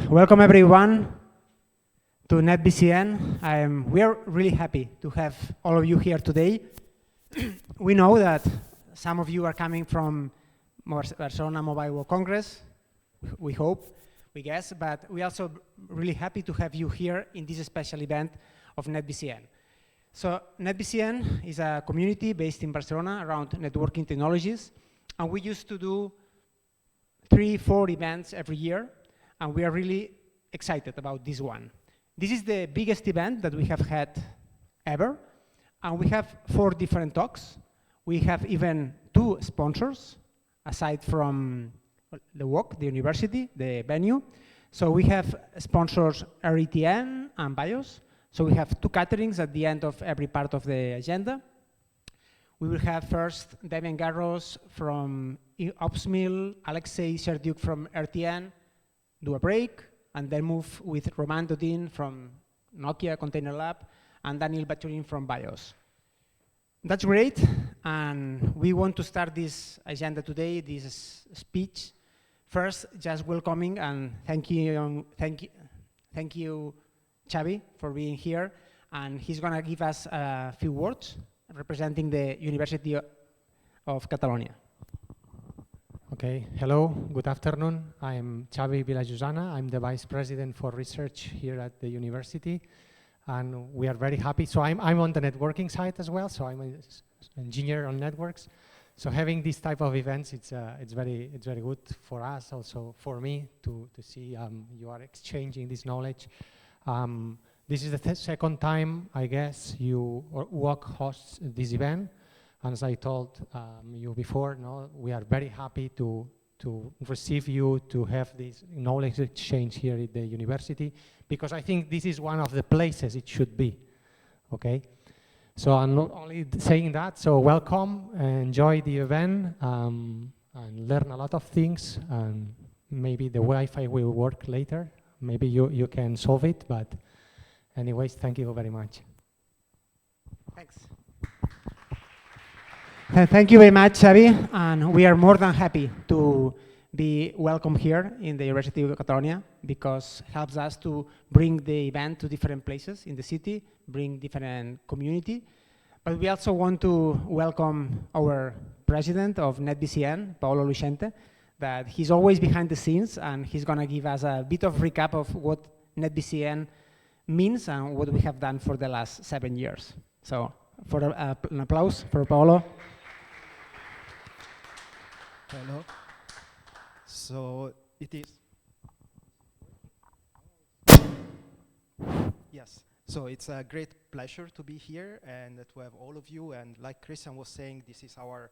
Welcome everyone to NetBCN. We are really happy to have all of you here today. We know that some of you are coming from Barcelona Mobile World Congress, we hope, we guess, but we're also really happy to have you here in this special event of NetBCN. So NetBCN is a community based in Barcelona around networking technologies, and we used to do 3-4 events every year, and we are really excited about this one. This is the biggest event that we have had ever, and we have 4 different talks. We have even 2 sponsors, aside from the WOC, the university, the venue. So we have sponsors RETN and VyOS. So we have 2 caterings at the end of every part of the agenda. We will have first Damien Garros from OpsMill, Aleksei Serdiuk from RETN, do a break, and then move with Roman Dodin from Nokia, Containerlab, and Daniil Bautrin from VyOS. That's great, and we want to start this agenda today, this speech. First, just welcoming and thank you, Xavi, for being here, and he's going to give us a few words representing the University of Catalonia. Okay, hello, good afternoon. I'm Xavi Vilajosana. I'm the Vice President for Research here at the university, and we are very happy. So I'm on the networking side as well, so I'm an engineer on networks. So having this type of events, it's very good for us, also for me, to see you are exchanging this knowledge. This is the second time, I guess, WOC hosts this event. And as I told you before, we are very happy to receive you, to have this knowledge exchange here at the university, because I think this is one of the places it should be, okay? So I'm not only saying that, so welcome, enjoy the event, and learn a lot of things, and maybe the Wi-Fi will work later. Maybe you can solve it, but anyways, thank you very much. Thanks. Thank you very much, Xavi, and we are more than happy to be welcome here in the University of Catalonia, because it helps us to bring the event to different places in the city, bring different community. But we also want to welcome our president of NetBCN, Paolo Lucente, that he's always behind the scenes, and he's going to give us a bit of recap of what NetBCN means and what we have done for the last 7 years. So for an applause for Paolo. Hello. So it is. Yes. So it's a great pleasure to be here and to have all of you. And like Christian was saying, this is our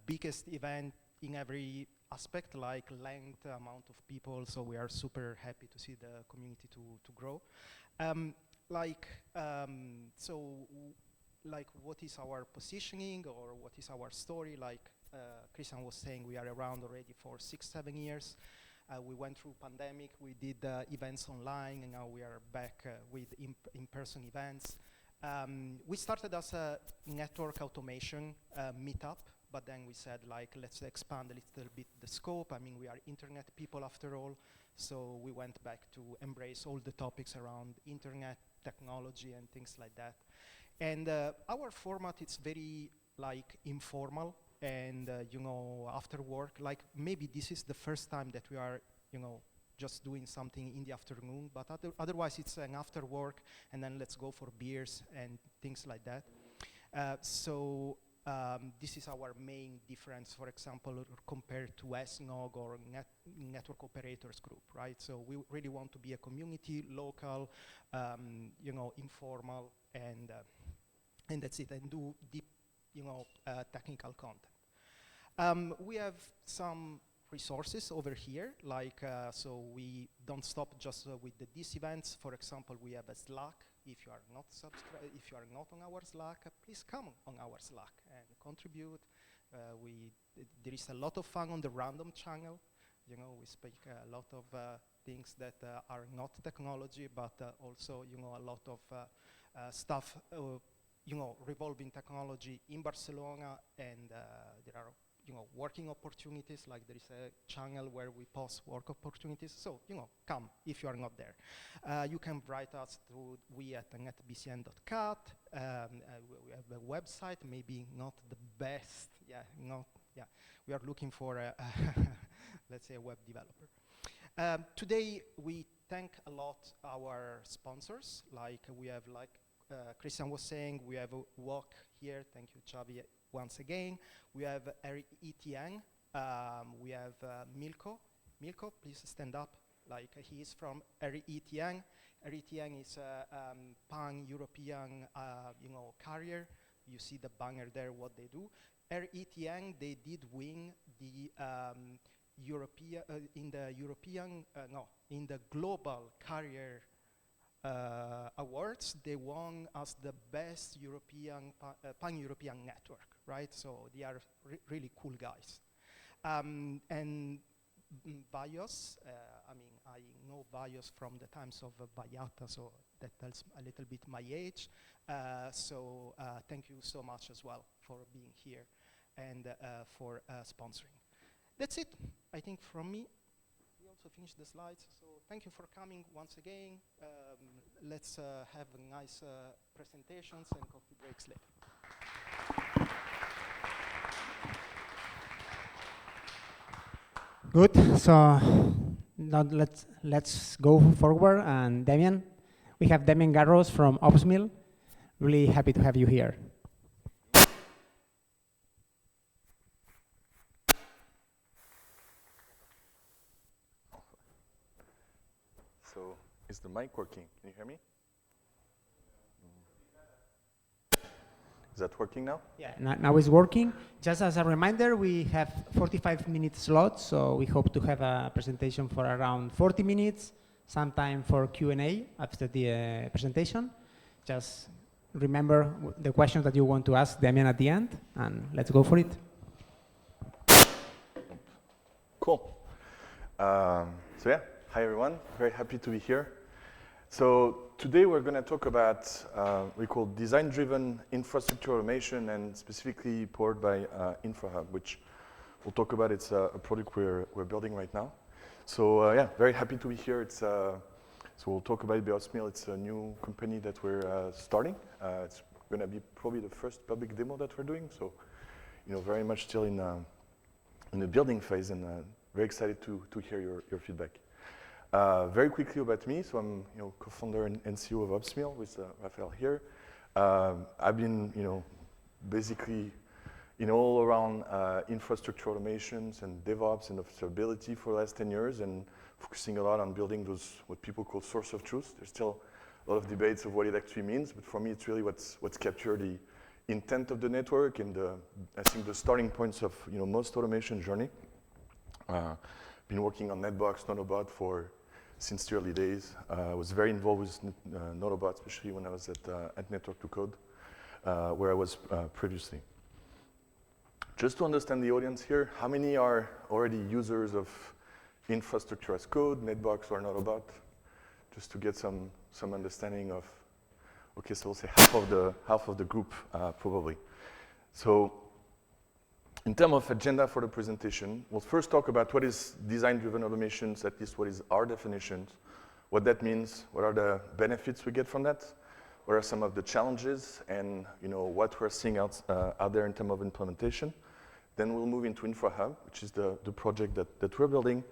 biggest event in every aspect, like length, amount of people. So we are super happy to see the community to grow. Like what is our positioning or what is our story? Like Christian was saying, we are around already for 6-7 years. We went through pandemic, we did events online, and now we are back with in-person events. We started as a network automation meetup, but then we said, like, let's expand a little bit the scope. I mean, we are internet people after all, so we went back to embrace all the topics around internet, technology, and things like that. And our format is very, like, informal. And, after work, like maybe this is the first time that we are, just doing something in the afternoon, but otherwise it's an after work, and then let's go for beers and things like that. This is our main difference, for example, compared to SNOG or Network Operators Group, right? So we really want to be a community, local, informal, and that's it, and do deep technical content. We have some resources over here, like, so we don't stop just with these events. For example, we have a Slack. If you are not if you are not on our Slack, please come on our Slack and contribute. There is a lot of fun on the random channel. We speak a lot of things that are not technology, but also, a lot of stuff, revolving technology in Barcelona, and there are working opportunities, like there is a channel where we post work opportunities. So, come if you are not there. You can write us through we@netbcn.cat. We have a website, maybe not the best. We are looking for a, let's say, a web developer. Today, we thank a lot our sponsors. Like we have, Christian was saying, we have WOC here. Thank you, Xavi, once again. We have RETN. We have Milko. Milko, please stand up. He is from RETN. RETN is a pan-European, carrier. You see the banner there, what they do. RETN, they did win the in the global carrier awards. They won as the best European pan-European network, right? So they are really cool guys. And VyOS, I know VyOS from the times of Vallata, so that tells a little bit my age. So thank you so much as well for being here and for sponsoring. That's it, I think, from me. We also finished the slides, so thank you for coming once again. Let's have nice presentations and coffee breaks later. Good. So now let's go forward. And Damien, we have Damien Garros from OpsMill. Really happy to have you here. So is the mic working? Can you hear me? Is that working now? Yeah, now it's working. Just as a reminder, we have 45-minute slots, so we hope to have a presentation for around 40 minutes, some time for Q&A after the presentation. Just remember the questions that you want to ask Damien at the end, and let's go for it. Cool. So yeah, hi everyone. Very happy to be here. So today we're going to talk about we call design-driven infrastructure automation, and specifically powered by Infrahub, which we'll talk about. It's a product we're building right now. So yeah, very happy to be here. It's so we'll talk about OpsMill. It's a new company that we're starting. It's going to be probably the first public demo that we're doing. So very much still in the building phase, and very excited to hear your feedback. Very quickly about me, so I'm co-founder and CEO of OpsMill with Raphael here. I've been basically all around infrastructure automations and DevOps and observability for the last 10 years, and focusing a lot on building those what people call source of truth. There's still a lot of debates of what it actually means, but for me it's really what's captured the intent of the network and I think the starting points of most automation journey. Been working on Netbox, Notobot since the early days. I was very involved with Notobot, especially when I was at Network to Code, where I was previously. Just to understand the audience here, how many are already users of infrastructure as code, Netbox or Notobot? Just to get some understanding of, okay, so we'll say half of the group probably. So in terms of agenda for the presentation, we'll first talk about what is design-driven automations, at least what is our definition, what that means, what are the benefits we get from that, what are some of the challenges, and what we're seeing out there in terms of implementation. Then we'll move into Infrahub, which is the project that we're building,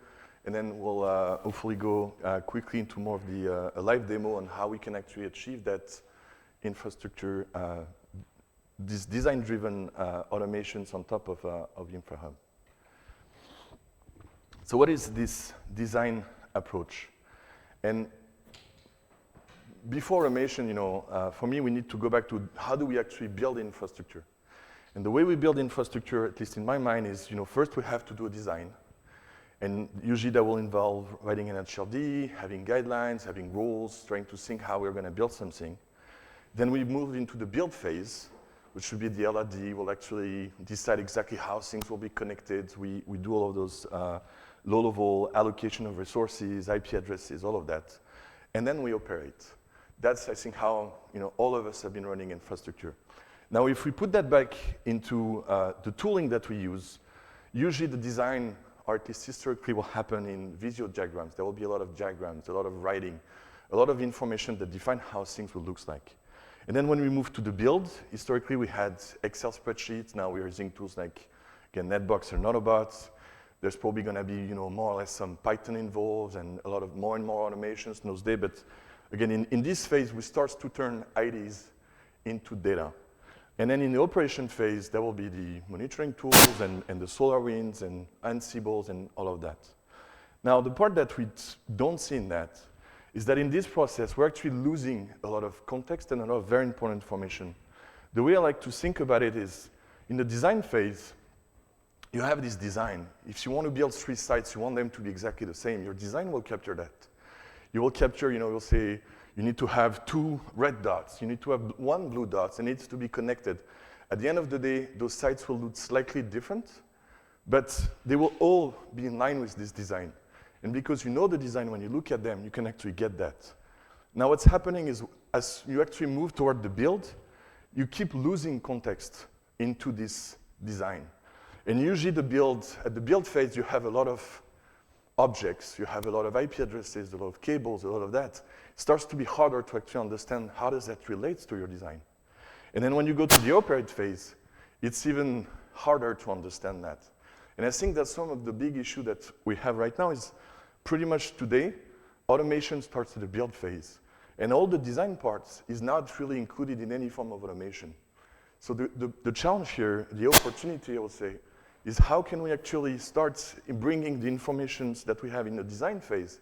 and then we'll hopefully go quickly into more of the a live demo on how we can actually achieve that infrastructure these design-driven automations on top of Infrahub. So what is this design approach? And before automation, for me, we need to go back to how do we actually build infrastructure? And the way we build infrastructure, at least in my mind, is first we have to do a design. And usually that will involve writing an HLD, having guidelines, having rules, trying to think how we're going to build something. Then we move into the build phase, which should be the LRD. We'll actually decide exactly how things will be connected. We do all of those low-level allocation of resources, IP addresses, all of that. And then we operate. That's, I think, how all of us have been running infrastructure. Now, if we put that back into the tooling that we use, usually the design, or at least historically, will happen in visual diagrams. There will be a lot of diagrams, a lot of writing, a lot of information that define how things will look like. And then when we move to the build, historically we had Excel spreadsheets. Now we're using tools like, again, NetBox or Nanobots. There's probably going to be, more or less some Python involved and a lot of more and more automations in those days. But again, in this phase, we start to turn IDs into data. And then in the operation phase, there will be the monitoring tools and the SolarWinds and Ansibles and all of that. Now, the part that we don't see in that is that in this process, we're actually losing a lot of context and a lot of very important information. The way I like to think about it is, in the design phase, you have this design. If you want to build 3 sites, you want them to be exactly the same. Your design will capture that. You will capture, you'll say, you need to have 2 red dots. You need to have 1 blue dot. It needs to be connected. At the end of the day, those sites will look slightly different, but they will all be in line with this design. And because you know the design, when you look at them, you can actually get that. Now what's happening is, as you actually move toward the build, you keep losing context into this design. And usually at the build phase, you have a lot of objects, you have a lot of IP addresses, a lot of cables, a lot of that. It starts to be harder to actually understand how does that relate to your design. And then when you go to the operate phase, it's even harder to understand that. And I think that's some of the big issue that we have right now is pretty much today, automation starts at the build phase. And all the design parts is not really included in any form of automation. So the challenge here, the opportunity, I would say, is how can we actually start bringing the informations that we have in the design phase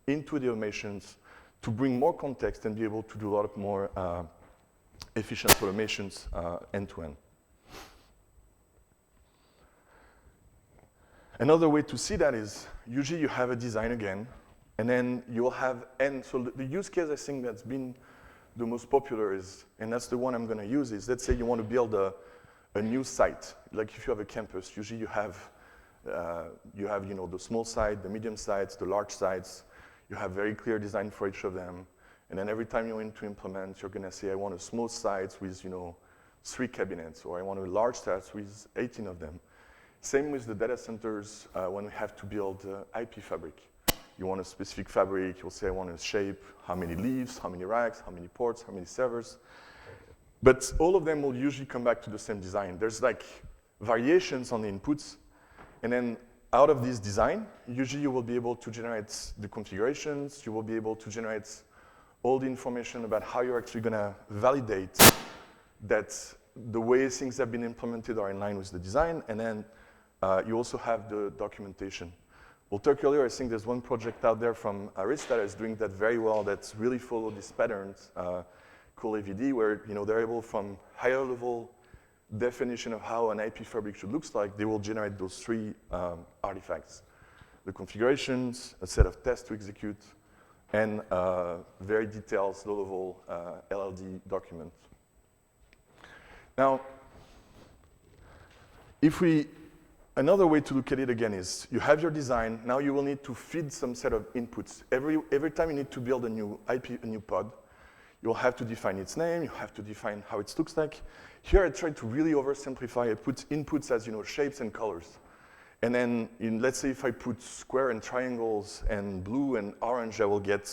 into the automations to bring more context and be able to do a lot of more efficient automations end-to-end. Another way to see that is usually you have a design again, and then you'll have end. So the use case I think that's been the most popular is, and that's the one I'm going to use, is let's say you want to build a new site. Like if you have a campus, usually you have the small site, the medium sites, the large sites. You have very clear design for each of them. And then every time you want to implement, you're going to say, I want a small site with 3 cabinets, or I want a large site with 18 of them. Same with the data centers when we have to build IP fabric. You want a specific fabric, you'll say I want a shape, how many leaves, how many racks, how many ports, how many servers. But all of them will usually come back to the same design. There's like variations on the inputs, and then out of this design, usually you will be able to generate the configurations, you will be able to generate all the information about how you're actually gonna validate that the way things have been implemented are in line with the design, and then you also have the documentation. We'll talk earlier, I think there's one project out there from Arista that is doing that very well, that's really follow these patterns, called AVD, where they're able from higher level definition of how an IP fabric should look like, they will generate those 3 artifacts. The configurations, a set of tests to execute, and very detailed low-level LLD document. Now, another way to look at it again is you have your design, now you will need to feed some set of inputs. Every time you need to build a new IP, a new pod, you'll have to define its name, you have to define how it looks like. Here I try to really oversimplify. I put inputs as shapes and colors. And then let's say if I put square and triangles and blue and orange, I will get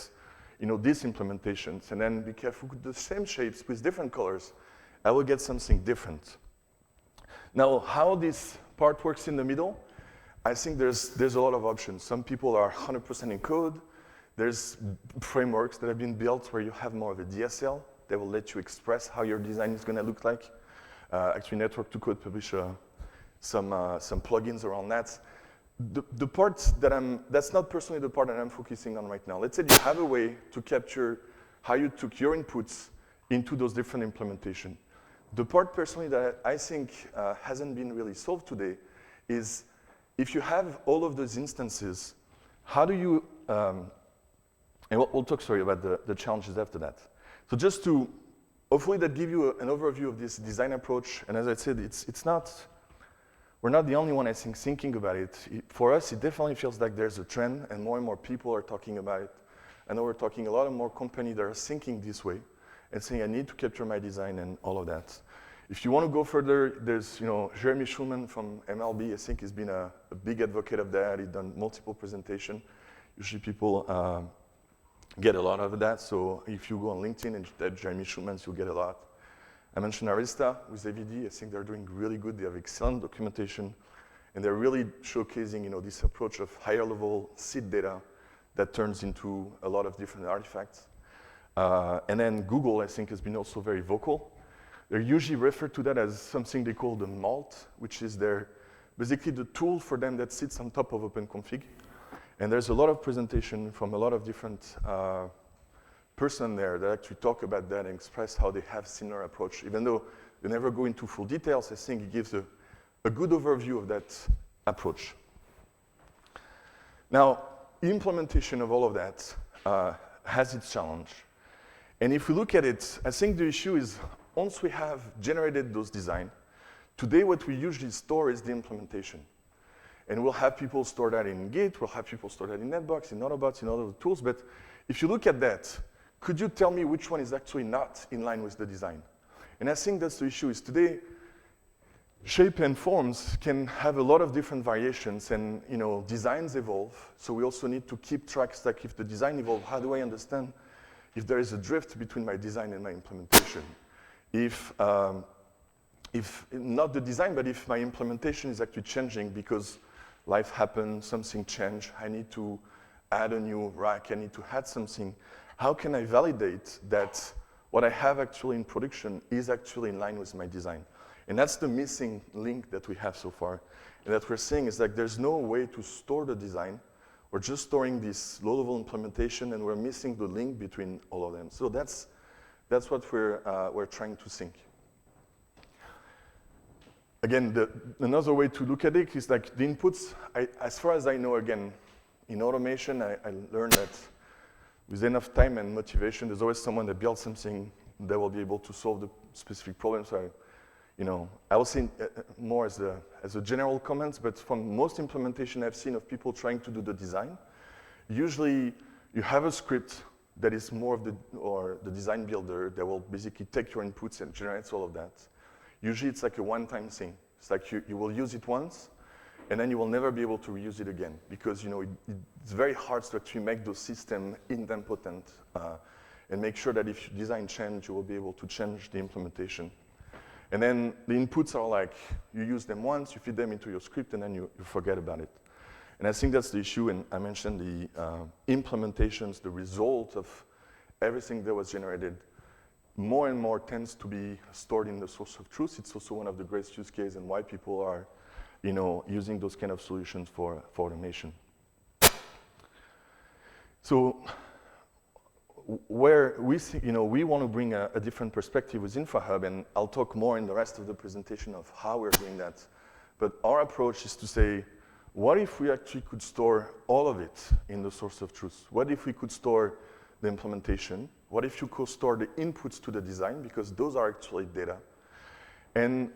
these implementations. And then be careful with the same shapes with different colors, I will get something different. Now, how this part works in the middle, I think there's a lot of options. Some people are 100% in code. There's frameworks that have been built where you have more of a DSL that will let you express how your design is going to look like. Actually, Network to Code published some plugins around that. The part that's not personally the part that I'm focusing on right now. Let's say you have a way to capture how you took your inputs into those different implementations. The part personally that I think hasn't been really solved today is if you have all of those instances, how do you, and we'll talk, about the challenges after that. So just to, hopefully that give you an overview of this design approach. And as I said, we're not the only one, I think, thinking about it. For us, it definitely feels like there's a trend and more people are talking about it. I know we're talking a lot of more companies that are thinking this way and saying, I need to capture my design and all of that. If you want to go further, there's Jeremy Schulman from MLB. I think he's been a big advocate of that. He's done multiple presentations. Usually people get a lot out of that. So if you go on LinkedIn and type Jeremy Schulman, you'll get a lot. I mentioned Arista with AVD. I think they're doing really good. They have excellent documentation. And they're really showcasing this approach of higher level seed data that turns into a lot of different artifacts. And then Google, I think, has been also very vocal. They usually refer to that as something they call the malt, which is basically the tool for them that sits on top of OpenConfig. And there's a lot of presentation from a lot of different person there that actually talk about that and express how they have similar approach. Even though they never go into full details, I think it gives a good overview of that approach. Now, implementation of all of that has its challenge. And if we look at it, I think the issue is once we have generated those designs, today what we usually store is the implementation. And we'll have people store that in Git, we'll have people store that in Netbox, in Autobots, in other tools. But if you look at that, could you tell me which one is actually not in line with the design? And I think that's the issue is today, shape and forms can have a lot of different variations and designs evolve. So we also need to keep track, like if the design evolves, how do I understand if there is a drift between my design and my implementation? If not the design, but if my implementation is actually changing because life happened, something changed, I need to add a new rack, I need to add something, how can I validate that what I have actually in production is actually in line with my design? And that's the missing link that we have so far. And that we're saying is like there's no way to store the design. We're just storing this low-level implementation and we're missing the link between all of them. So that's what we're trying to think. Again, another way to look at it is like the inputs, as far as I know, again, in automation, I learned that with enough time and motivation, there's always someone that builds something that will be able to solve the specific problem. So I will say more as a general comment, but from most implementation I've seen of people trying to do the design, usually you have a script that is more of the design builder that will basically take your inputs and generates all of that. Usually it's like a one-time thing. It's like you will use it once, and then you will never be able to reuse it again because it's very hard to actually make those systems idempotent and make sure that if you design change, you will be able to change the implementation. And then the inputs are like, you use them once, you feed them into your script, and then you forget about it. And I think that's the issue, and I mentioned the implementations, the result of everything that was generated, more and more tends to be stored in the source of truth. It's also one of the greatest use cases and why people are using those kind of solutions for automation. So where we think, we want to bring a different perspective with Infrahub, and I'll talk more in the rest of the presentation of how we're doing that. But our approach is to say, what if we actually could store all of it in the source of truth? What if we could store the implementation? What if you could store the inputs to the design, because those are actually data? And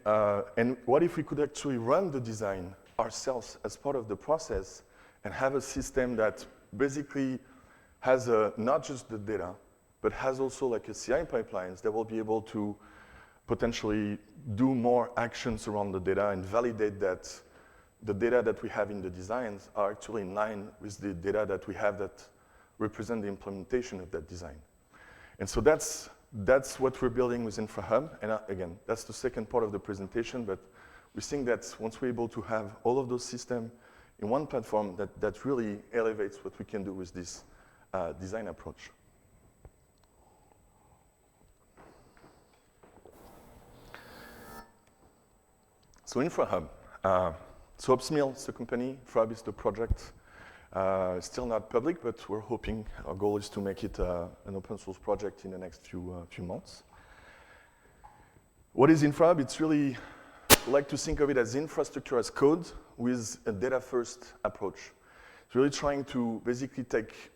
what if we could actually run the design ourselves as part of the process and have a system that basically has not just the data, but has also like a CI pipelines that will be able to potentially do more actions around the data and validate that the data that we have in the designs are actually in line with the data that we have that represent the implementation of that design. And so that's what we're building with Infrahub. And again, that's the second part of the presentation, but we think that once we're able to have all of those systems in one platform, that really elevates what we can do with this design approach. So Infrahub. So OpsMill is the company, Infrahub is the project. Still not public, but we're hoping, our goal is to make it an open source project in the next few months. What is Infrahub? It's really, we like to think of it as infrastructure as code with a data-first approach. It's really trying to basically take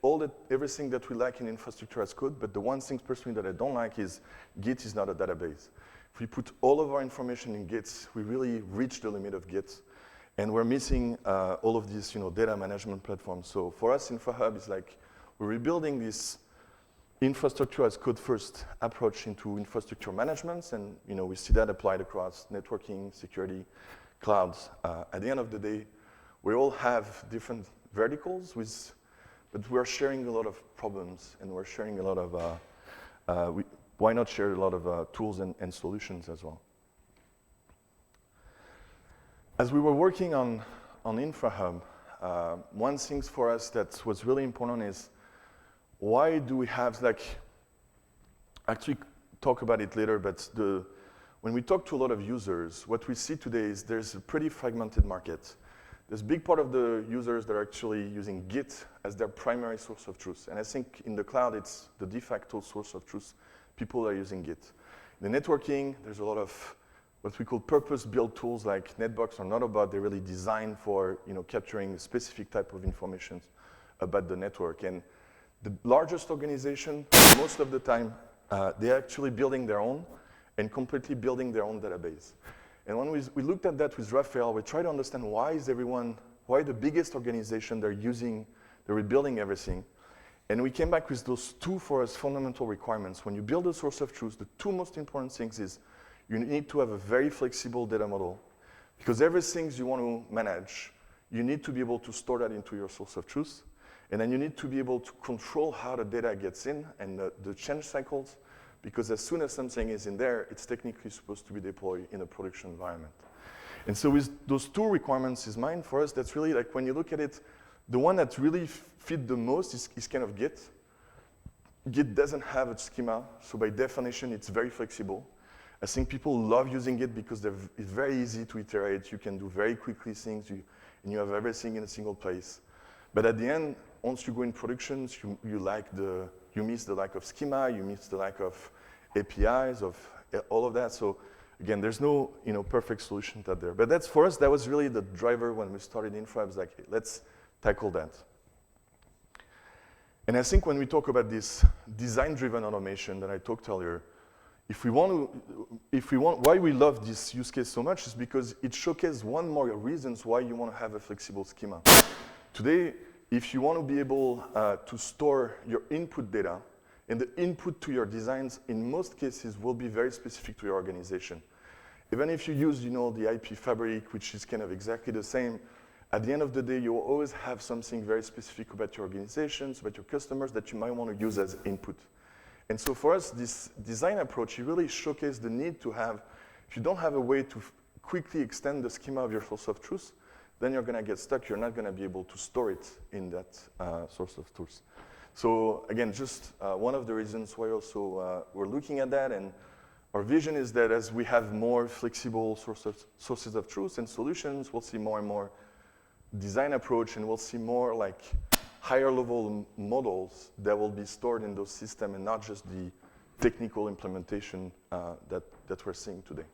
everything that we like in infrastructure as code, but the one thing personally that I don't like is Git is not a database. If we put all of our information in Git, we really reach the limit of Git. And we're missing all of these data management platforms. So for us, Infrahub is like we're rebuilding this infrastructure as code first approach into infrastructure management, and we see that applied across networking, security, clouds. At the end of the day, we all have different verticals, but we're sharing a lot of problems, and we're sharing a lot of, why not share a lot of tools and solutions as well? As we were working on Infrahub, one thing for us that was really important is, why do we have, actually talk about it later, but when we talk to a lot of users, what we see today is there's a pretty fragmented market. There's a big part of the users that are actually using Git as their primary source of truth. And I think in the cloud, it's the de facto source of truth. People are using Git. In the networking, there's a lot of what we call purpose-built tools like Netbox or Notobot. They're really designed for capturing a specific type of information about the network. And the largest organization, most of the time, they're actually building their own and completely building their own database. And when we looked at that with Raphael, we tried to understand why the biggest organization they're rebuilding everything. And we came back with those two, for us, fundamental requirements. When you build a source of truth, the two most important things is you need to have a very flexible data model, because everything you want to manage, you need to be able to store that into your source of truth. And then you need to be able to control how the data gets in and the change cycles, because as soon as something is in there, it's technically supposed to be deployed in a production environment. And so with those two requirements in mind, for us, that's really when you look at it, the one that really fit the most is kind of Git. Git doesn't have a schema, so by definition, it's very flexible. I think people love using Git because it's very easy to iterate. You can do very quickly things, and you have everything in a single place. But at the end, once you go in productions, you miss the lack of schema, you miss the lack of APIs, of all of that. So again, there's no perfect solution out there. But for us, that was really the driver when we started Infrahub. It's like, hey, let's tackle that. And I think when we talk about this design-driven automation that I talked earlier, why we love this use case so much is because it showcases one more reasons why you want to have a flexible schema. Today, if you want to be able to store your input data, and the input to your designs, in most cases, will be very specific to your organization. Even if you use the IP fabric, which is kind of exactly the same, at the end of the day, you will always have something very specific about your organizations, about your customers that you might want to use as input. And so for us, this design approach, it really showcases the need to have, if you don't have a way to quickly extend the schema of your source of truth, then you're going to get stuck. You're not going to be able to store it in that source of truth. So again, just one of the reasons why also we're looking at that, and our vision is that as we have more flexible sources of truth and solutions, we'll see more and more design approach, and we'll see more like higher level models that will be stored in those systems and not just the technical implementation that we're seeing today.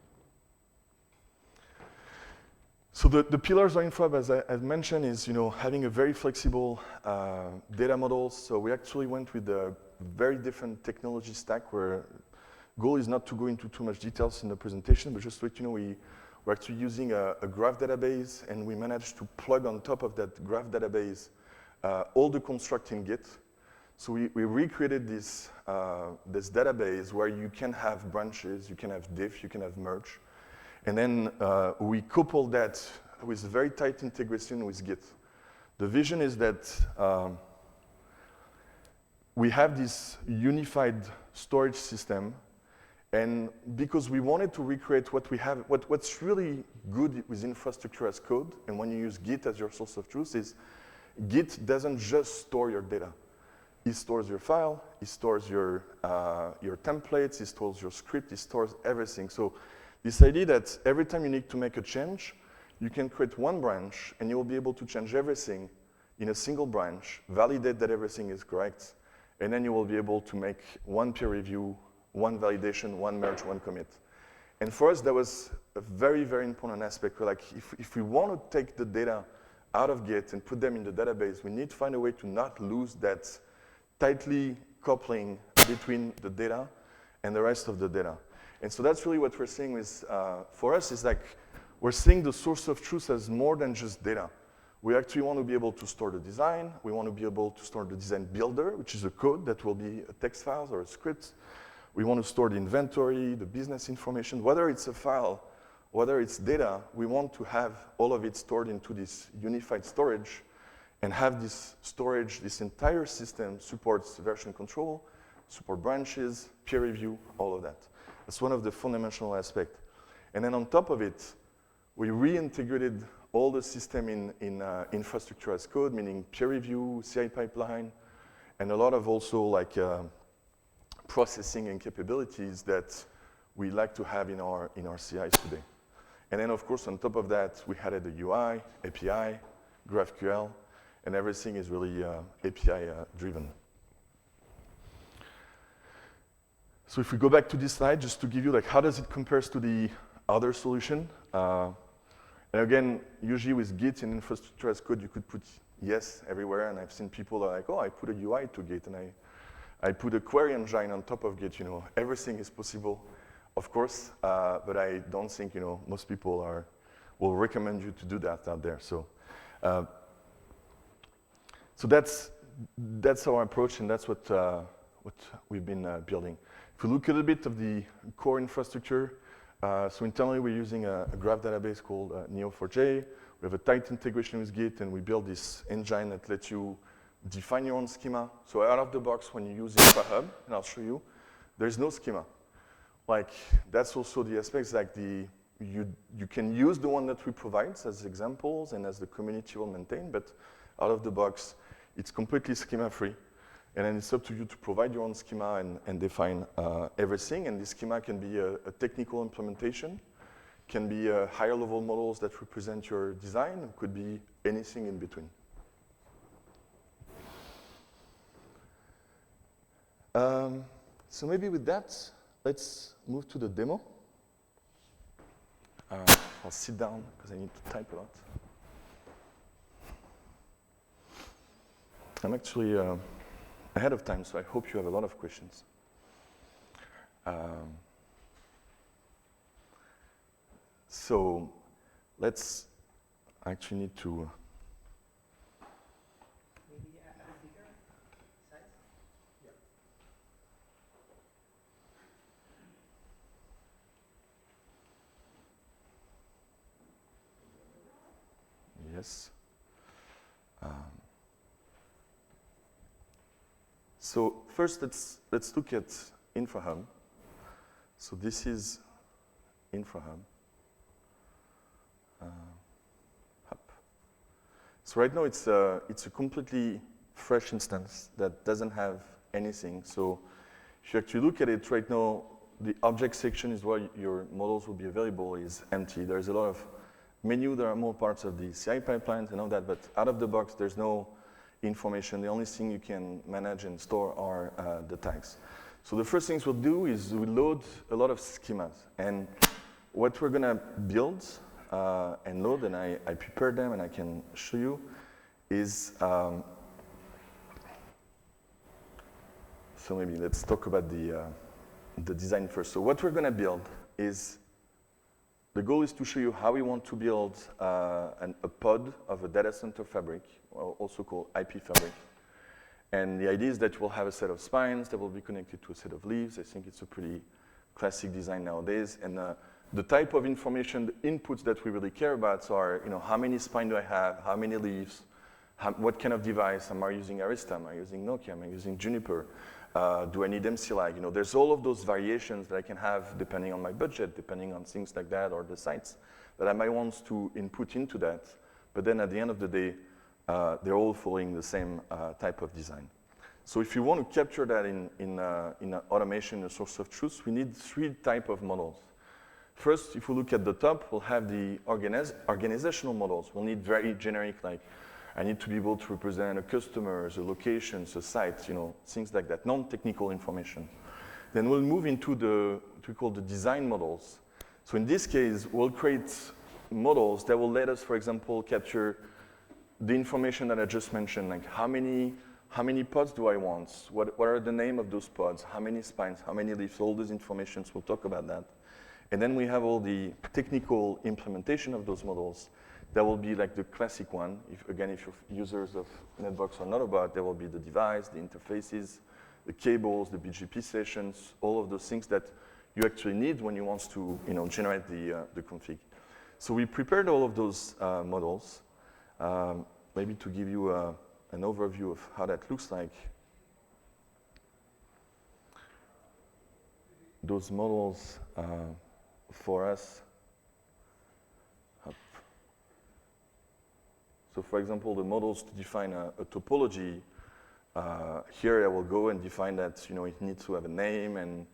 So the pillars of Infrahub, as I've mentioned, is having a very flexible data model. So we actually went with a very different technology stack, where goal is not to go into too much details in the presentation, but just to let you know, we're actually using a graph database, and we managed to plug on top of that graph database all the construct in Git. So we recreated this database where you can have branches, you can have diff, you can have merge. And then we couple that with very tight integration with Git. The vision is that we have this unified storage system, and because we wanted to recreate what we have, what's really good with infrastructure as code, and when you use Git as your source of truth, is Git doesn't just store your data. It stores your file, it stores your templates, it stores your script, it stores everything. So this idea that every time you need to make a change, you can create one branch, and you will be able to change everything in a single branch, validate that everything is correct, and then you will be able to make one peer review, one validation, one merge, one commit. And for us, that was a very, very important aspect. We're like, if we want to take the data out of Git and put them in the database, we need to find a way to not lose that tightly coupling between the data and the rest of the data. And so that's really what we're seeing with, for us, is like, we're seeing the source of truth as more than just data. We actually want to be able to store the design. We want to be able to store the design builder, which is a code that will be a text file or a script. We want to store the inventory, the business information, whether it's a file, whether it's data, we want to have all of it stored into this unified storage and have this storage, this entire system supports version control, support branches, peer review, all of that. That's one of the fundamental aspects. And then on top of it, we reintegrated all the system in infrastructure as code, meaning peer review, CI pipeline, and a lot of also like processing and capabilities that we like to have in our CIs today. And then of course on top of that, we added the UI, API, GraphQL, and everything is really API driven. So if we go back to this slide, just to give you like how does it compare to the other solution. And again, usually with Git and infrastructure as code, you could put yes everywhere. And I've seen people are like, oh, I put a UI to Git and I put a query engine on top of Git. You know, everything is possible, of course. But I don't think most people will recommend you to do that out there. So, so that's our approach, and that's what we've been building. If we look a little bit of the core infrastructure. So internally, we're using a graph database called Neo4j. We have a tight integration with Git, and we build this engine that lets you define your own schema. So out of the box, when you use Infrahub, and I'll show you, there's no schema. Like, that's also the aspects, like you can use the one that we provide as examples and as the community will maintain, but out of the box, it's completely schema-free. And then it's up to you to provide your own schema and define everything. And this schema can be a technical implementation, can be higher level models that represent your design, it could be anything in between. So maybe with that, let's move to the demo. I'll sit down because I need to type a lot. I'm actually ahead of time, so I hope you have a lot of questions. So let's actually need to. Maybe a bigger size? Yeah. Yes. So first, let's look at Infrahub. So this is Infrahub. So right now it's a completely fresh instance that doesn't have anything. So if you actually look at it right now, the object section is where your models will be available is empty. There's a lot of menu. There are more parts of the CI pipelines and all that, but out of the box, there's no information. The only thing you can manage and store are the tags. So the first things we'll do is we load a lot of schemas. And what we're going to build and load, and I prepared them and I can show you, is, so maybe let's talk about the design first. So what we're going to build is, the goal is to show you how we want to build a pod of a data center fabric, also called IP fabric. And the idea is that we'll have a set of spines that will be connected to a set of leaves. I think it's a pretty classic design nowadays. And the type of information, the inputs that we really care about are, how many spines do I have, how many leaves, what kind of device, am I using Arista, am I using Nokia, am I using Juniper, do I need MCLAG? There's all of those variations that I can have depending on my budget, depending on things like that, or the sites that I might want to input into that. But then at the end of the day, they're all following the same type of design. So if you want to capture that in automation, a source of truth, we need 3 types of models. First, if we look at the top, we'll have the organizational models. We'll need very generic, like I need to be able to represent a customer, a location, a site, things like that, non-technical information. Then we'll move into what we call the design models. So in this case, we'll create models that will let us, for example, capture the information that I just mentioned, like how many pods do I want? What are the name of those pods? How many spines? How many leaves? All those informations, we'll talk about that. And then we have all the technical implementation of those models That will be like the classic one. If you're users of Netbox or Notabot, there will be the device, the interfaces, the cables, the BGP sessions, all of those things that you actually need when you want to generate the config. So we prepared all of those models. Maybe to give you an overview of how that looks like. Those models for us. So for example, the models to define a topology, here I will go and define that it needs to have a name, and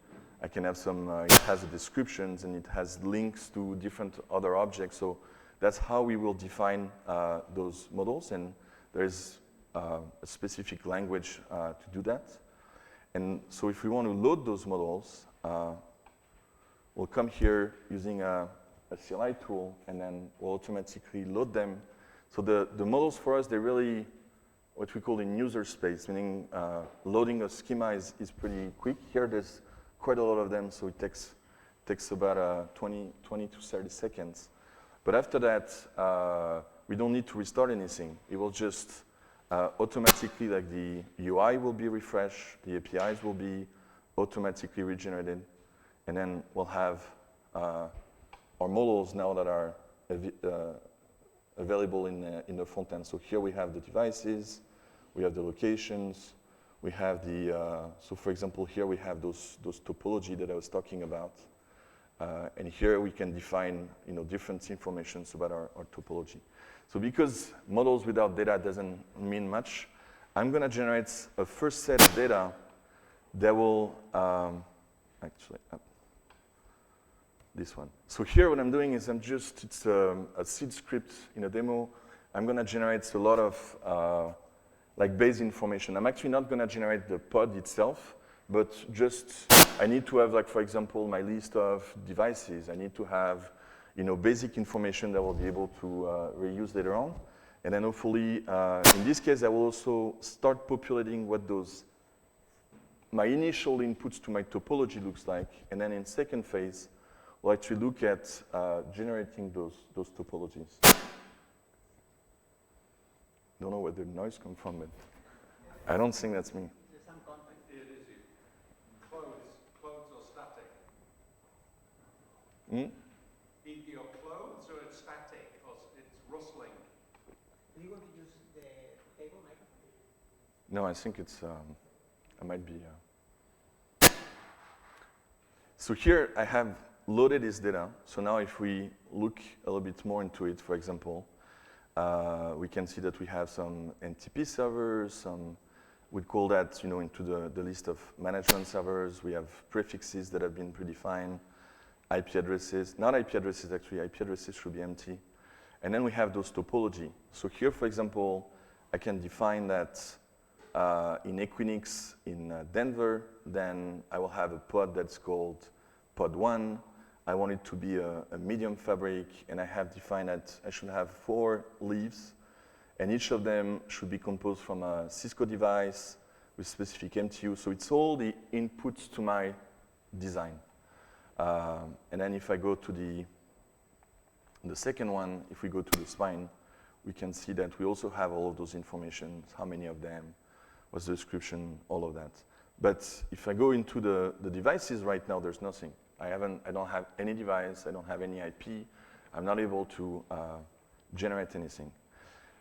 I can have some, it has a descriptions, and it has links to different other objects. So that's how we will define those models, and there's a specific language to do that. And so if we want to load those models, we'll come here using a CLI tool, and then we'll automatically load them. So the models for us, they're really what we call in user space, meaning loading a schema is pretty quick. Here there's quite a lot of them, so it takes about 20 to 30 seconds. But after that, we don't need to restart anything. It will just automatically, like the UI will be refreshed, the APIs will be automatically regenerated, and then we'll have our models now that are available in the front end. So here we have the devices, we have the locations, we have the, so for example, here we have those topology that I was talking about. And here we can define different informations about our topology. So because models without data doesn't mean much, I'm going to generate a first set of data that will, actually, this one. So here what I'm doing is it's a seed script in a demo. I'm going to generate a lot of like base information. I'm actually not going to generate the pod itself, but just I need to have, like, for example, my list of devices. I need to have basic information that I will be able to reuse later on. And then hopefully, in this case, I will also start populating what my initial inputs to my topology looks like. And then in second phase, we'll actually look at generating those topologies. Don't know where the noise comes from, but I don't think that's me. Some context. It is clothes or static. Either your clothes or it's static or it's rustling. Do you want to use the table microphone? No, I think it's, I might be. So here I have loaded this data. So now if we look a little bit more into it, for example, we can see that we have some NTP servers, we'd call that into the list of management servers. We have prefixes that have been predefined, IP addresses, not IP addresses actually, IP addresses should be empty. And then we have those topology. So here, for example, I can define that in Equinix in Denver, then I will have a pod that's called pod 1. I want it to be a medium fabric, and I have defined that I should have 4 leaves, and each of them should be composed from a Cisco device with specific MTU. So it's all the inputs to my design. And then if I go to the second one, if we go to the spine, we can see that we also have all of those information, how many of them, what's the description, all of that. But if I go into the devices right now, there's nothing. I don't have any device, I don't have any IP, I'm not able to generate anything.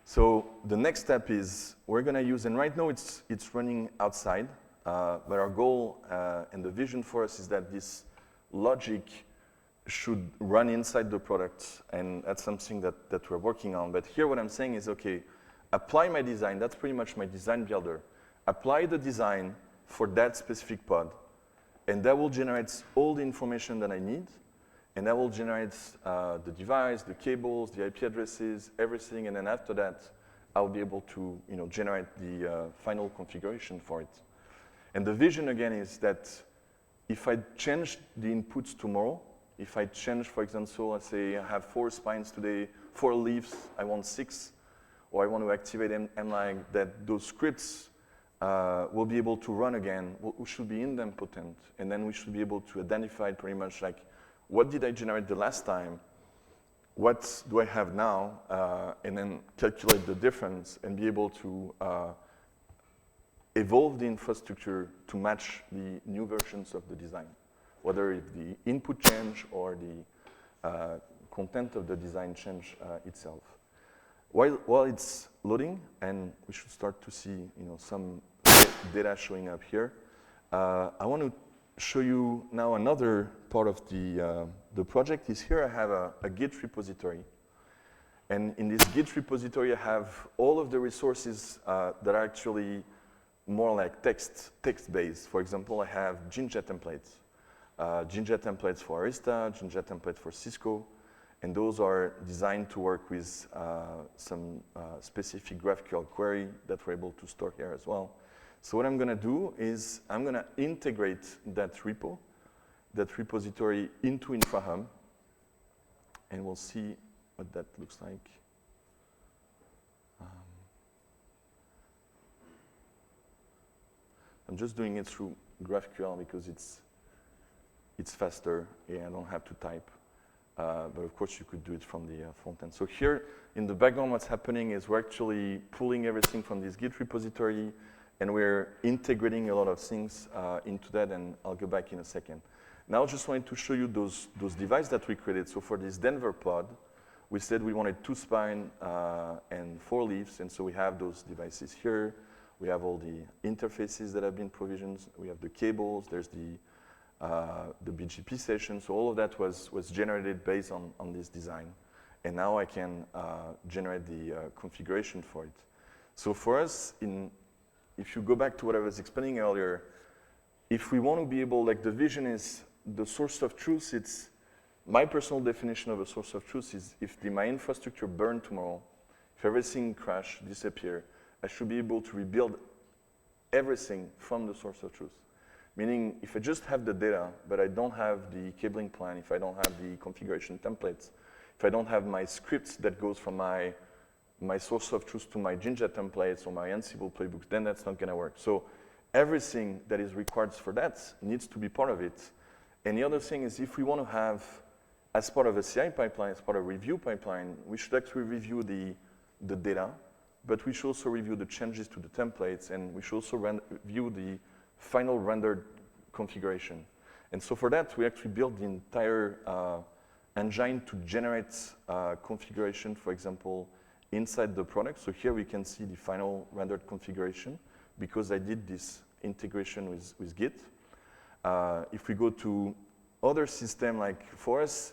So the next step is we're gonna use, and right now it's running outside, but our goal and the vision for us is that this logic should run inside the product, and that's something that we're working on. But here what I'm saying is, okay, apply my design, that's pretty much my design builder. Apply the design for that specific pod, and that will generate all the information that I need, and that will generate the device, the cables, the IP addresses, everything, and then after that, I'll be able to generate the final configuration for it. And the vision again is that if I change the inputs tomorrow, if I change, for example, let's say I have 4 spines today, 4 leaves, I want 6, or I want to activate MLAG, that those scripts will be able to run again, we should be idempotent, and then we should be able to identify pretty much like, what did I generate the last time? what do I have now, and then calculate the difference and be able to evolve the infrastructure to match the new versions of the design, whether it's the input change or the content of the design change itself. While it's loading, and we should start to see some data showing up here, I want to show you now another part of the project. Is here I have a Git repository. And in this Git repository, I have all of the resources that are actually more like text-based. For example, I have Jinja templates. Jinja templates for Arista, Jinja templates for Cisco, and those are designed to work with some specific GraphQL query that we're able to store here as well. So what I'm going to do is I'm going to integrate that repository into Infrahub, and we'll see what that looks like. I'm just doing it through GraphQL because it's faster and I don't have to type. But of course, you could do it from the front end. So here in the background, what's happening is we're actually pulling everything from this Git repository, and we're integrating a lot of things into that, and I'll go back in a second. Now, I just wanted to show you those devices that we created. So for this Denver pod, we said we wanted 2 spine and 4 leaves, and so we have those devices here. We have all the interfaces that have been provisioned. We have the cables. There's the BGP session. So all of that was generated based on this design. And now I can generate the configuration for it. So for us, if you go back to what I was explaining earlier, if we want to be able, like the vision is the source of truth, it's my personal definition of a source of truth is if my infrastructure burned tomorrow, if everything crashed, disappeared, I should be able to rebuild everything from the source of truth. Meaning, if I just have the data, but I don't have the cabling plan, if I don't have the configuration templates, if I don't have my scripts that goes from my source of truth to my Jinja templates or my Ansible playbooks, then that's not going to work. So everything that is required for that needs to be part of it. And the other thing is if we want to have, as part of a CI pipeline, as part of a review pipeline, we should actually review the data, but we should also review the changes to the templates, and we should also review the final rendered configuration. And so for that, we actually built the entire engine to generate configuration, for example, inside the product. So here we can see the final rendered configuration because I did this integration with Git. If we go to other system, like for us,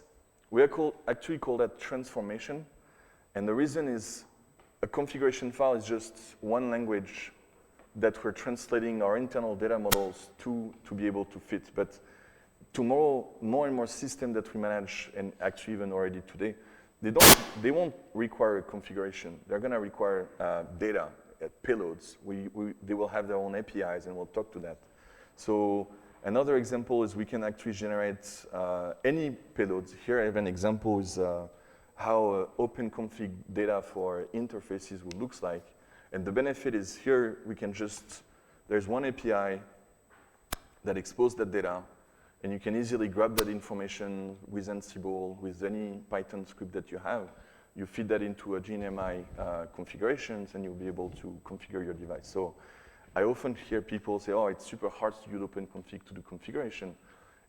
we actually call that transformation. And the reason is a configuration file is just one language that we're translating our internal data models to be able to fit. But tomorrow, more and more systems that we manage, and actually even already today, they won't require a configuration. They're going to require data, payloads. They will have their own APIs, and we'll talk to that. So another example is we can actually generate any payloads. Here I have an example is how open config data for interfaces would look like. And the benefit is here we can there's one API that exposes that data, and you can easily grab that information with Ansible, with any Python script that you have. You feed that into a GNMI configurations, and you'll be able to configure your device. So I often hear people say, oh, it's super hard to use OpenConfig to do configuration.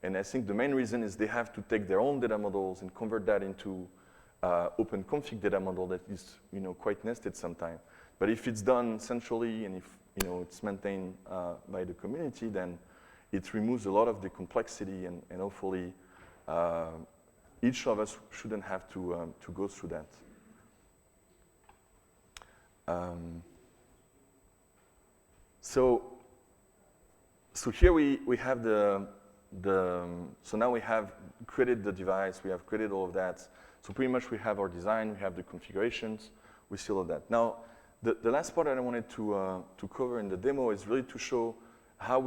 And I think the main reason is they have to take their own data models and convert that into OpenConfig data model that is quite nested sometimes. But if it's done centrally and if it's maintained by the community, then it removes a lot of the complexity, and hopefully each of us shouldn't have to go through that. So here we have so now we have created the device, we have created all of that. So pretty much we have our design, we have the configurations, we see all of that. Now, the last part that I wanted to cover in the demo is really to show how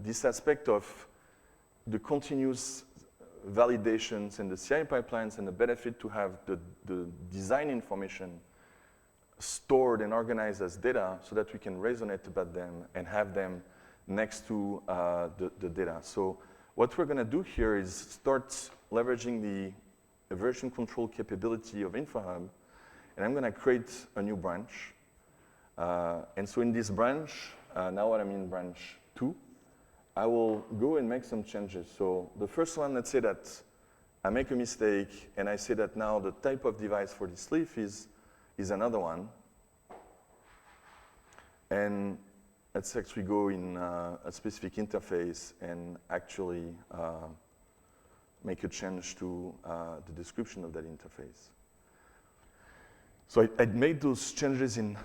this aspect of the continuous validations and the CI pipelines and the benefit to have the design information stored and organized as data so that we can resonate about them and have them next to the data. So what we're going to do here is start leveraging the a version control capability of Infrahub, and I'm going to create a new branch. And so in this branch, now that I'm in branch 2, I will go and make some changes. So the first one, let's say that I make a mistake, and I say that now the type of device for this leaf is another one. And let's actually go in a specific interface and actually make a change to the description of that interface. So I made those changes in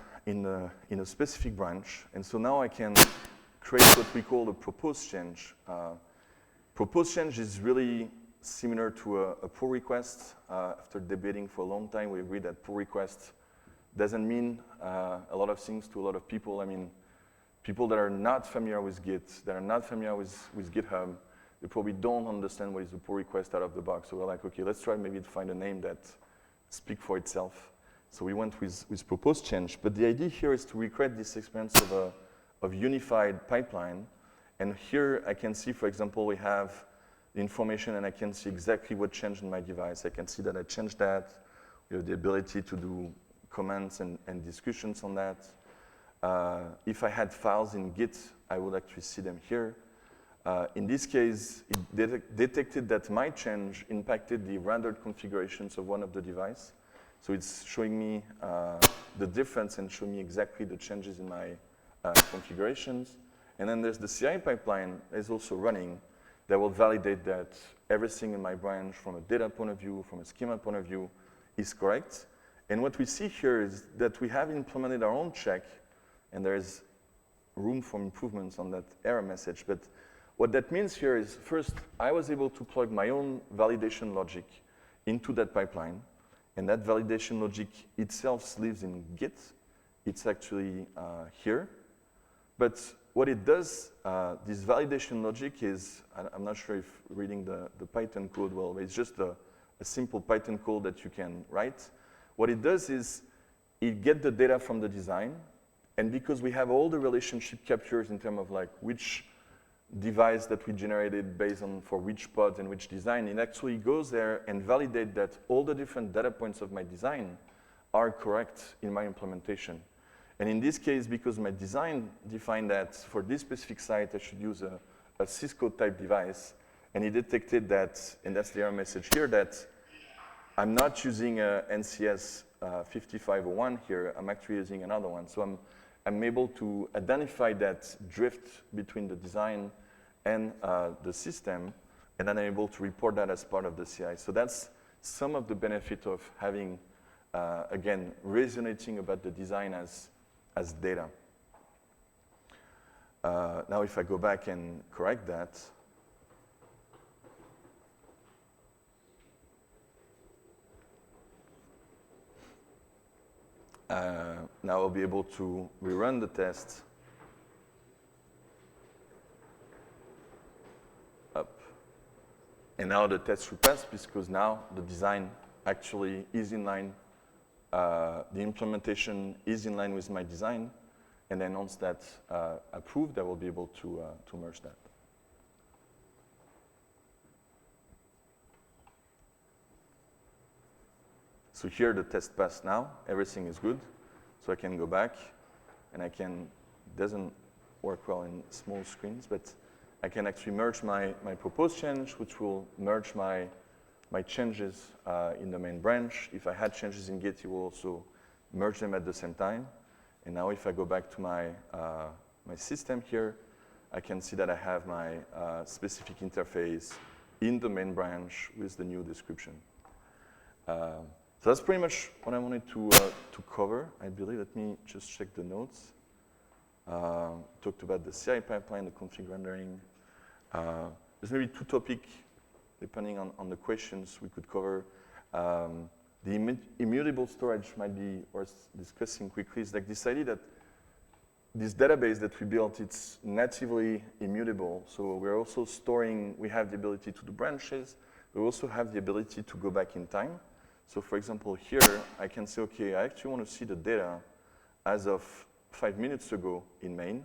a specific branch, and so now I can create what we call a proposed change. Proposed change is really similar to a pull request. After debating for a long time, we agreed that pull request doesn't mean a lot of things to a lot of people. I mean, people that are not familiar with Git, that are not familiar with GitHub, they probably don't understand what is a pull request out of the box. So we're like, okay, let's try maybe to find a name that speaks for itself. So we went with proposed change. But the idea here is to recreate this experience of unified pipeline. And here I can see, for example, we have the information, and I can see exactly what changed in my device. I can see that I changed that. We have the ability to do comments and discussions on that. If I had files in Git, I would actually see them here. In this case, it detected that my change impacted the rendered configurations of one of the devices. So it's showing me the difference and showing me exactly the changes in my configurations. And then there's the CI pipeline is also running that will validate that everything in my branch from a data point of view, from a schema point of view, is correct. And what we see here is that we have implemented our own check, and there is room for improvements on that error message. But what that means here is, first, I was able to plug my own validation logic into that pipeline, and that validation logic itself lives in Git. It's actually here. But what it does, this validation logic is, I'm not sure if reading the Python code well, it's just a simple Python code that you can write. What it does is it gets the data from the design, and because we have all the relationship captures in terms of like which device that we generated based on for which pod and which design, it actually goes there and validates that all the different data points of my design are correct in my implementation. And in this case, because my design defined that for this specific site, I should use a Cisco type device, and it detected that, and that's the error message here, that I'm not using a NCS 5501 here, I'm actually using another one. So I'm able to identify that drift between the design and the system, and then I'm able to report that as part of the CI. So that's some of the benefit of having, again, resonating about the design as data. Now if I go back and correct that, now I'll be able to rerun the test up. And now the test will pass because now the design actually is in line. The implementation is in line with my design. And then once that's approved, I will be able to merge that. So here the test passed now, everything is good. So I can go back and doesn't work well in small screens, but I can actually merge my proposed change, which will merge my changes in the main branch. If I had changes in Git, it will also merge them at the same time. And now if I go back to my system here, I can see that I have my specific interface in the main branch with the new description. So that's pretty much what I wanted to cover, I believe. Let me just check the notes. Talked about the CI pipeline, the config rendering. There's maybe two topics, depending on the questions we could cover. The immutable storage might be worth discussing quickly. It's like this idea that this database that we built, it's natively immutable. So we're also storing, we have the ability to do branches. We also have the ability to go back in time. So for example, here, I can say, okay, I actually want to see the data as of 5 minutes ago in main.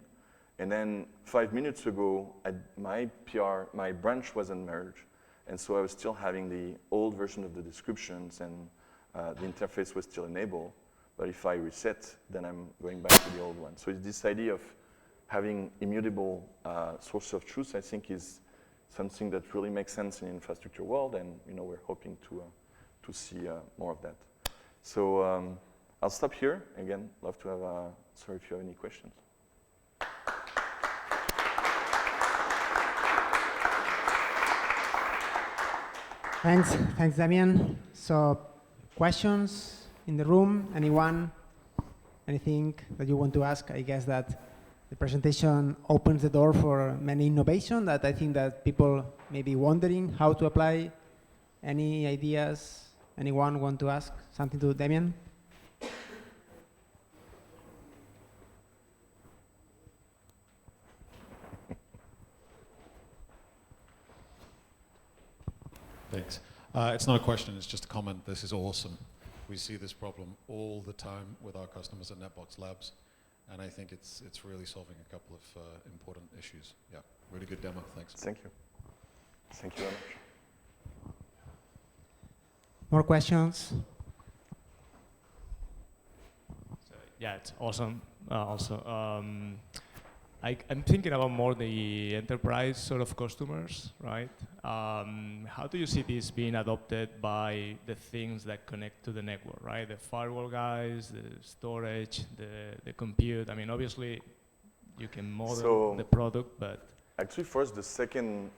And then 5 minutes ago, my branch wasn't merged. And so I was still having the old version of the descriptions, and the interface was still enabled. But if I reset, then I'm going back to the old one. So it's this idea of having immutable source of truth, I think, is something that really makes sense in the infrastructure world, and we're hoping to see more of that. So I'll stop here. Again, love to have. Sorry if you have any questions. Thanks, Damien. So, questions in the room? Anyone? Anything that you want to ask? I guess that the presentation opens the door for many innovation that I think that people may be wondering how to apply. Any ideas? Anyone want to ask something to Damien? Thanks. It's not a question, it's just a comment. This is awesome. We see this problem all the time with our customers at Netbox Labs, and I think it's really solving a couple of important issues. Yeah, really good demo. Thanks. Thank you. Thank you very much. More questions? So, yeah, it's awesome. I'm thinking about more the enterprise sort of customers, right? How do you see this being adopted by the things that connect to the network, right? The firewall guys, the storage, the compute. I mean, obviously, you can model the product, but... Actually, for us, the second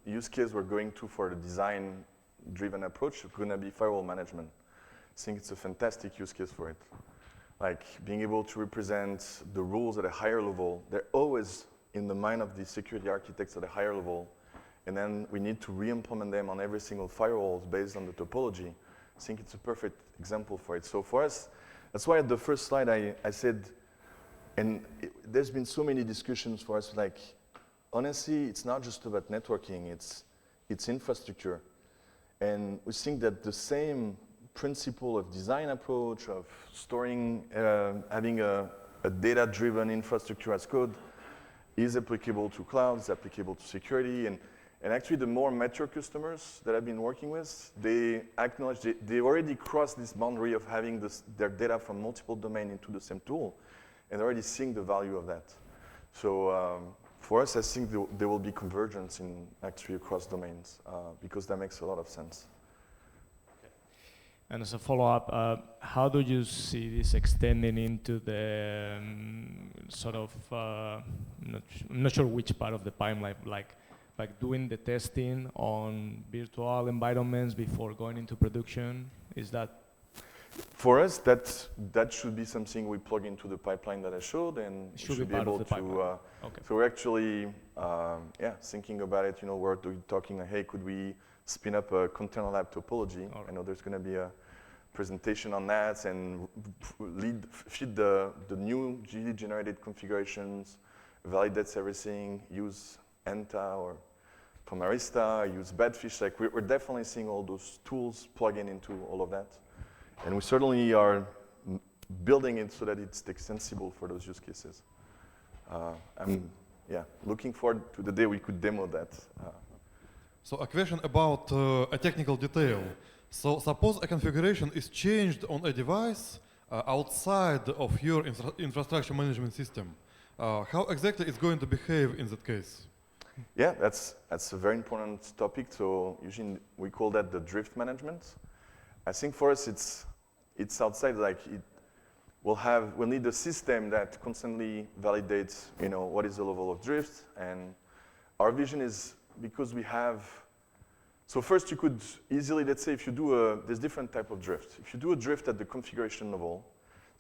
use case we're going to for the design-driven approach is going to be firewall management. I think it's a fantastic use case for it. Like being able to represent the rules at a higher level. They're always in the mind of the security architects at a higher level, and then we need to re-implement them on every single firewall based on the topology. I think it's a perfect example for it. So for us, that's why at the first slide I said, and there's been so many discussions for us, like, honestly, it's not just about networking, it's infrastructure. And we think that the same principle of design approach, of storing, having a data-driven infrastructure as code is applicable to clouds, applicable to security. And actually the more mature customers that I've been working with, they acknowledge they already crossed this boundary of having their data from multiple domains into the same tool, and already seeing the value of that. So for us, I think there will be convergence in actually across domains because that makes a lot of sense. And as a follow-up, how do you see this extending into the sort of, I'm not sure which part of the pipeline, like doing the testing on virtual environments before going into production? Is that? For us, that should be something we plug into the pipeline that I showed, and should be able to. Okay. So we're actually, thinking about it. We're talking like, hey, could we spin up a Containerlab topology? Right. I know there's going to be a presentation on that, and feed the new GD-generated configurations, validates everything, use Enta or Pomarista, use Badfish. Like we're definitely seeing all those tools plug into all of that. And we certainly are building it so that it's extensible for those use cases. I'm looking forward to the day we could demo that. So a question about a technical detail. So suppose a configuration is changed on a device outside of your infrastructure management system. How exactly it's going to behave in that case? Yeah, that's a very important topic. So usually we call that the drift management. I think for us it's outside, like we'll need a system that constantly validates, what is the level of drift. And our vision is, because we have, so first you could easily, let's say if you do there's different type of drift. If you do a drift at the configuration level,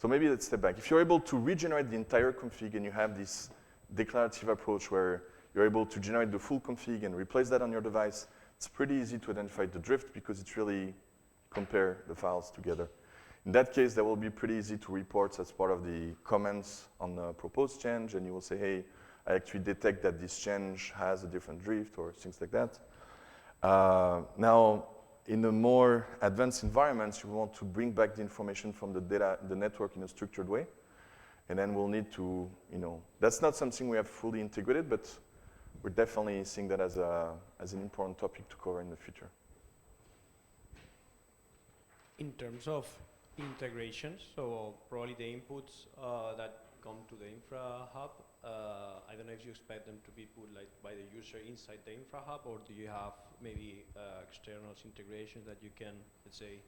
so maybe let's step back. If you're able to regenerate the entire config and you have this declarative approach where you're able to generate the full config and replace that on your device, it's pretty easy to identify the drift because it's really compare the files together. In that case, that will be pretty easy to report as part of the comments on the proposed change, and you will say, hey, I actually detect that this change has a different drift or things like that. Now, in the more advanced environments, you want to bring back the information from the network in a structured way. And then we'll need to, that's not something we have fully integrated, but we're definitely seeing that as an important topic to cover in the future. In terms of integrations, so probably the inputs that come to the Infrahub, I don't know if you expect them to be put like by the user inside the Infrahub, or do you have maybe external integrations that you can, let's say,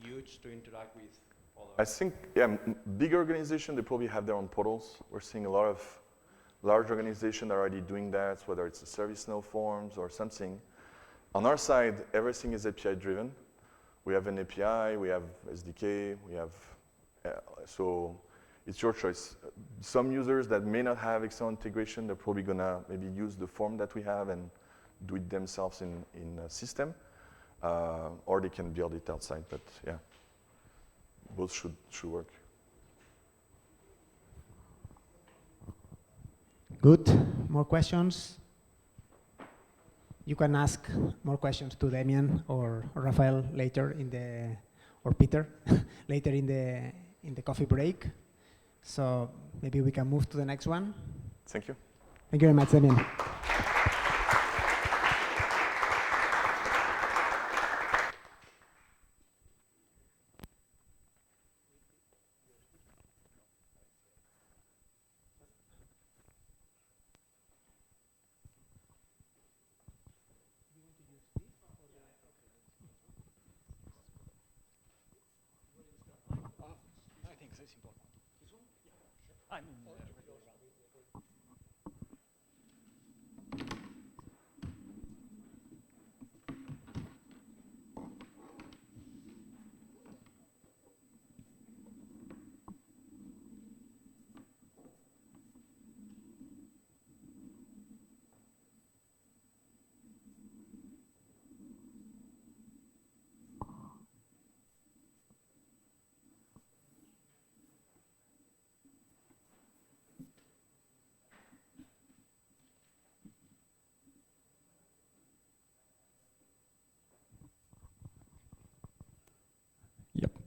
use to interact with other? I think, yeah, big organizations, they probably have their own portals. We're seeing a lot of large organizations are already doing that, whether it's a ServiceNow forms or something. On our side, everything is API driven. We have an API, we have SDK, we have, so it's your choice. Some users that may not have external integration, they're probably gonna maybe use the form that we have and do it themselves in a system, or they can build it outside, but yeah, both should work. Good. More questions? You can ask more questions to Damien or Rafael later in the, or Peter later in the coffee break. So maybe we can move to the next one. Thank you. Thank you very much, Damien.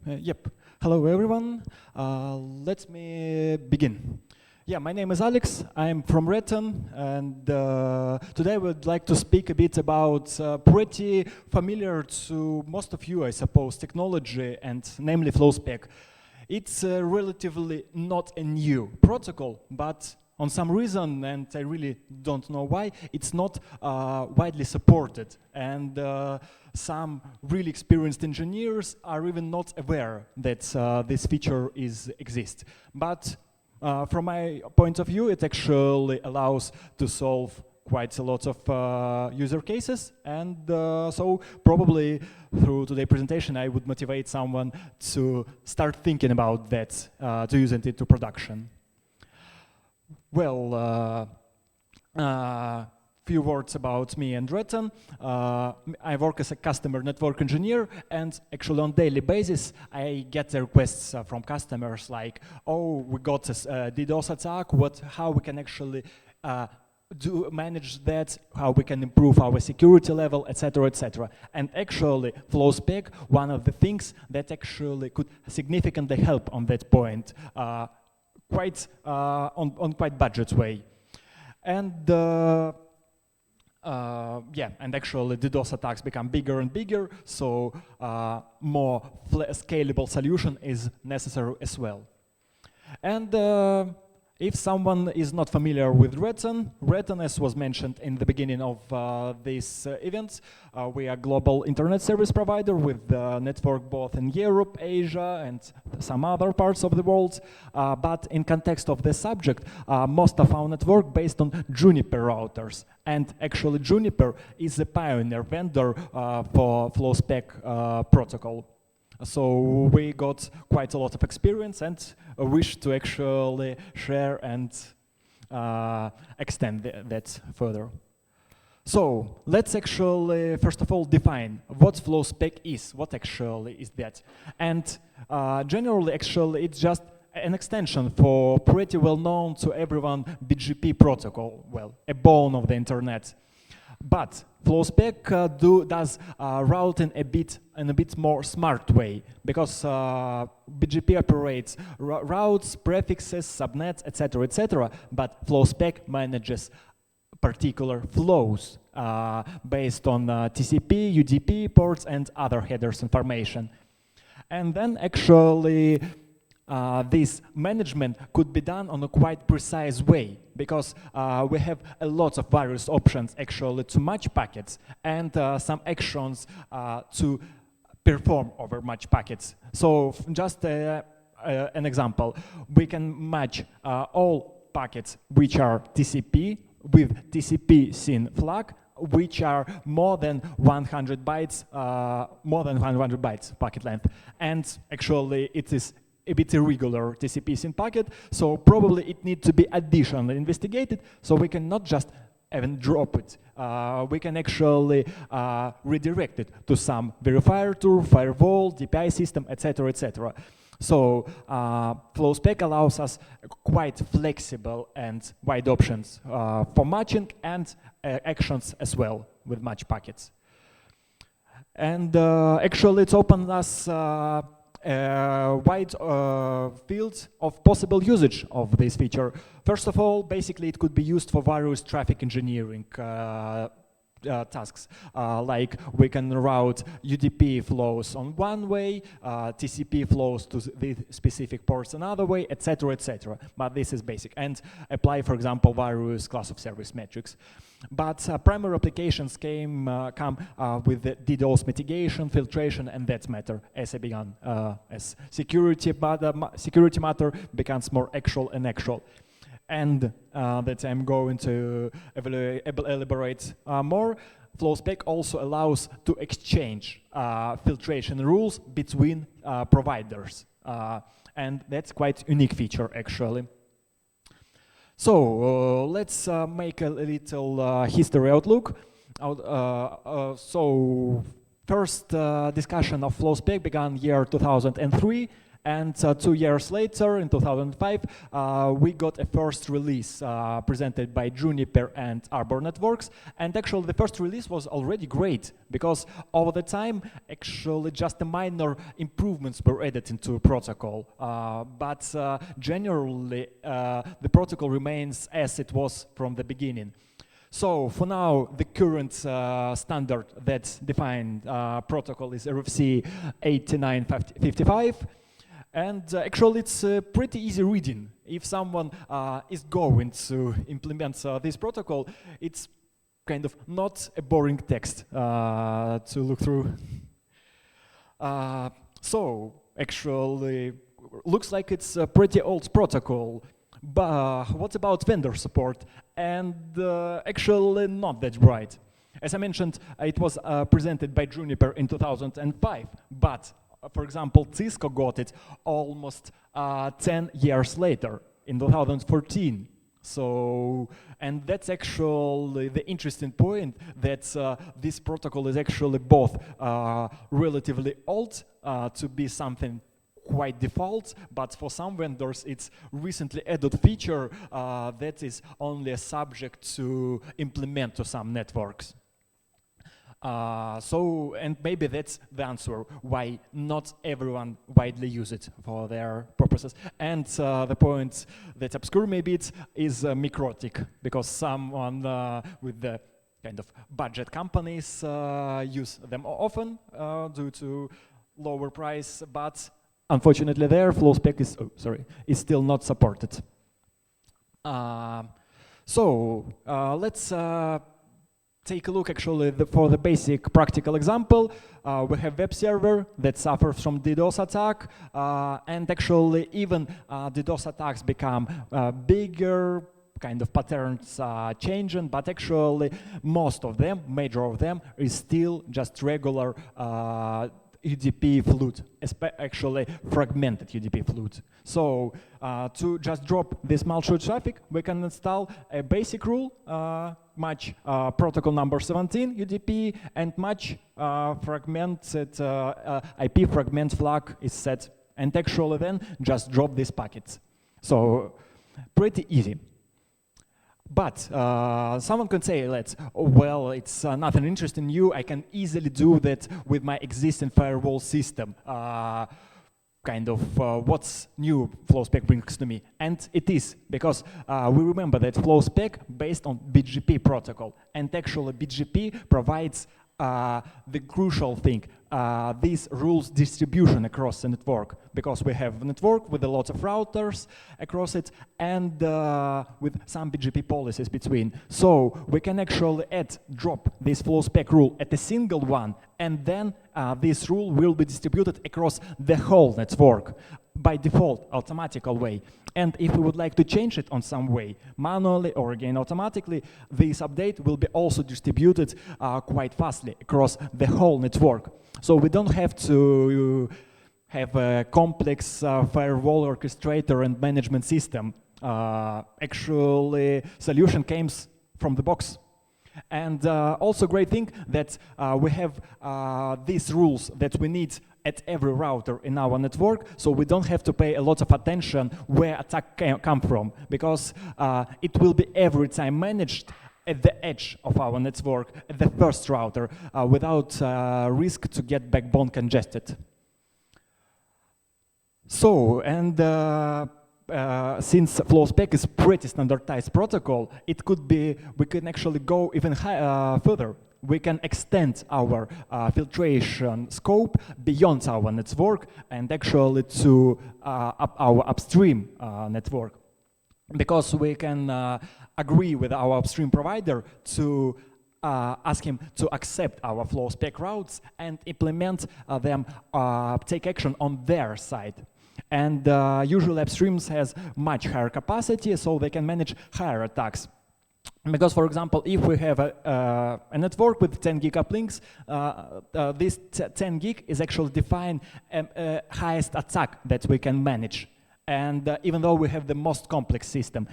Yep. Hello, everyone. Let me begin. Yeah, my name is Alex. I'm from RETN, and today I would like to speak a bit about pretty familiar to most of you, I suppose, technology, and namely Flowspec. It's relatively not a new protocol, but on some reason, and I really don't know why, it's not widely supported. And some really experienced engineers are even not aware that this feature exists. But from my point of view, it actually allows to solve quite a lot of user cases. And so probably through today's presentation, I would motivate someone to start thinking about that, to use it into production. Well, few words about me and RETN. I work as a customer network engineer, and actually on daily basis I get requests from customers like, oh, we got this DDoS attack, how we can actually manage that, how we can improve our security level, etc., etc. And actually Flowspec, one of the things that actually could significantly help on that point, quite on quite budget way. And yeah, and actually DDoS attacks become bigger and bigger, so more scalable solution is necessary as well. And if someone is not familiar with RETN, as was mentioned in the beginning of this event, we are a global internet service provider with network both in Europe, Asia, and some other parts of the world. But in context of the subject, most of our network based on Juniper routers. And actually Juniper is a pioneer vendor for Flowspec protocol. So we got quite a lot of experience and wish to actually share and extend that further. So let's actually first of all define what Flowspec is, what actually is that. And generally actually it's just an extension for pretty well known to everyone BGP protocol, well, a bone of the internet. But Flowspec does routing in a bit more smart way, because BGP operates routes, prefixes, subnets, etc., etc. But Flowspec manages particular flows based on TCP, UDP ports, and other headers information. And then actually this management could be done on a quite precise way, because we have a lot of various options actually to match packets and some actions to perform over match packets. So just an example, we can match all packets which are TCP with TCP SYN flag, which are more than 100 bytes, packet length. And actually it is a bit irregular TCP SYN packet, so probably it needs to be additionally investigated, so we cannot just even drop it. We can actually redirect it to some verifier tool, firewall, DPI system, etc., etc. So Flowspec allows us quite flexible and wide options for matching and actions as well with match packets. And actually it opens us wide fields of possible usage of this feature. First of all, basically it could be used for various traffic engineering tasks, like we can route UDP flows on one way, TCP flows to the specific ports another way, etc., etc. But this is basic, and apply, for example, various class of service metrics. But primary applications come with the DDoS mitigation, filtration, and that matter as I began. As security matter becomes more actual and actual. And that I'm going to elaborate more. Flowspec also allows to exchange filtration rules between providers. And that's quite unique feature, actually. So let's make a little history outlook. So first discussion of Flowspec began year 2003. And 2 years later, in 2005, we got a first release presented by Juniper and Arbor Networks. And actually, the first release was already great, because over the time, actually, just the minor improvements were added into the protocol. But generally, the protocol remains as it was from the beginning. So for now, the current standard that defined protocol is RFC 8955. And actually, it's pretty easy reading. If someone is going to implement this protocol, it's kind of not a boring text to look through. So actually, looks like it's a pretty old protocol. But what about vendor support? And actually, not that bright. As I mentioned, it was presented by Juniper in 2005, but for example, Cisco got it almost 10 years later, in 2014. So, and that's actually the interesting point, that this protocol is actually both relatively old to be something quite default, but for some vendors it's recently added feature that is only a subject to implement to some networks. And maybe that's the answer why not everyone widely use it for their purposes. And the point that obscure maybe it is microtic, because someone with the kind of budget companies use them often due to lower price, but unfortunately their Flowspec is still not supported. Let's take a look actually for the basic practical example. We have web server that suffers from DDoS attack, and actually even DDoS attacks become bigger, kind of patterns changing, but actually most of them, major of them, is still just regular UDP flood, actually fragmented UDP flood. So to just drop this multi traffic, we can install a basic rule, match protocol number 17 UDP, and match fragmented IP fragment flag is set, and actually then just drop these packets. So pretty easy. But someone can say, well, it's nothing interesting new. I can easily do that with my existing firewall system. kind of what's new Flowspec brings to me. And it is, because we remember that Flowspec based on BGP protocol, and actually BGP provides the crucial thing, this rules distribution across the network, because we have a network with a lot of routers across it and with some BGP policies between. So we can actually drop this Flowspec rule at a single one, and then this rule will be distributed across the whole network by default, automatical way. And if we would like to change it on some way, manually or again automatically, this update will be also distributed quite fastly across the whole network. So we don't have to have a complex firewall orchestrator and management system. Actually, solution came from the box. And also great thing that we have these rules that we need at every router in our network, so we don't have to pay a lot of attention where attack come from, because it will be every time managed at the edge of our network, at the first router, without risk to get backbone congested. So, and since Flowspec is pretty standardized protocol, it could be, we can actually go even further. We can extend our filtration scope beyond our network and actually to our upstream network, because we can agree with our upstream provider to ask him to accept our Flowspec routes and implement them, take action on their side. And usually upstreams has much higher capacity, so they can manage higher attacks. Because, for example, if we have a network with 10 gig uplinks, this 10 gig is actually defined highest attack that we can manage. And even though we have the most complex system,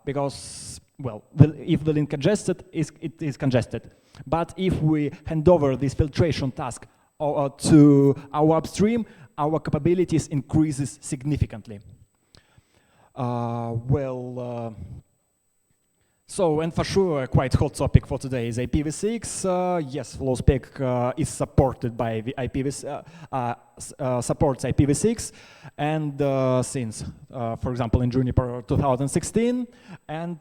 because, well, if the link congested, it is congested. But if we hand over this filtration task to our upstream, our capabilities increases significantly. So, and for sure, a quite hot topic for today is IPv6. Yes, Flowspec is supported by the supports IPv6, and since, for example, in Juniper 2016, and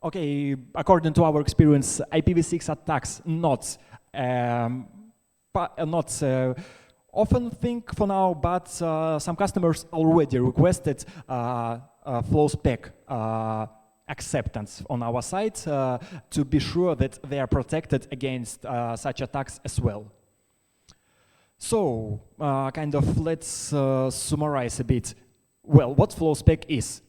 okay, according to our experience, IPv6 attacks not often thing for now, but some customers already requested Flowspec acceptance on our site to be sure that they are protected against such attacks as well. So, kind of let's summarize a bit. Well, what Flowspec is?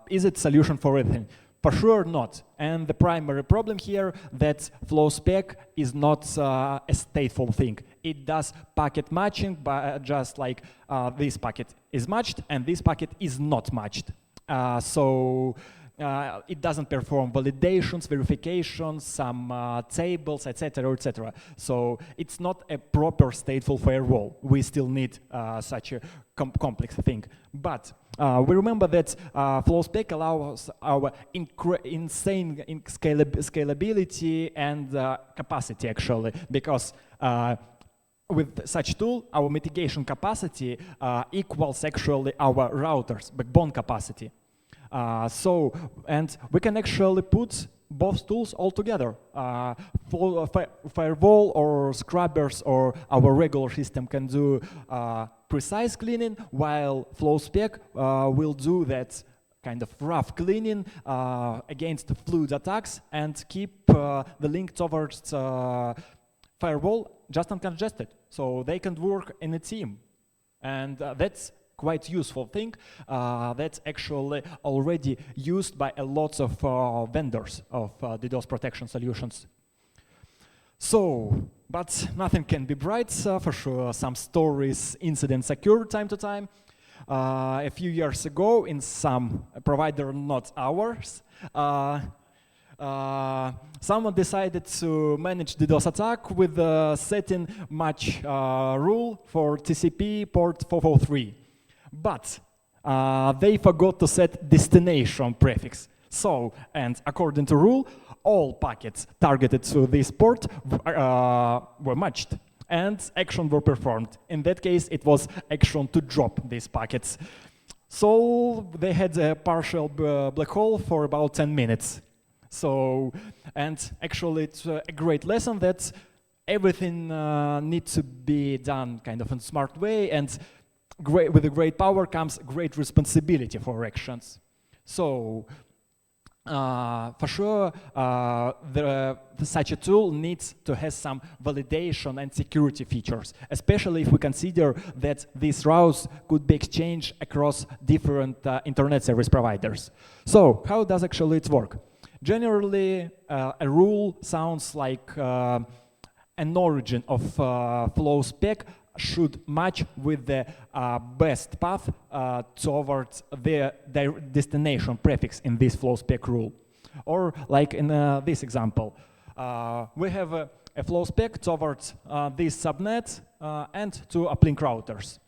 Is it solution for everything? For sure not. And the primary problem here that Flowspec is not a stateful thing. It does packet matching, but just like this packet is matched and this packet is not matched. So it doesn't perform validations, verifications, some tables, etc., etc. So it's not a proper stateful firewall. We still need such a complex thing. But we remember that Flowspec allows our insane scalability and capacity, actually, because with such tool, our mitigation capacity equals actually our routers' backbone capacity. And we can actually put both tools all together. Firewall or scrubbers or our regular system can do precise cleaning, while Flowspec will do that kind of rough cleaning against fluid attacks and keep the link towards firewall just uncongested, so they can work in a team. And that's quite useful thing that's actually already used by a lot of vendors of DDoS protection solutions. So, but nothing can be bright, for sure. Some stories, incidents occur time to time. A few years ago, in some provider, not ours, someone decided to manage DDoS attack with setting match rule for TCP port 443. But they forgot to set destination prefix. So, and according to rule, all packets targeted to this port were matched. and action were performed. In that case, it was action to drop these packets. So they had a partial black hole for about 10 minutes. So, and actually it's a great lesson that everything needs to be done kind of in a smart way, and with a great power comes great responsibility for actions. So, for sure, such a tool needs to have some validation and security features, especially if we consider that these routes could be exchanged across different internet service providers. So, how does actually it work? Generally, a rule sounds like an origin of Flowspec should match with the best path towards the destination prefix in this Flowspec rule. Or like in this example, we have a Flowspec towards this subnet and two uplink routers.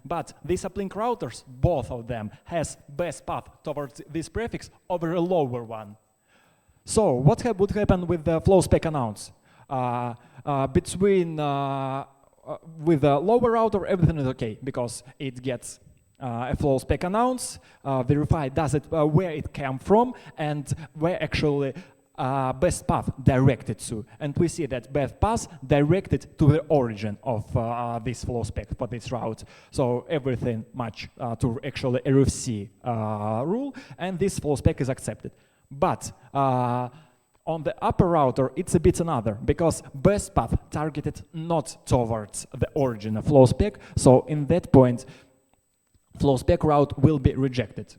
But these uplink routers, both of them, has best path towards this prefix over a lower one. So what would happen with the Flowspec announce? With a lower router, everything is okay because it gets a Flowspec announce, verify does it where it came from and where actually best path directed to. And we see that best path directed to the origin of this Flowspec for this route. So everything match to actually RFC rule, and this Flowspec is accepted. But on the upper router, it's a bit another, because best path targeted not towards the origin of Flowspec, so in that point, Flowspec route will be rejected.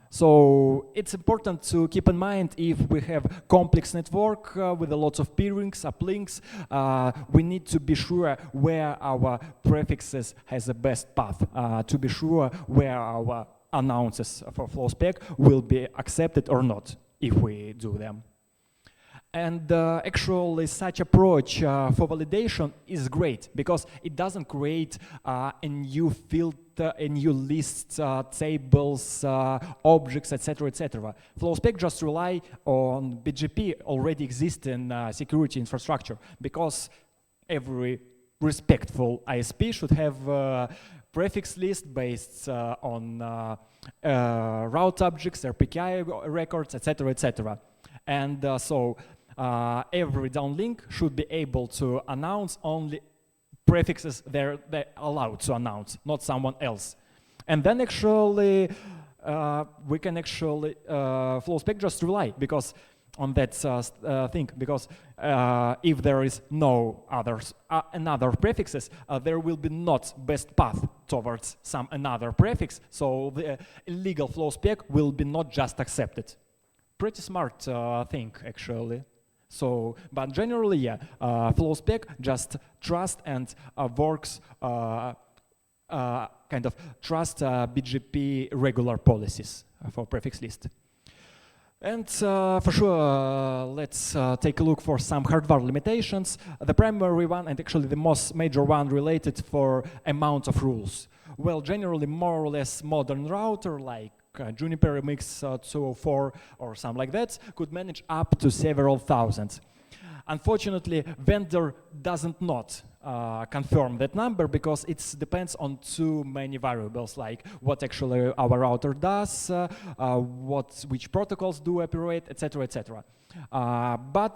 So it's important to keep in mind if we have complex network with a lot of peerings, uplinks, we need to be sure where our prefixes has the best path, to be sure where our announces for Flowspec will be accepted or not, if we do them. And actually such approach for validation is great because it doesn't create a new field, a new list, tables, objects, etc., etc. Flowspec just rely on BGP already existing security infrastructure because every respectful ISP should have prefix list based on route objects, RPKI records, etc., etc. And so every downlink should be able to announce only prefixes they're allowed to announce, not someone else. And then actually we can actually Flowspec just rely because on that thing, because if there is no others another prefixes, there will be not best path towards some another prefix, so the illegal Flowspec will be not just accepted. Pretty smart thing actually. So, but generally, yeah, Flowspec just trust and works kind of trust BGP regular policies for prefix list. And for sure, let's take a look for some hardware limitations. The primary one, and actually the most major one, related for amount of rules. Well, generally, more or less modern router like Juniper MX 204 or something like that could manage up to several thousand. Unfortunately, vendor doesn't not confirm that number because it depends on too many variables, like what actually our router does, which protocols do operate, etc., etc. But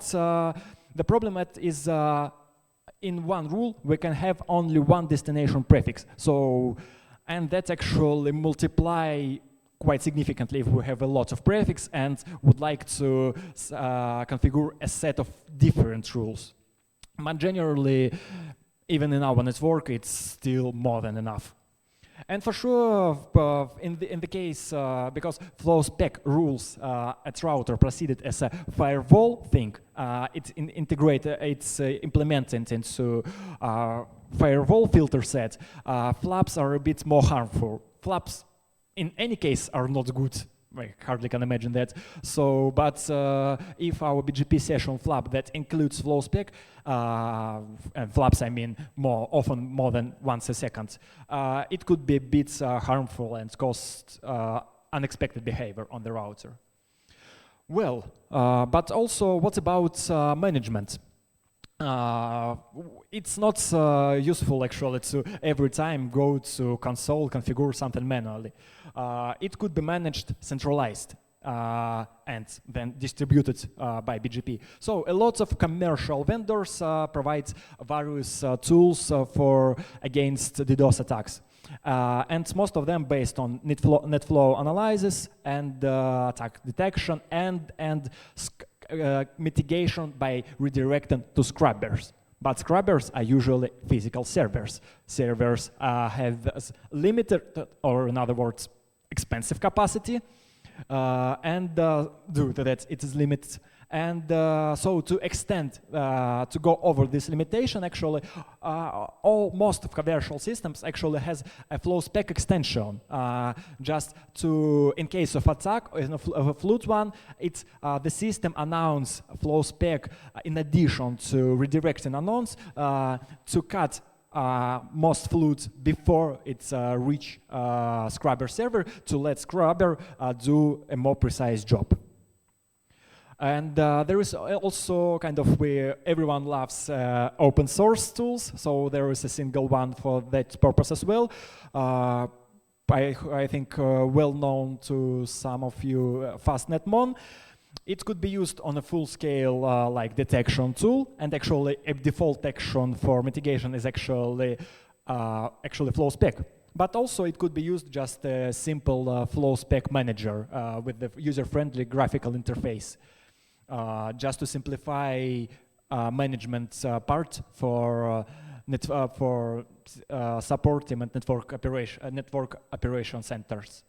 the problem is in one rule we can have only one destination prefix. So, and that actually multiply quite significantly if we have a lot of prefix and would like to configure a set of different rules. But generally, even in our network, it's still more than enough. And for sure, in the case, because Flowspec rules at router proceeded as a firewall thing, it's implemented into firewall filter set, flaps are a bit more harmful. Flaps in any case are not good. I hardly can imagine that. So, but if our BGP session flap that includes Flowspec, and flaps I mean often more than once a second, it could be a bit harmful and cause unexpected behavior on the router. Well, but also what about management? it's not useful actually to every time go to console, configure something manually. It could be managed centralized and then distributed by BGP. So a lot of commercial vendors provide various tools for against DDoS attacks. And most of them based on NetFlow analysis and attack detection and mitigation by redirecting to scrubbers. But scrubbers are usually physical servers. Servers have limited, or in other words, expensive capacity, and due to that it is limited. And so to extend, to go over this limitation, actually, most of commercial systems actually has a Flowspec extension. Just to, in case of attack, of a flute one, it's the system announce Flowspec in addition to redirecting announce to cut most flutes before it's reach scrubber server to let scrubber do a more precise job. And there is also kind of where everyone loves open source tools, so there is a single one for that purpose as well. I think well known to some of you, FastNetMon. It could be used on a full scale like detection tool, and actually a default action for mitigation is actually Flowspec. But also it could be used just a simple Flowspec manager with the user-friendly graphical interface. Just to simplify management part for support team and network operation centers.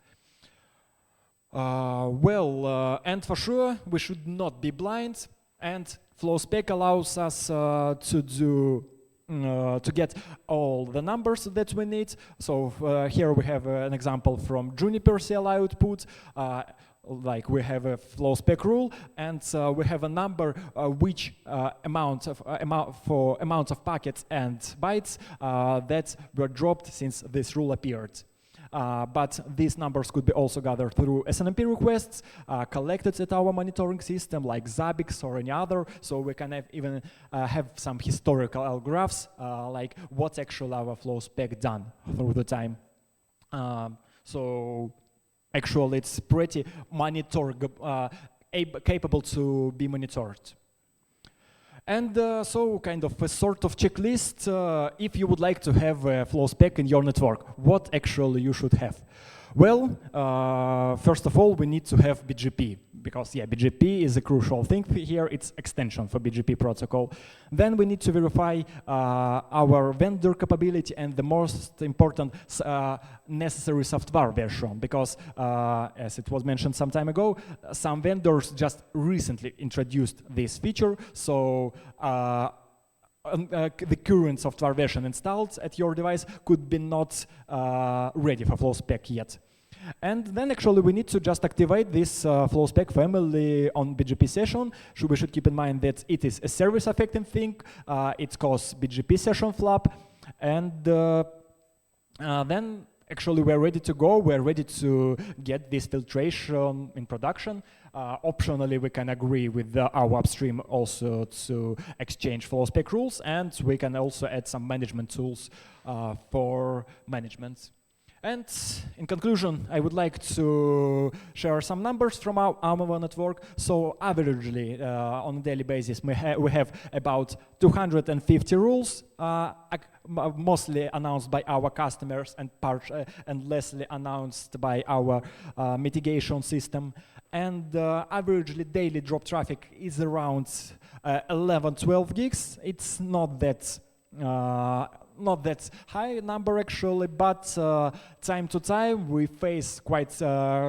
And for sure we should not be blind, and Flowspec allows us to get all the numbers that we need. So here we have an example from Juniper CLI output. Like we have a Flowspec rule, and we have a number which amount of packets and bytes that were dropped since this rule appeared. But these numbers could be also gathered through SNMP requests, collected at our monitoring system like Zabbix or any other, so we can even have some historical graphs, like what's actually our Flowspec done through the time. So actually it's pretty capable to be monitored. And so kind of a sort of checklist, if you would like to have a Flowspec in your network, what actually you should have? Well, first of all, we need to have BGP, because yeah, BGP is a crucial thing here. It's extension for BGP protocol. Then we need to verify our vendor capability and the most important necessary software version, because as it was mentioned some time ago, some vendors just recently introduced this feature, so the current software version installed at your device could be not ready for Flowspec yet. And then actually we need to just activate this Flowspec family on BGP session. We should keep in mind that it is a service affecting thing. It calls BGP session flap, and then actually we're ready to go. We're ready to get this filtration in production. Optionally, we can agree with our upstream also to exchange Flowspec rules, and we can also add some management tools for management. And in conclusion, I would like to share some numbers from our network. So averagely, on a daily basis, we have about 250 rules, mostly announced by our customers and lessly announced by our mitigation system. And averagely daily drop traffic is around 11-12 gigs. It's not that high number actually, but time to time we face quite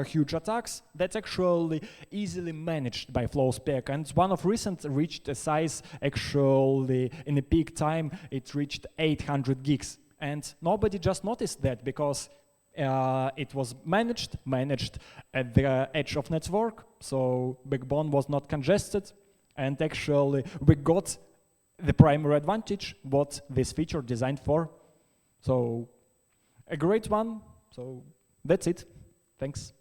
huge attacks that's actually easily managed by Flowspec. And one of recent reached a size actually in a peak time, it reached 800 gigs. And nobody just noticed that because it was managed at the edge of network, so backbone was not congested, and actually we got the primary advantage what this feature designed for. So a great one. So that's it. Thanks.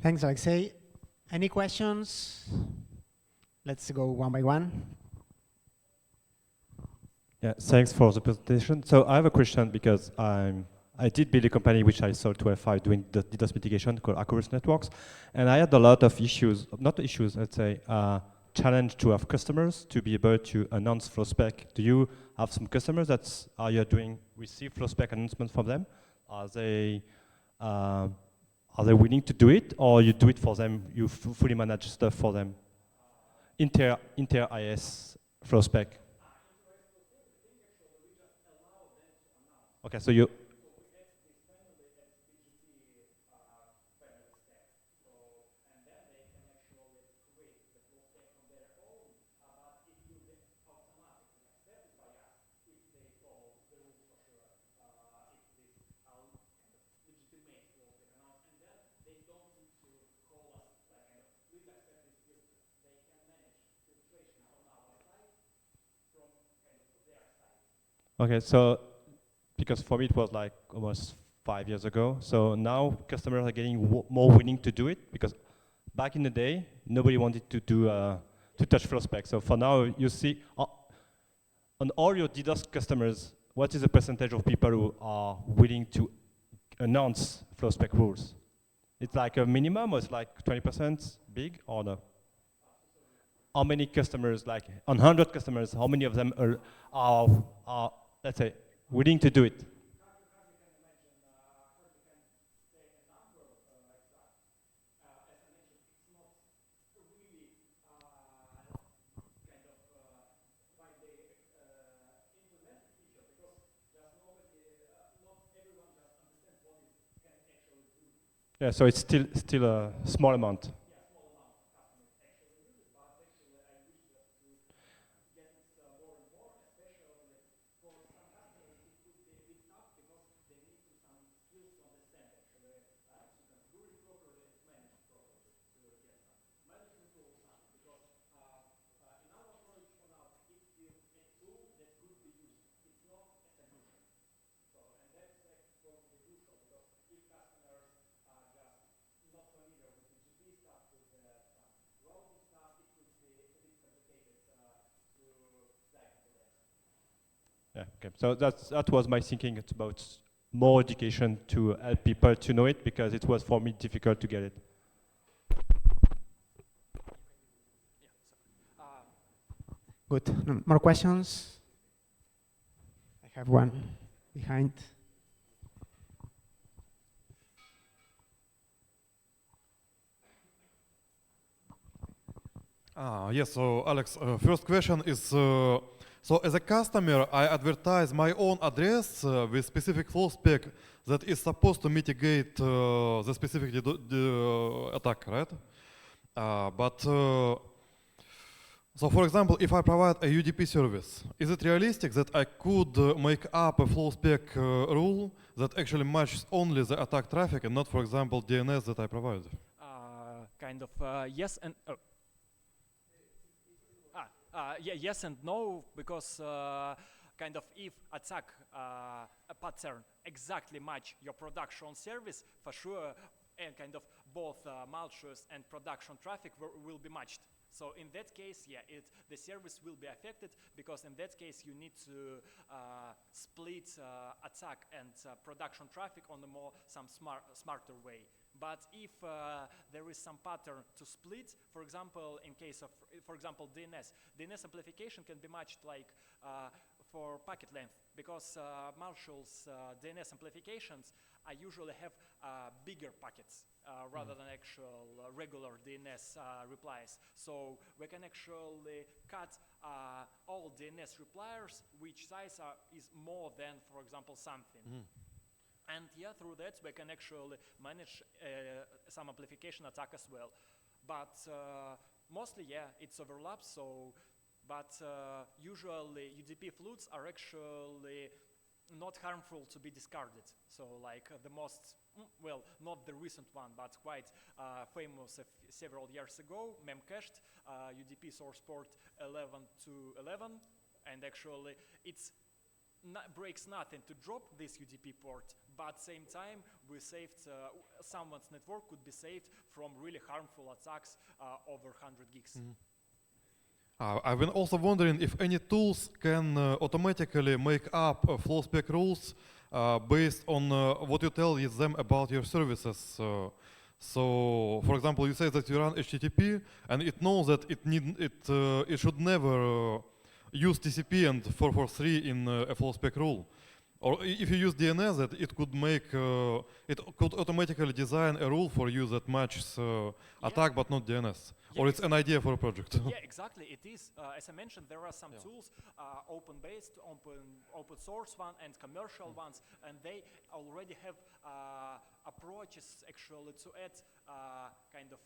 Thanks, Aleksei. Any questions? Let's go one by one. Yeah, thanks for the presentation. So I have a question because I did build a company which I sold to F5 doing the DDoS mitigation called Garros Networks, and I had a lot of issues, not issues, let's say, challenge to have customers to be able to announce Flowspec. Do you have some customers that receive Flowspec announcements from them? Are they willing to do it, or you do it for them? You fully manage stuff for them. Inter-IS Flowspec. Okay, so you. Okay, so because for me it was like almost 5 years ago. So now customers are getting more willing to do it because back in the day nobody wanted to do to touch Flowspec. So for now you see on all your DDoS customers, what is the percentage of people who are willing to announce Flowspec rules? It's like a minimum, or it's like 20% big, or no? How many customers, like on 100 customers, how many of them are let's say, willing to do it? Yeah, so it's still a small amount. Yeah, okay. So that was my thinking. It's about more education to help people to know it, because it was for me difficult to get it. Good. No, more questions? I have one behind. Yes, so Alex, first question is, so as a customer, I advertise my own address with specific Flowspec that is supposed to mitigate the specific attack, right? So for example, if I provide a UDP service, is it realistic that I could make up a Flowspec rule that actually matches only the attack traffic and not, for example, DNS that I provide? Kind of yes and yes and no, because kind of if attack a pattern exactly match your production service, for sure, and kind of both malicious and production traffic will be matched. So in that case, yeah, the service will be affected, because in that case you need to split attack and production traffic on a smarter way. But if there is some pattern to split, for example, in case of, for example, DNS amplification can be matched like for packet length, because malicious DNS amplifications I usually have bigger packets rather than actual regular DNS replies. So we can actually cut all DNS replies which size is more than, for example, something. And yeah, through that we can actually manage some amplification attack as well. But mostly, yeah, it's overlaps. So, but usually UDP flutes are actually not harmful to be discarded. So like the most, well, not the recent one, but quite famous several years ago, memcached UDP source port 11 to 11, and actually it's breaks nothing to drop this UDP port, but same time we saved someone's network could be saved from really harmful attacks over 100 gigs. I've been also wondering if any tools can automatically make up Flowspec rules based on what you tell them about your services. So, for example, you say that you run HTTP, and it knows that it should never use TCP and 443 in a Flowspec rule. Or if you use DNS, that it could automatically design a rule for you that matches attack but not DNS. Or it's an idea for a project. Yeah, exactly. It is. As I mentioned, there are some tools, open-based, open source one, and commercial ones, and they already have approaches actually to add kind of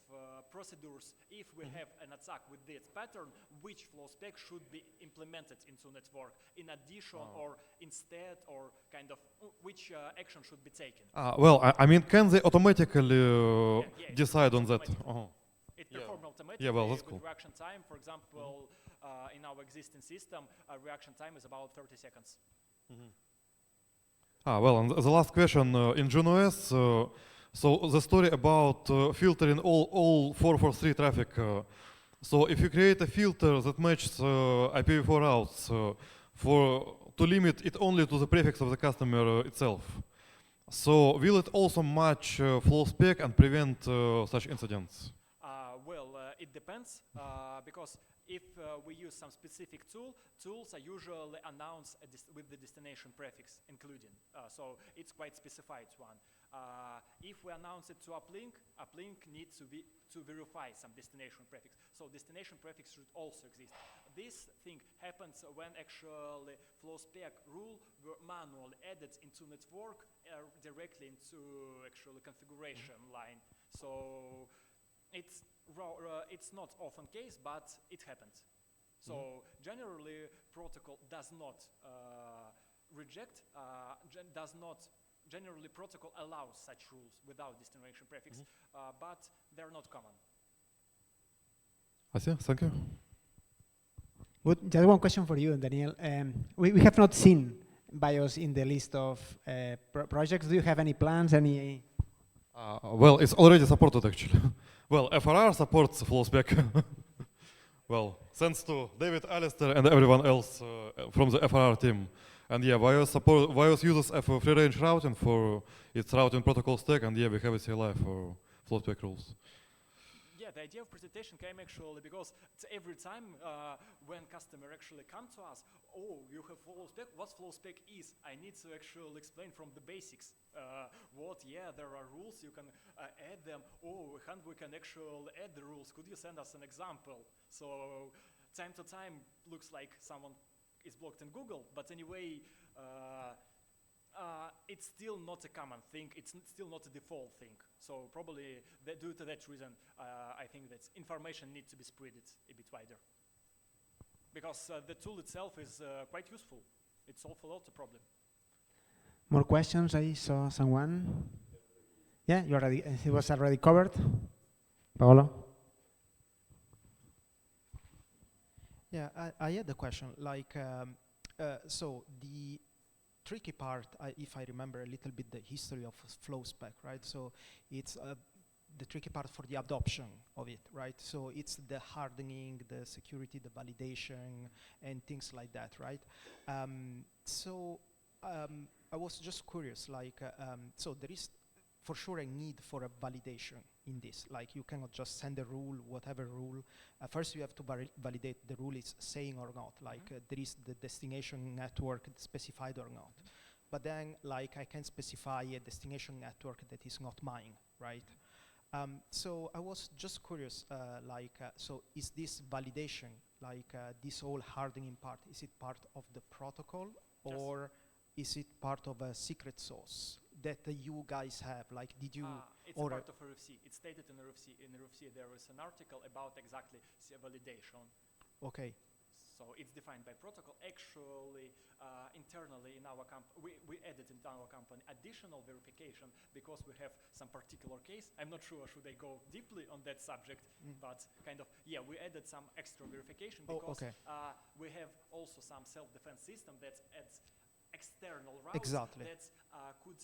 procedures. If we have an attack with this pattern, which Flowspec should be implemented into network in addition or instead, or kind of which action should be taken. Well, I mean, can they automatically decide on that? It performs automatically. Yeah, well, that's with cool. reaction time. For example, in our existing system, reaction time is about 30 seconds. Well, and the last question in GNOS. So the story about filtering all 443 traffic. So if you create a filter that matches IPv4 routes to limit it only to the prefix of the customer itself, so will it also match Flowspec and prevent such incidents? It depends, because if we use some specific tools are usually announced with the destination prefix including. So it's quite specified one. If we announce it to uplink needs to verify some destination prefix. So destination prefix should also exist. This thing happens when actually Flowspec rule were manually added into network directly into actually configuration line. So it's not often case, but it happens. So generally, protocol does not reject, generally protocol allows such rules without destination prefix, but they're not common. I see, thank you. Good. Just one question for you, Daniil. We have not seen VyOS in the list of projects. Do you have any plans, any? Well, it's already supported actually. Well, FRR supports Flowspec. Well, thanks to David, Alistair, and everyone else from the FRR team. And yeah, VyOS uses free-range routing for its routing protocol stack, and yeah, we have a CLI for Flowspec rules. Yeah, the idea of presentation came actually because every time when customer actually come to us, oh, you have Flowspec, what Flowspec is? I need to actually explain from the basics. There are rules, you can add them. Oh, we can actually add the rules. Could you send us an example? So time to time looks like someone is blocked in Google, but anyway, it's still not a common thing. It's still not a default thing. So probably due to that reason, I think that information needs to be spread a bit wider. Because the tool itself is quite useful. It solves a lot of problem. More questions? I saw someone. Yeah, you already. It was already covered. Paolo. Yeah, I had a question. Like, so the tricky part, if I remember a little bit the history of Flowspec, right? So it's the tricky part for the adoption of it, right? So it's the hardening, the security, the validation, and things like that, right? I was just curious, like, so there is for sure a need for a validation in this. Like, you cannot just send a rule, whatever rule. First, you have to validate the rule is saying or not. Like, there is the destination network specified or not. But then, like, I can specify a destination network that is not mine, right? So I was just curious, so is this validation, like this whole hardening part, is it part of the protocol, or is it part of a secret sauce that you guys have? Like, did you? It's part of RFC. It's stated in RFC. In RFC, there is an article about exactly validation. Okay. So it's defined by protocol. Actually, internally in our company, we added in our company additional verification because we have some particular case. I'm not sure should I go deeply on that subject, but kind of, yeah, we added some extra verification because we have also some self-defense system that adds external routes Exactly. that could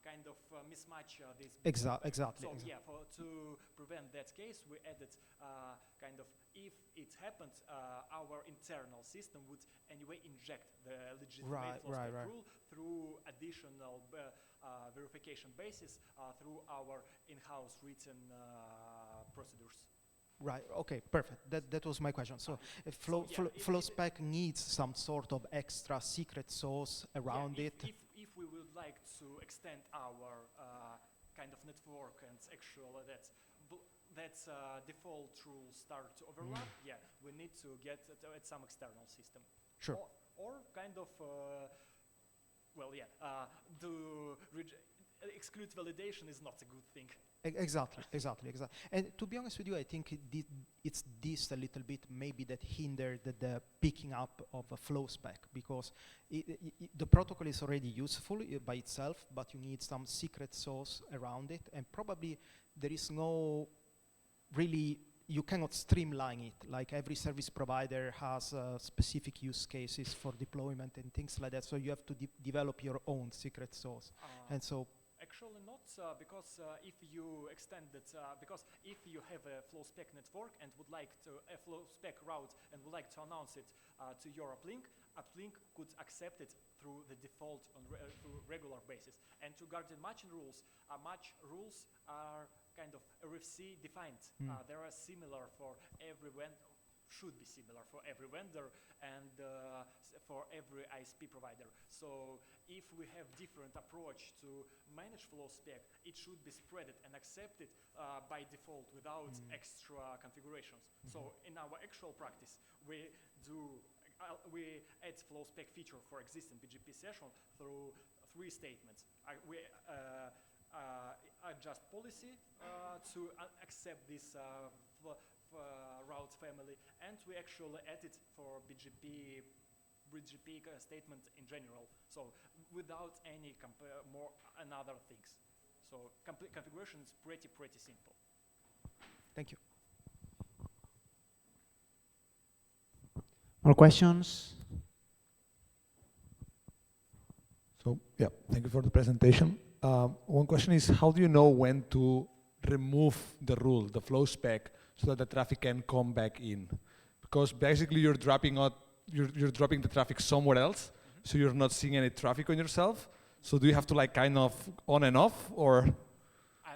kind of mismatch this. Exactly. So yeah, to prevent that case, we added kind of, if it happened, our internal system would anyway inject the legitimate Flowspec rule through additional verification basis through our in-house written procedures. Right. Okay. Perfect. That was my question. So, Flowspec needs some sort of extra secret sauce around it. If we would like to extend our kind of network and actually that default rules start to overlap, we need to get at some external system. Sure. Or kind of, exclude validation is not a good thing. Exactly. And to be honest with you, I think it's this a little bit maybe that hindered the picking up of a Flowspec, because the protocol is already useful by itself, but you need some secret sauce around it, and probably there is no really, you cannot streamline it. Like every service provider has specific use cases for deployment and things like that, so you have to develop your own secret sauce. And so actually not, because if you extend it, because if you have a Flowspec network and would like to a Flowspec route and would like to announce it to your uplink could accept it through the default on through regular basis. And to guardian matching rules are kind of RFC defined. They are similar for every vendor, should be similar for every vendor and for every ISP provider. So if we have different approach to manage Flowspec, it should be spreaded and accepted by default without extra configurations. So in our actual practice, we add Flowspec feature for existing BGP session through 3 statements. We adjust policy to accept this route family, and we actually add it for BGP statement in general, so without any more and other things. So configuration is pretty simple. Thank you. More questions? So yeah, thank you for the presentation. One question is, how do you know when to remove the rule, the Flowspec, so that the traffic can come back in? Because basically you're dropping the traffic somewhere else, so you're not seeing any traffic on yourself. So do you have to like kind of on and off, or?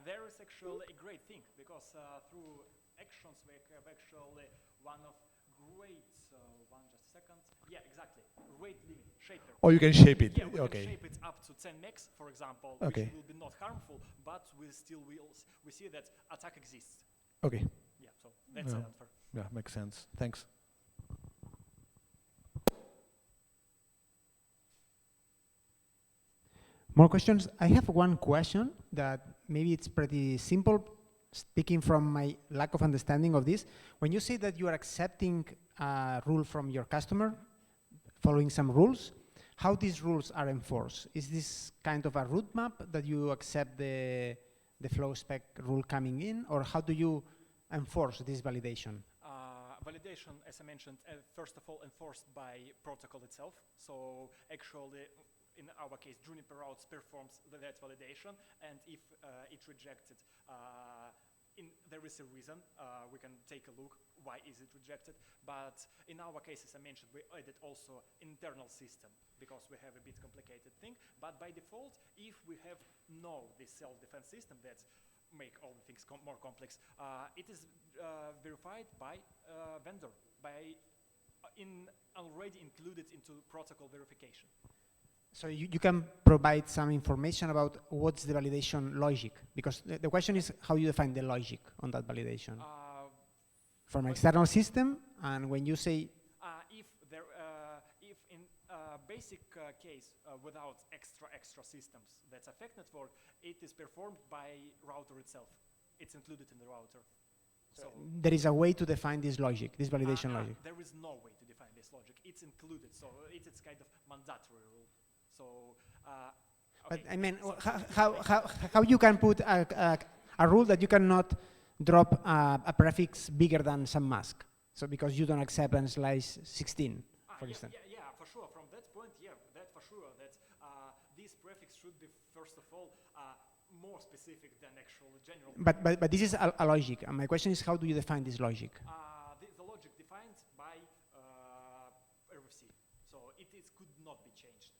There is actually a great thing, because through actions we have actually one of great, rate limit shaper. Oh, you can shape it. Yeah, we okay. can shape it up to 10 megs, for example, okay. which will be not harmful, but we see that attack exists. Okay. Yeah, so that's an answer. Yeah, makes sense. Thanks. More questions? I have one question that maybe it's pretty simple, speaking from my lack of understanding of this. When you say that you are accepting a rule from your customer, following some rules, how these rules are enforced? Is this kind of a route map that you accept the Flowspec rule coming in, or how do you enforce this validation? Validation, as I mentioned, first of all, enforced by protocol itself. So actually, in our case, Juniper Routes performs that validation, and if it rejected, there is a reason. We can take a look why is it rejected. But in our case, as I mentioned, we added also internal system because we have a bit complicated thing. But by default, if we have this self-defense system that make all the things more complex, it is verified by vendor, already included into protocol verification. So you can provide some information about what's the validation logic, because the question is how you define the logic on that validation. From an external system, and when you say if in basic case without extra systems that affect network, it is performed by router itself. It's included in the router. So there is a way to define this logic, this validation logic. There is no way to define this logic. It's included, so it's kind of mandatory rule. So, but I mean, how you can put a rule that you cannot drop a prefix bigger than some mask? So because you don't accept and slice 16, for instance. Yeah, for sure. From that point, that for should be, first of all, more specific than actual general. But this is a logic. My question is, how do you define this logic? The logic defined by RFC, so it could not be changed.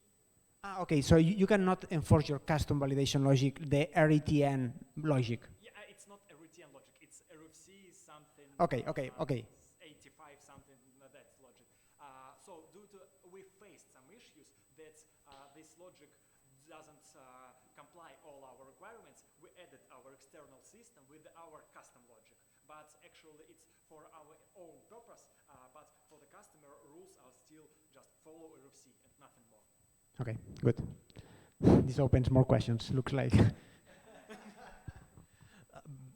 Okay, so you cannot enforce your custom validation logic, the RETN logic. Yeah, it's not a RETN logic. It's RFC something. Okay. 85 something. That's logic. So we faced some issues that this logic doesn't comply all our requirements. We added our external system with our custom logic, but actually it's for our own purpose. But for the customer, rules are still just follow RFC and nothing more. Okay, good. This opens more questions, looks like.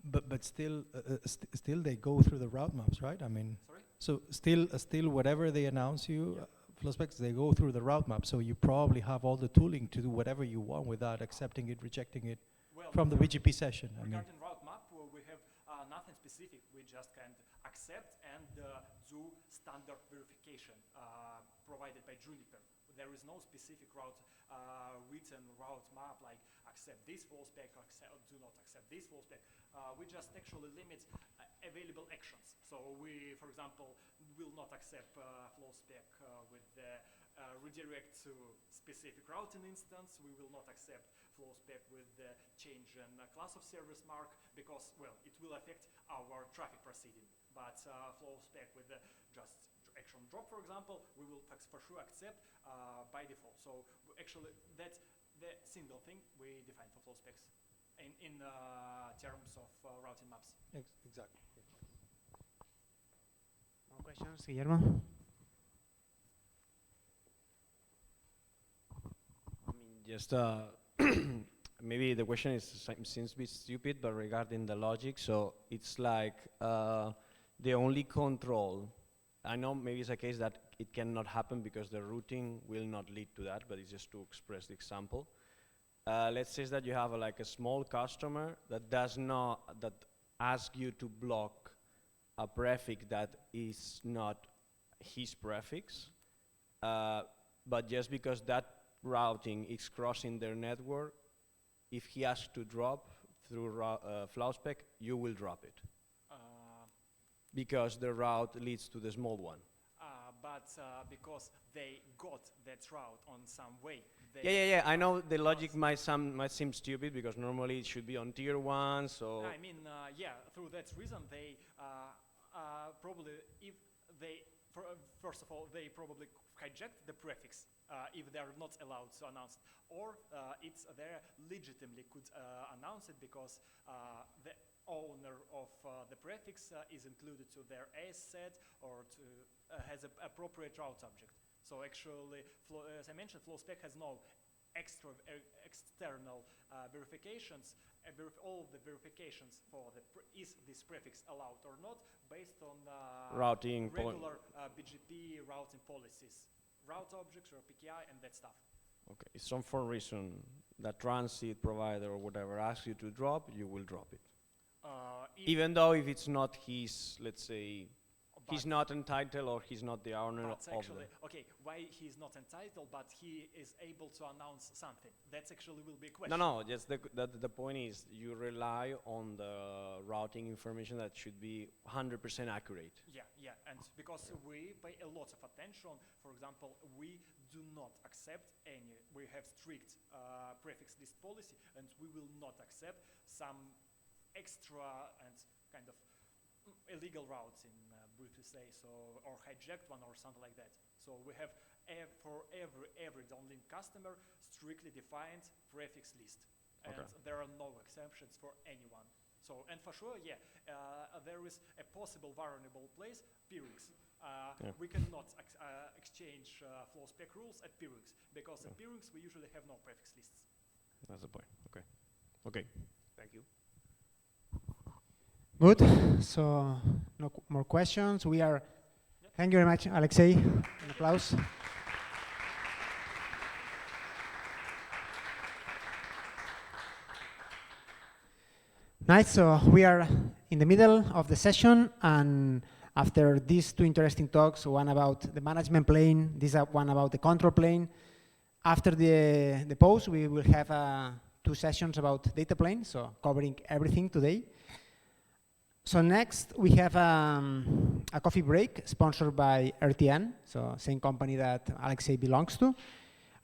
But still, still they go through the route maps, right? I mean, sorry? So still whatever they announce you, Flowspec, they go through the route map. So you probably have all the tooling to do whatever you want without accepting it, rejecting it from the BGP session. Regarding route map, we have nothing specific. We just can accept and do standard verification provided by Juniper. There is no specific route written route map like accept this Flowspec, do not accept this Flowspec. We just actually limit available actions. So we, for example, will not accept Flowspec with the redirect to specific routing instance. We will not accept Flowspec with the change in class of service mark because, well, it will affect our traffic proceeding. But Flowspec with the just action drop, for example, we will for sure accept by default. So actually, that's the single thing we define for Flowspecs in terms of routing maps. Exactly. More questions, Guillermo? I mean, just maybe the question seems to be stupid, but regarding the logic, so it's like the only control. I know maybe it's a case that it cannot happen because the routing will not lead to that, but it's just to express the example. Let's say that you have like a small customer that asks you to block a prefix that is not his prefix, but just because that routing is crossing their network, if he has to drop through Flowspec, you will drop it. Because the route leads to the small one. But because they got that route on some way. Yeah. I know the logic might seem stupid because normally it should be on tier 1. So I mean, through that reason, they probably, if they, first of all, they probably hijacked the prefix if they are not allowed to announce it, or they legitimately could announce it because the owner of the prefix is included to their AS set or has an appropriate route object. So actually, as I mentioned, Flowspec has no external verifications. All of the verifications for is this prefix allowed or not based on routing regular BGP routing policies, route objects or PKI and that stuff. Okay, if some for reason that transit provider or whatever asks you to drop, you will drop it. Even though if it's not his, let's say, he's not entitled or he's not the owner of actually, okay, why he's not entitled, but he is able to announce something? That's actually will be a question. No, just the point is you rely on the routing information that should be 100% accurate. Yeah, and because we pay a lot of attention, for example, we do not accept we have strict prefix list policy, and we will not accept some extra and kind of illegal routes in briefly say, so, or hijacked one or something like that. So we have for every downlink customer strictly defined prefix list, and there are no exceptions for anyone. So, and for sure, there is a possible vulnerable place, peerings. We cannot exchange Flowspec rules at peerings because at peerings we usually have no prefix lists. That's the point. Okay. Thank you. Good. So no more questions. Thank you very much, Aleksei. An applause. Nice. So we are in the middle of the session, and after these two interesting talks, one about the management plane, one about the control plane, After the pause, we will have 2 sessions about data plane, so covering everything today. So next, we have a coffee break sponsored by RETN, so same company that Aleksei belongs to.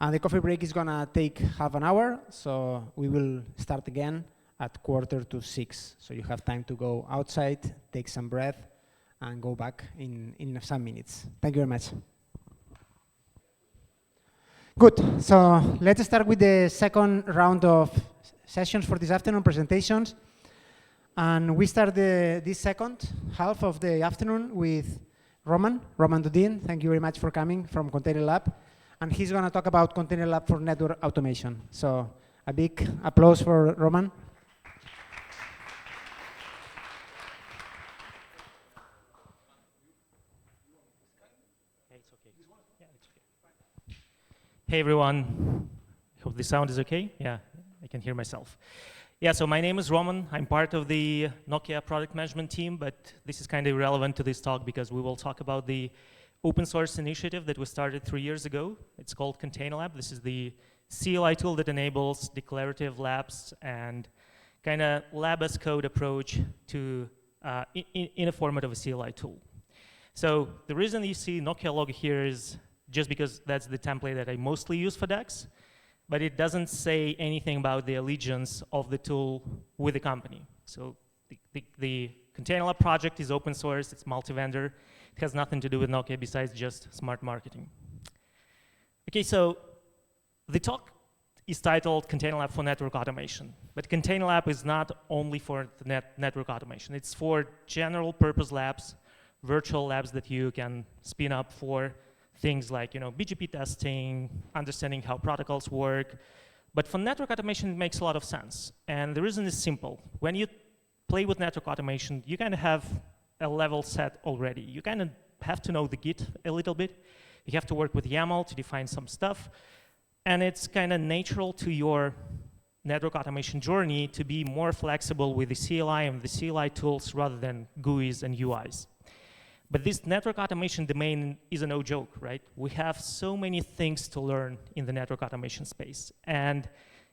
And the coffee break is gonna take half an hour, so we will start again at 5:45. So you have time to go outside, take some breath, and go back in some minutes. Thank you very much. Good, so let's start with the second round of sessions for this afternoon, presentations. And we start this second half of the afternoon with Roman Dodin. Thank you very much for coming from Containerlab. And he's gonna talk about Containerlab for network automation. So a big applause for Roman. Hey everyone, hope the sound is okay. Yeah, I can hear myself. Yeah, so my name is Roman. I'm part of the Nokia product management team, but this is kind of irrelevant to this talk because we will talk about the open source initiative that we started 3 years ago. It's called Containerlab. This is the CLI tool that enables declarative labs and kind of lab as code approach to in a format of a CLI tool. So the reason you see Nokia logo here is just because that's the template that I mostly use for DAX, but it doesn't say anything about the allegiance of the tool with the company. So the Containerlab project is open source, it's multi-vendor, it has nothing to do with Nokia besides just smart marketing. Okay, so the talk is titled Containerlab for Network Automation, but Containerlab is not only for the network automation, it's for general purpose labs, virtual labs that you can spin up for things like BGP testing, understanding how protocols work. But for network automation, it makes a lot of sense. And the reason is simple. When you play with network automation, you kind of have a level set already. You kind of have to know the Git a little bit. You have to work with YAML to define some stuff. And it's kind of natural to your network automation journey to be more flexible with the CLI and the CLI tools rather than GUIs and UIs. But this network automation domain is a no joke, right? We have so many things to learn in the network automation space. And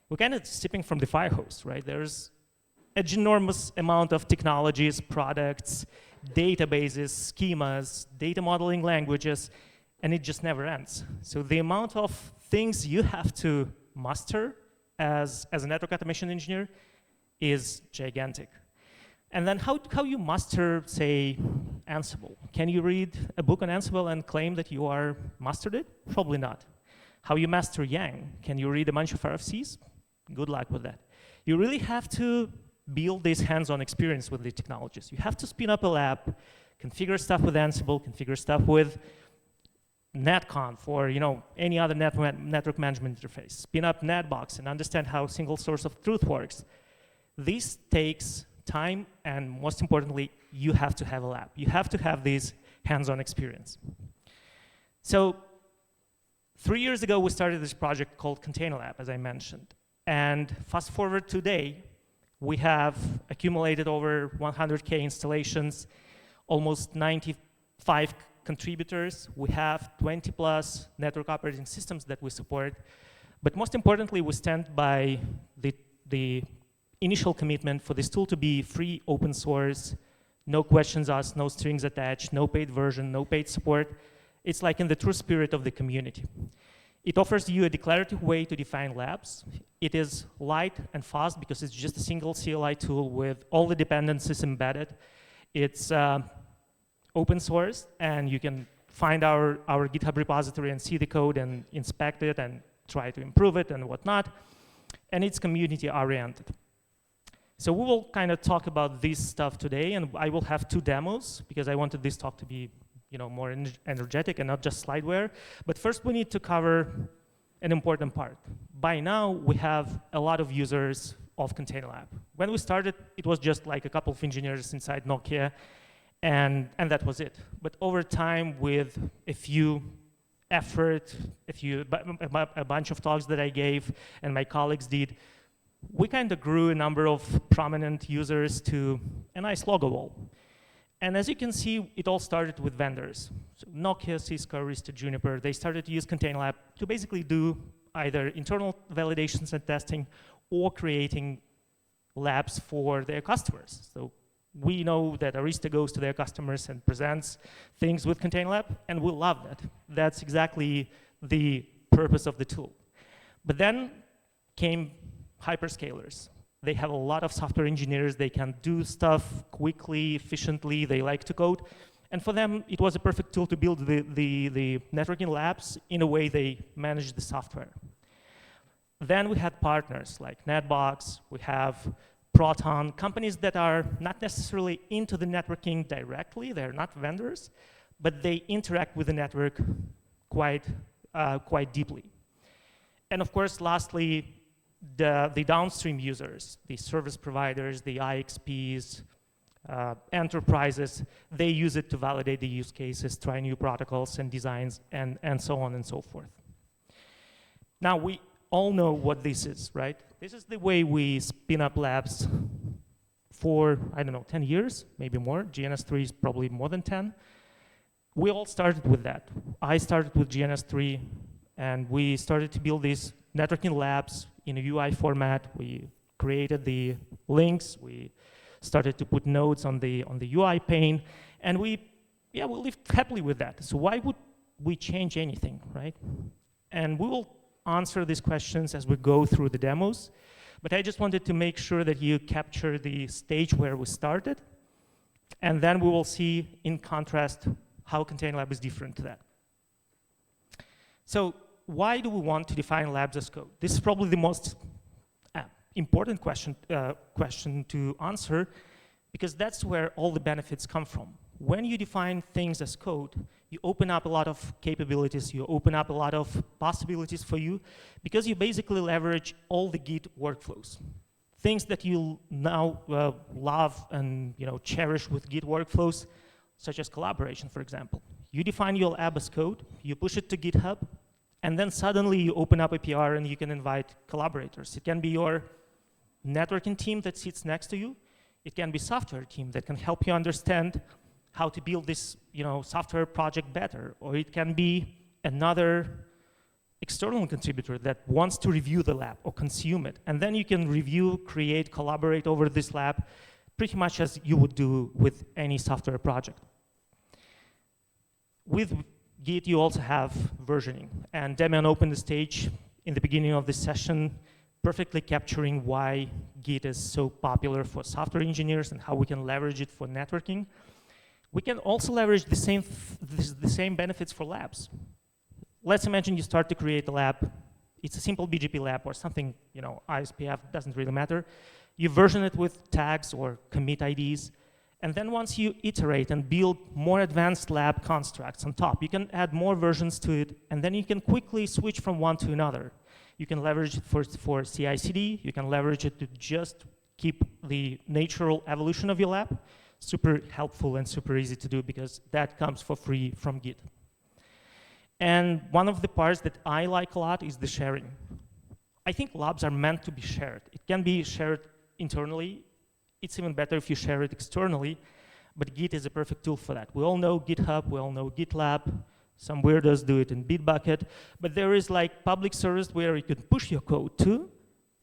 we're kind of sipping from the fire hose, right? There's a ginormous amount of technologies, products, databases, schemas, data modeling languages, and it just never ends. So the amount of things you have to master as a network automation engineer is gigantic. And then how you master, say, Ansible? Can you read a book on Ansible and claim that you are mastered it? Probably not. How you master Yang? Can you read a bunch of RFCs? Good luck with that. You really have to build this hands-on experience with the technologies. You have to spin up a lab, configure stuff with Ansible, configure stuff with netconf or any other network management interface. Spin up netbox and understand how single source of truth works. This takes time, and most importantly, you have to have a lab. You have to have this hands-on experience. So 3 years ago, we started this project called Containerlab, as I mentioned. And fast forward today, we have accumulated over 100K installations, almost 95 contributors. We have 20 plus network operating systems that we support. But most importantly, we stand by the initial commitment for this tool to be free, open source, no questions asked, no strings attached, no paid version, no paid support. It's like in the true spirit of the community. It offers you a declarative way to define labs. It is light and fast because it's just a single CLI tool with all the dependencies embedded. It's open source, and you can find our GitHub repository and see the code and inspect it and try to improve it and whatnot. And it's community oriented. So we will kind of talk about this stuff today, and I will have 2 demos because I wanted this talk to be more energetic and not just slideware. But first we need to cover an important part. By now, we have a lot of users of Containerlab. When we started, it was just like a couple of engineers inside Nokia, and that was it. But over time, with a few effort, a bunch of talks that I gave and my colleagues did, we kind of grew a number of prominent users to a nice logo wall. And as you can see, it all started with vendors. So Nokia, Cisco, Arista, Juniper, they started to use Containerlab to basically do either internal validations and testing or creating labs for their customers. So we know that Arista goes to their customers and presents things with Containerlab, and we love that. That's exactly the purpose of the tool. But then came hyperscalers. They have a lot of software engineers. They can do stuff quickly, efficiently. They like to code. And for them, it was a perfect tool to build the networking labs in a way they manage the software. Then we had partners like Netbox, we have Proton, companies that are not necessarily into the networking directly, they're not vendors, but they interact with the network quite deeply. And of course, lastly, the downstream users, the service providers, the IXPs, enterprises, they use it to validate the use cases, try new protocols and designs, and so on and so forth. Now, we all know what this is, right? This is the way we spin up labs for, I don't know, 10 years, maybe more. GNS3 is probably more than 10. We all started with that. I started with GNS3, and we started to build these networking labs in a UI format. We created the links. We started to put nodes on the UI pane, and we lived happily with that. So why would we change anything, right? And we will answer these questions as we go through the demos, but I just wanted to make sure that you capture the stage where we started, and then we will see, in contrast, how Containerlab is different to that. So why do we want to define labs as code? This is probably the most important question to answer, because that's where all the benefits come from. When you define things as code, you open up a lot of capabilities, you open up a lot of possibilities for you, because you basically leverage all the Git workflows. Things that you now love and cherish with Git workflows, such as collaboration, for example. You define your lab as code, you push it to GitHub, and then suddenly you open up a PR and you can invite collaborators. It can be your networking team that sits next to you. It can be software team that can help you understand how to build this software project better. Or it can be another external contributor that wants to review the lab or consume it. And then you can review, create, collaborate over this lab pretty much as you would do with any software project. With Git, you also have versioning. And Damien opened the stage in the beginning of this session, perfectly capturing why Git is so popular for software engineers and how we can leverage it for networking. We can also leverage the same benefits for labs. Let's imagine you start to create a lab. It's a simple BGP lab or something, ISPF, doesn't really matter. You version it with tags or commit IDs. And then once you iterate and build more advanced lab constructs on top, you can add more versions to it, and then you can quickly switch from one to another. You can leverage it for CI/CD. You can leverage it to just keep the natural evolution of your lab. Super helpful and super easy to do because that comes for free from Git. And one of the parts that I like a lot is the sharing. I think labs are meant to be shared. It can be shared internally. It's even better if you share it externally, but Git is a perfect tool for that. We all know GitHub, we all know GitLab. Some weirdos do it in Bitbucket, but there is like public service where you can push your code to,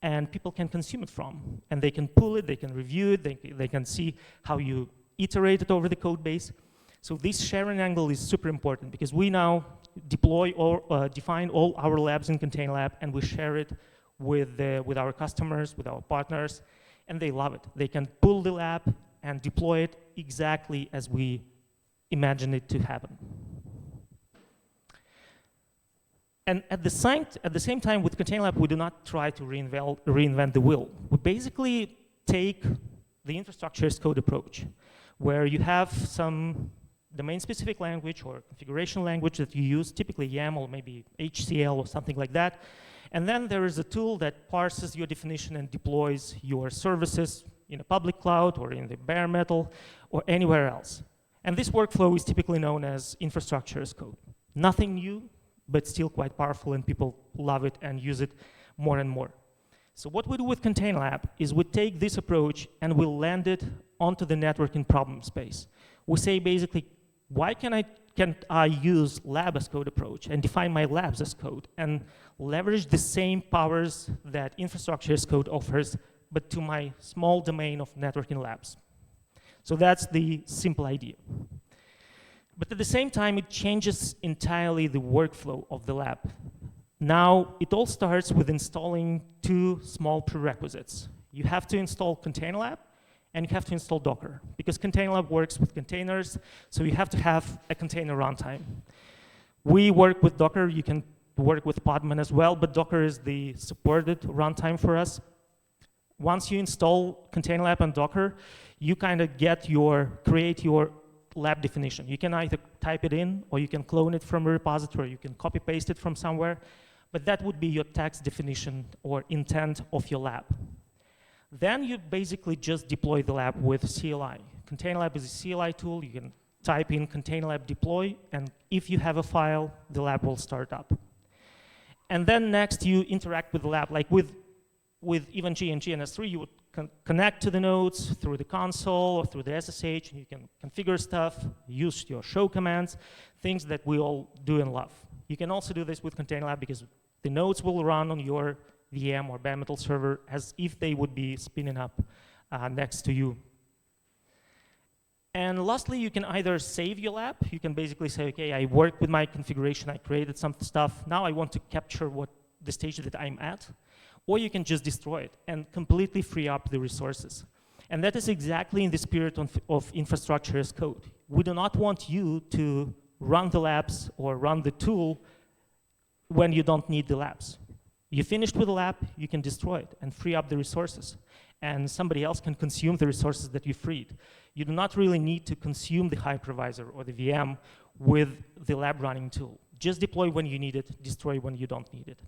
and people can consume it from. And they can pull it, they can review it, they can see how you iterate it over the code base. So this sharing angle is super important because we now deploy or define all our labs in Containerlab, and we share it with our customers, with our partners, and they love it. They can pull the lab and deploy it exactly as we imagine it to happen. And at the same time, with Containerlab, we do not try to reinvent the wheel. We basically take the infrastructure as code approach, where you have some domain-specific language or configuration language that you use, typically YAML, maybe HCL or something like that. And then there is a tool that parses your definition and deploys your services in a public cloud or in the bare metal or anywhere else. And this workflow is typically known as infrastructure as code. Nothing new, but still quite powerful, and people love it and use it more and more. So what we do with Containerlab is we take this approach and we land it onto the networking problem space. We say basically, why can can't I use lab as code approach and define my labs as code and leverage the same powers that infrastructure as code offers, but to my small domain of networking labs? So that's the simple idea. But at the same time, it changes entirely the workflow of the lab. Now, it all starts with installing two small prerequisites. You have to install Containerlab, and you have to install Docker, because Containerlab works with containers, so you have to have a container runtime. We work with Docker. You can work with Podman as well, but Docker is the supported runtime for us. Once you install Containerlab and Docker, you kind of create your lab definition. You can either type it in, or you can clone it from a repository, you can copy paste it from somewhere, but that would be your text definition or intent of your lab. Then you basically just deploy the lab with CLI. Containerlab is a CLI tool. You can type in Containerlab deploy, and if you have a file, the lab will start up. And then next, you interact with the lab. Like with EventG and GNS3, you would connect to the nodes through the console or through the SSH, and you can configure stuff, use your show commands, things that we all do and love. You can also do this with Containerlab because the nodes will run on your VM or bare metal server as if they would be spinning up next to you. And lastly, you can either save your lab. You can basically say, okay, I worked with my configuration, I created some stuff. Now I want to capture the stage that I'm at. Or you can just destroy it and completely free up the resources. And that is exactly in the spirit of infrastructure as code. We do not want you to run the labs or run the tool when you don't need the labs. You finished with the lab, you can destroy it and free up the resources. And somebody else can consume the resources that you freed. You do not really need to consume the hypervisor or the VM with the lab running tool. Just deploy when you need it, destroy when you don't need it.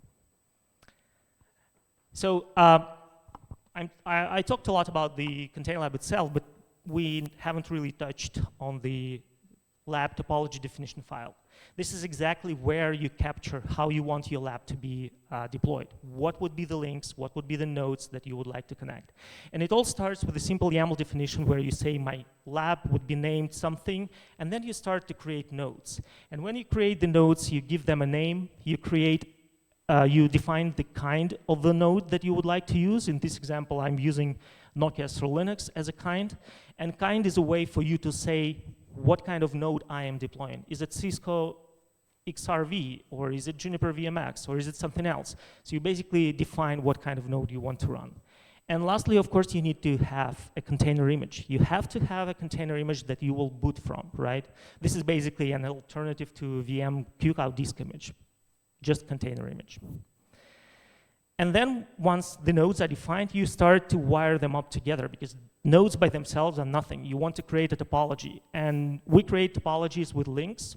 So I talked a lot about the Containerlab itself, but we haven't really touched on the lab topology definition file. This is exactly where you capture how you want your lab to be deployed. What would be the links? What would be the nodes that you would like to connect? And it all starts with a simple YAML definition where you say my lab would be named something, and then you start to create nodes. And when you create the nodes, you give them a name, you define the kind of the node that you would like to use. In this example, I'm using Nokia for Linux as a kind. And kind is a way for you to say what kind of node I am deploying. Is it Cisco XRV, or is it Juniper VMX, or is it something else? So you basically define what kind of node you want to run. And lastly, of course, you need to have a container image. You have to have a container image that you will boot from, right? This is basically an alternative to VM QCloud disk image, just container image. And then once the nodes are defined, you start to wire them up together, because nodes by themselves are nothing. You want to create a topology. And we create topologies with links.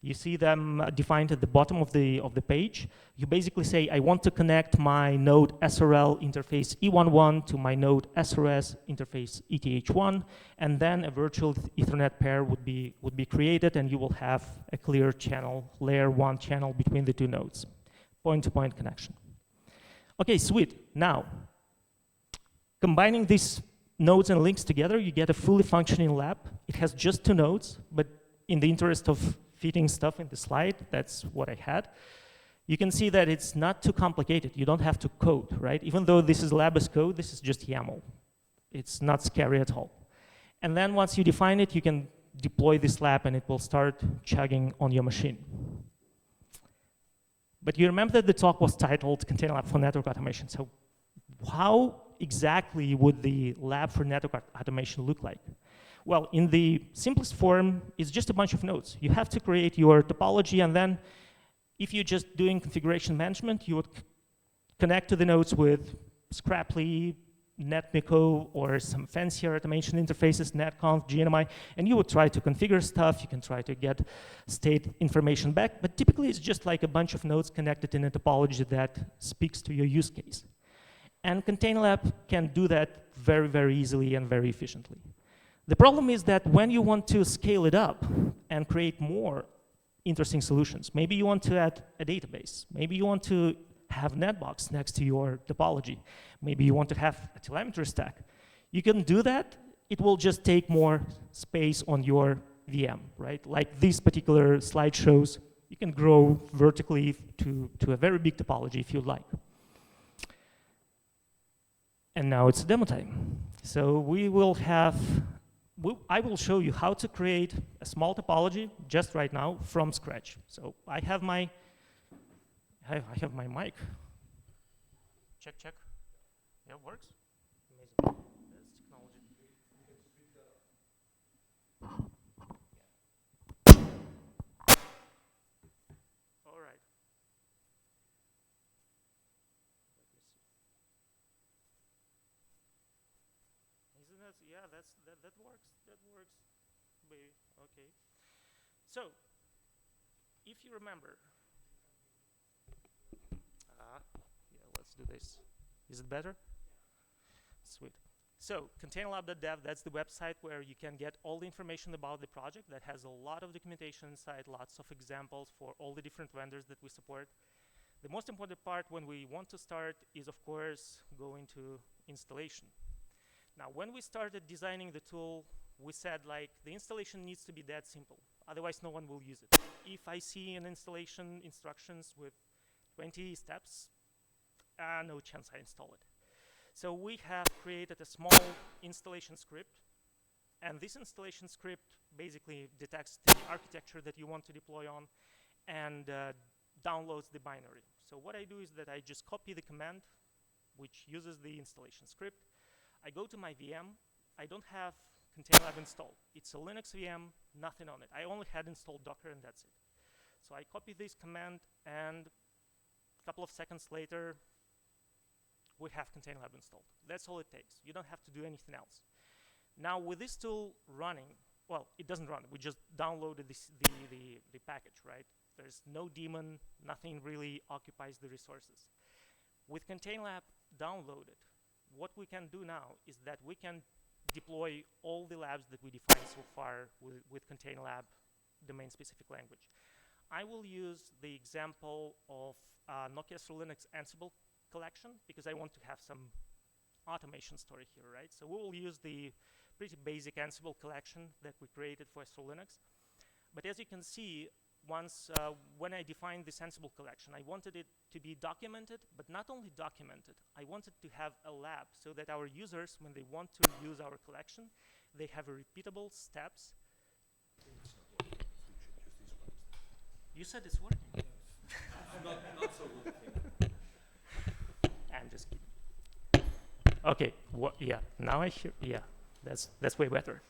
You see them defined at the bottom of the page. You basically say, I want to connect my node SRL interface E11 to my node SRS interface ETH1, and then a virtual Ethernet pair would be created, and you will have a clear channel, layer 1 channel between the two nodes, point-to-point connection. Okay, sweet. Now, combining these nodes and links together, you get a fully functioning lab. It has just 2 nodes, but in the interest of fitting stuff in the slide, that's what I had. You can see that it's not too complicated. You don't have to code, right? Even though this is lab as code, this is just YAML. It's not scary at all. And then once you define it, you can deploy this lab and it will start chugging on your machine. But you remember that the talk was titled Containerlab for Network Automation. So how exactly would the lab for network automation look like? Well, in the simplest form, it's just a bunch of nodes. You have to create your topology, and then if you're just doing configuration management, you would connect to the nodes with Scraply, NetMiko, or some fancier automation interfaces, netconf, GNMI, and you would try to configure stuff. You can try to get state information back, but typically it's just like a bunch of nodes connected in a topology that speaks to your use case. And Containerlab can do that very, very easily and very efficiently. The problem is that when you want to scale it up and create more interesting solutions, maybe you want to add a database, maybe you want to have Netbox next to your topology, maybe you want to have a telemetry stack. You can do that. It will just take more space on your VM, right? Like this particular slide shows, you can grow vertically to a very big topology if you like. And now it's demo time. So we will have, I will show you how to create a small topology just right now from scratch. So I have my mic. Check, check. Yeah, it works. Amazing. That's technology. All right. Isn't that, yeah, that works. That works. Baby. Okay. So, if you remember, yeah, let's do this. Is it better? Sweet. So, Containerlab.dev, that's the website where you can get all the information about the project. That has a lot of documentation inside, lots of examples for all the different vendors that we support. The most important part when we want to start is, of course, going to installation. Now, when we started designing the tool, we said, like, the installation needs to be that simple. Otherwise, no one will use it. If I see an installation instructions with 20 steps, no chance I install it. So we have created a small installation script. And this installation script basically detects the architecture that you want to deploy on and downloads the binary. So what I do is that I just copy the command, which uses the installation script. I go to my VM. I don't have Containerlab installed. It's a Linux VM, nothing on it. I only had installed Docker, and that's it. So I copy this command, and a couple of seconds later, we have Containerlab installed. That's all it takes. You don't have to do anything else. Now, with this tool running, well, it doesn't run. We just downloaded the package, right? There's no daemon. Nothing really occupies the resources. With Containerlab downloaded, what we can do now is that we can deploy all the labs that we defined so far with Containerlab domain-specific language. I will use the example of Nokia through Linux Ansible collection because I want to have some automation story here, right? So we will use the pretty basic Ansible collection that we created for through Linux. But as you can see, once when I defined this Ansible collection, I wanted it to be documented, but not only documented, I wanted to have a lab so that our users, when they want to use our collection, they have a repeatable steps. You said it's working. not so good. I'm just kidding. Okay, yeah, now I hear, yeah, that's way better.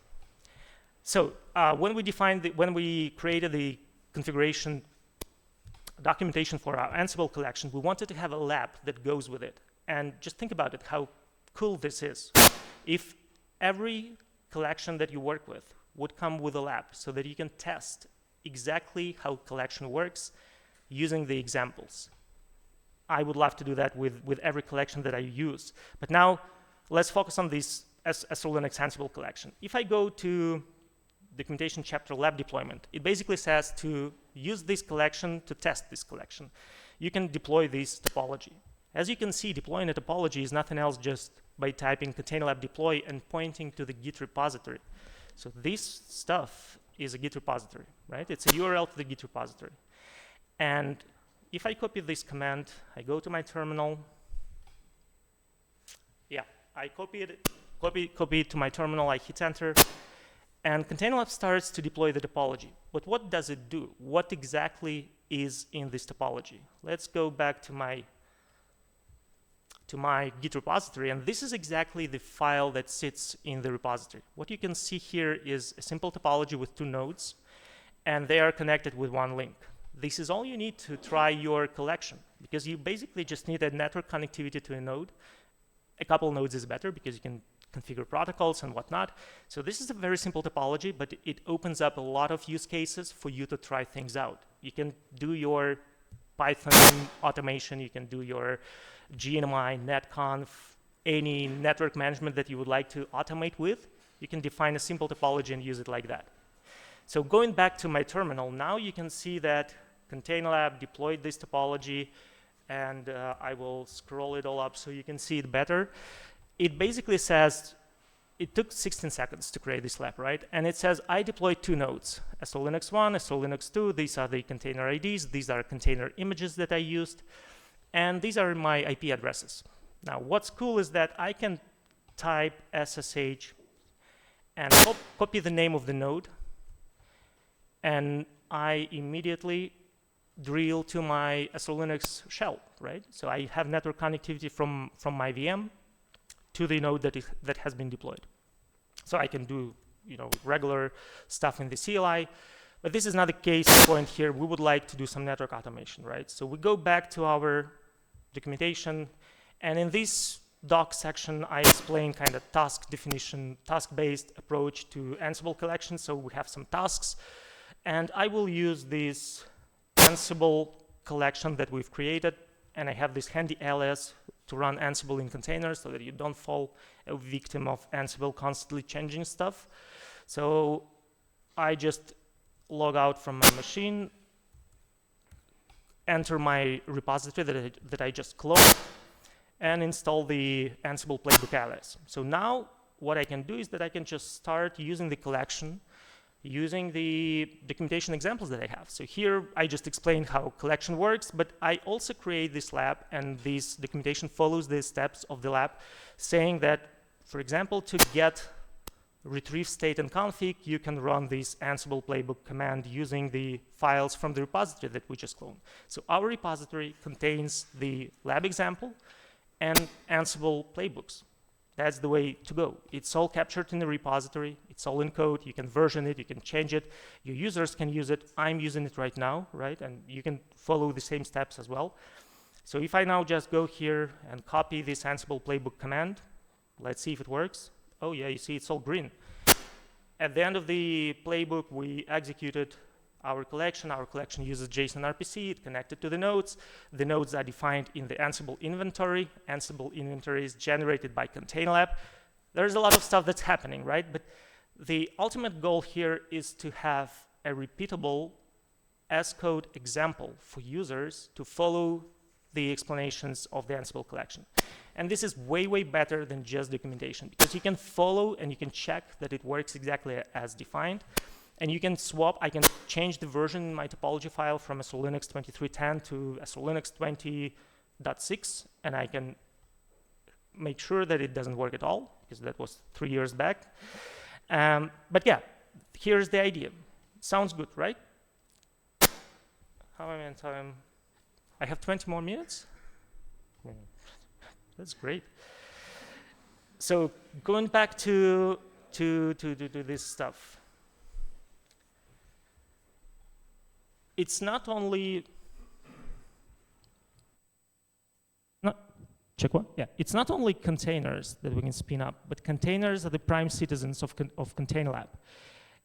So when we created the configuration documentation for our Ansible collection, we wanted to have a lab that goes with it. And just think about it, how cool this is. If every collection that you work with would come with a lab so that you can test exactly how collection works using the examples. I would love to do that with every collection that I use. But now let's focus on this as a Linux Ansible collection. If I go to documentation chapter lab deployment, it basically says to use this collection to test this collection. You can deploy this topology. As you can see, deploying a topology is nothing else just by typing Containerlab deploy and pointing to the Git repository. So this stuff is a Git repository, right? It's a URL to the Git repository. And if I copy this command, I go to my terminal. Yeah, I copy it to my terminal, I hit enter, and Containerlab starts to deploy the topology. But what does it do? What exactly is in this topology? Let's go back to my Git repository, and this is exactly the file that sits in the repository. What you can see here is a simple topology with 2 nodes, and they are connected with 1 link. This is all you need to try your collection, because you basically just need a network connectivity to a node. A couple nodes is better because you can configure protocols and whatnot. So this is a very simple topology, but it opens up a lot of use cases for you to try things out. You can do your Python automation, you can do your GNMI, netconf, any network management that you would like to automate with. You can define a simple topology and use it like that. So going back to my terminal, now you can see that Containerlab deployed this topology, and I will scroll it all up so you can see it better. It basically says it took 16 seconds to create this lab, right? And it says, I deployed 2 nodes, SO-Linux 1, SO-Linux 2. These are the container IDs. These are container images that I used. And these are my IP addresses. Now, what's cool is that I can type SSH and copy the name of the node. And I immediately drill to my SO-Linux shell, right? So I have network connectivity from my VM to the node that has been deployed. So I can do, regular stuff in the CLI, but this is not the case point here. We would like to do some network automation, right? So we go back to our documentation, and in this doc section, I explain kind of task definition, task-based approach to Ansible collection. So we have some tasks, and I will use this Ansible collection that we've created, and I have this handy alias to run Ansible in containers so that you don't fall a victim of Ansible constantly changing stuff. So I just log out from my machine, enter my repository that I just cloned, and install the Ansible playbook alias. So now what I can do is that I can just start using the collection using the documentation examples that I have. So here I just explained how collection works, but I also create this lab, and this documentation follows the steps of the lab, saying that, for example, to get retrieve state and config, you can run this Ansible playbook command using the files from the repository that we just cloned. So our repository contains the lab example and Ansible playbooks. That's the way to go. It's all captured in the repository. It's all in code. You can version it. You can change it. Your users can use it. I'm using it right now, right? And you can follow the same steps as well. So if I now just go here and copy this Ansible playbook command, let's see if it works. Oh yeah, you see it's all green. At the end of the playbook, we executed our collection. Our collection uses JSON RPC. It connected to the nodes. The nodes are defined in the Ansible inventory. Ansible inventory is generated by Containerlab. There's a lot of stuff that's happening, right? But the ultimate goal here is to have a repeatable S-code example for users to follow the explanations of the Ansible collection. And this is way, way better than just documentation, because you can follow and you can check that it works exactly as defined. And you can swap, I can change the version in my topology file from SO-Linux 23.10 to SO-Linux 20.6, and I can make sure that it doesn't work at all, because that was 3 years back. But yeah, here's the idea. Sounds good, right? How am I in time? I have 20 more minutes? That's great. So going back to this stuff. It's not only, check what? Yeah, it's not only containers that we can spin up, but containers are the prime citizens of Containerlab.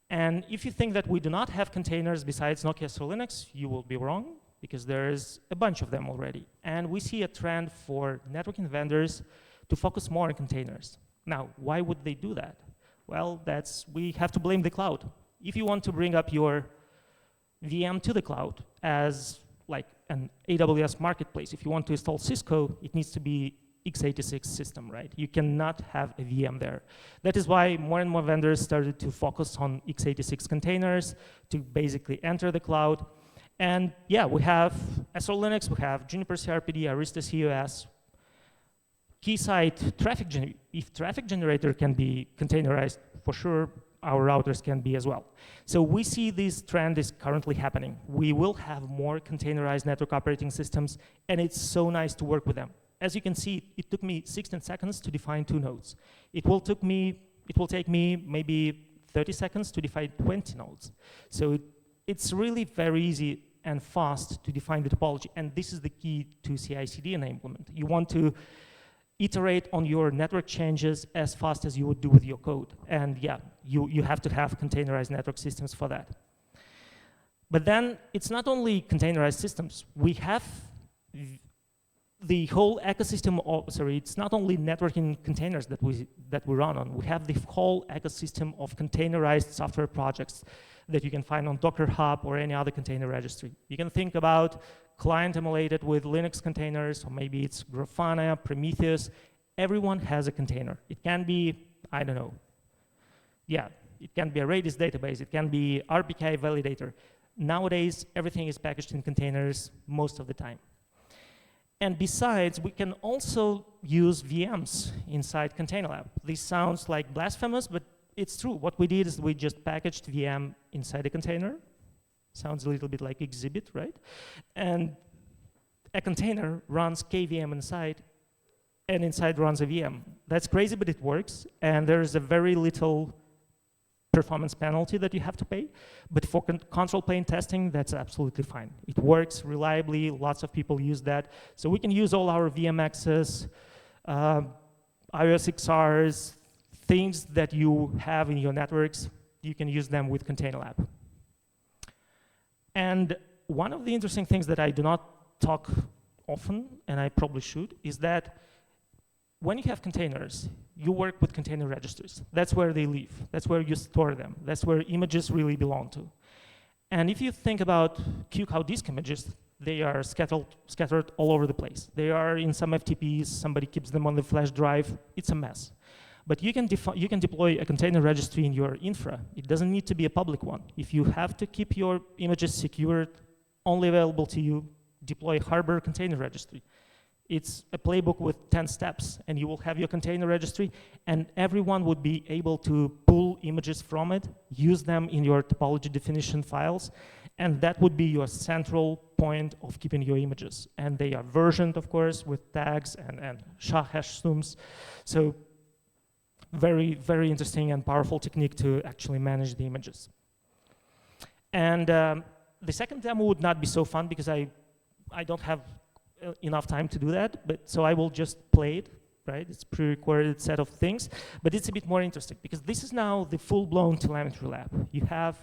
And if you think that we do not have containers besides Nokia SO-Linux, you will be wrong, because there's a bunch of them already. And we see a trend for networking vendors to focus more on containers. Now, why would they do that? Well, we have to blame the cloud. If you want to bring up your VM to the cloud as like an AWS marketplace, if you want to install Cisco, it needs to be x86 system, right? You cannot have a VM there. That is why more and more vendors started to focus on x86 containers to basically enter the cloud. And yeah, we have SO-Linux, we have Juniper CRPD, Arista COS, Keysight, if traffic generator can be containerized, for sure, our routers can be as well. So we see this trend is currently happening. We will have more containerized network operating systems, and it's so nice to work with them. As you can see, it took me 16 seconds to define 2 nodes. It will take me maybe 30 seconds to define 20 nodes. So it's really very easy and fast to define the topology, and this is the key to CI/CD enablement. You want to iterate on your network changes as fast as you would do with your code. And yeah, you have to have containerized network systems for that. But then it's not only containerized systems. We have the whole ecosystem it's not only networking containers that we run on. We have the whole ecosystem of containerized software projects that you can find on Docker Hub or any other container registry. You can think about client emulated with Linux containers, or maybe it's Grafana, Prometheus. Everyone has a container. It can be I don't know. Yeah, it can be a Redis database, it can be RPK validator. Nowadays, everything is packaged in containers most of the time. And besides, we can also use VMs inside Containerlab. This sounds like blasphemous, but it's true. What we did is we just packaged VM inside a container. Sounds a little bit like Exhibit, right? And a container runs KVM inside, and inside runs a VM. That's crazy, but it works. And there's a very little performance penalty that you have to pay. But for control plane testing, that's absolutely fine. It works reliably. Lots of people use that. So we can use all our VM access, iOS XRs, things that you have in your networks. You can use them with Containerlab. And one of the interesting things that I do not talk often, and I probably should, is that when you have containers, you work with container registers. That's where they live. That's where you store them. That's where images really belong to. And if you think about QCOW disk images, they are scattered all over the place. They are in some FTPs, somebody keeps them on the flash drive. It's a mess. But you can deploy a container registry in your infra. It doesn't need to be a public one. If you have to keep your images secured, only available to you, deploy Harbor container registry. It's a playbook with 10 steps, and you will have your container registry, and everyone would be able to pull images from it, use them in your topology definition files, and that would be your central point of keeping your images. And they are versioned, of course, with tags and SHA-hash sums. So very, very interesting and powerful technique to actually manage the images. And the second demo would not be so fun because I don't have enough time to do that, but so I will just play it, right? It's a pre-recorded set of things, but it's a bit more interesting because this is now the full-blown telemetry lab. You have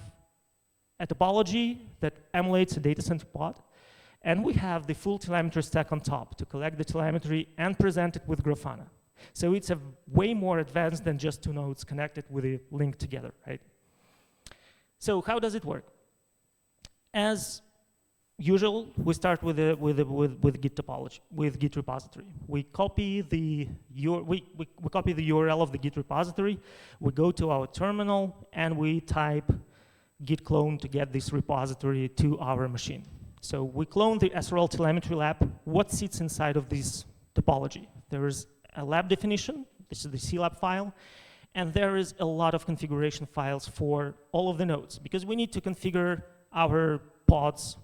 a topology that emulates a data center pod, and we have the full telemetry stack on top to collect the telemetry and present it with Grafana. So it's a way more advanced than just two nodes connected with a link together, right? So how does it work? As usual, we start with Git topology, with Git repository. We copy the URL of the Git repository. We go to our terminal and we type git clone to get this repository to our machine. So we clone the SRL telemetry lab. What sits inside of this topology? There is a lab definition. This is the CLab file. And there is a lot of configuration files for all of the nodes because we need to configure our pods.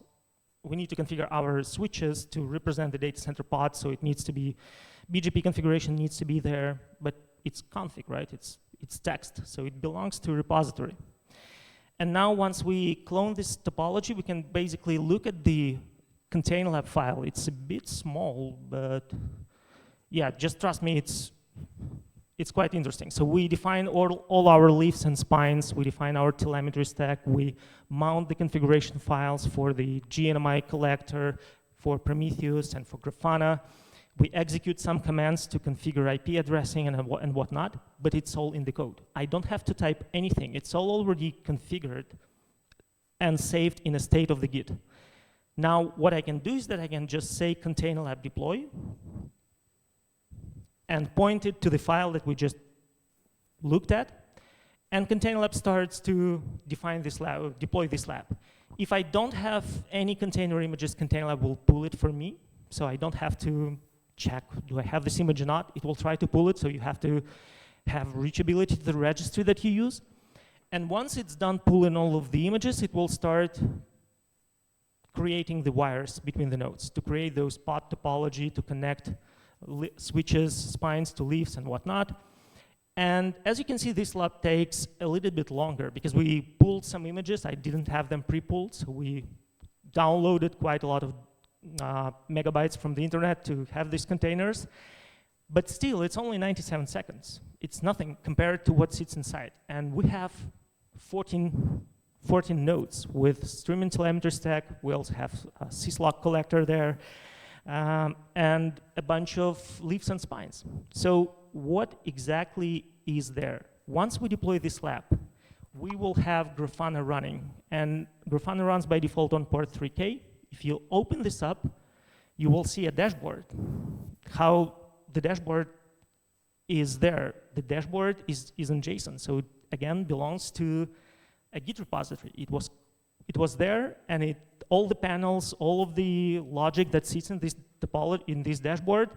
We need to configure our switches to represent the data center pod, so it needs to be, BGP configuration needs to be there, but it's config, right? It's text, so it belongs to a repository. And now once we clone this topology, we can basically look at the Containerlab file. It's a bit small, but yeah, just trust me, it's quite interesting. So we define all our leaves and spines, we define our telemetry stack, we mount the configuration files for the GNMI collector, for Prometheus and for Grafana. We execute some commands to configure IP addressing and whatnot, but it's all in the code. I don't have to type anything. It's all already configured and saved in a state of the Git. Now, what I can do is that I can just say Containerlab deploy and point it to the file that we just looked at, and Containerlab starts to define this lab, deploy this lab. If I don't have any container images, Containerlab will pull it for me, so I don't have to check, do I have this image or not? It will try to pull it, so you have to have reachability to the registry that you use. And once it's done pulling all of the images, it will start creating the wires between the nodes to create those pod topology, to connect switches, spines to leaves and whatnot. And as you can see, this lab takes a little bit longer because we pulled some images. I didn't have them pre-pulled, so we downloaded quite a lot of megabytes from the internet to have these containers. But still, it's only 97 seconds. It's nothing compared to what sits inside. And we have 14 nodes with streaming telemetry stack. We also have a syslog collector there. And a bunch of leaves and spines. So what exactly is there? Once we deploy this lab, we will have Grafana running. And Grafana runs by default on port 3K. If you open this up, you will see a dashboard. How the dashboard is there. The dashboard is in JSON, so it again belongs to a Git repository. It was there, and all the panels, all of the logic that sits in this topology, in this dashboard,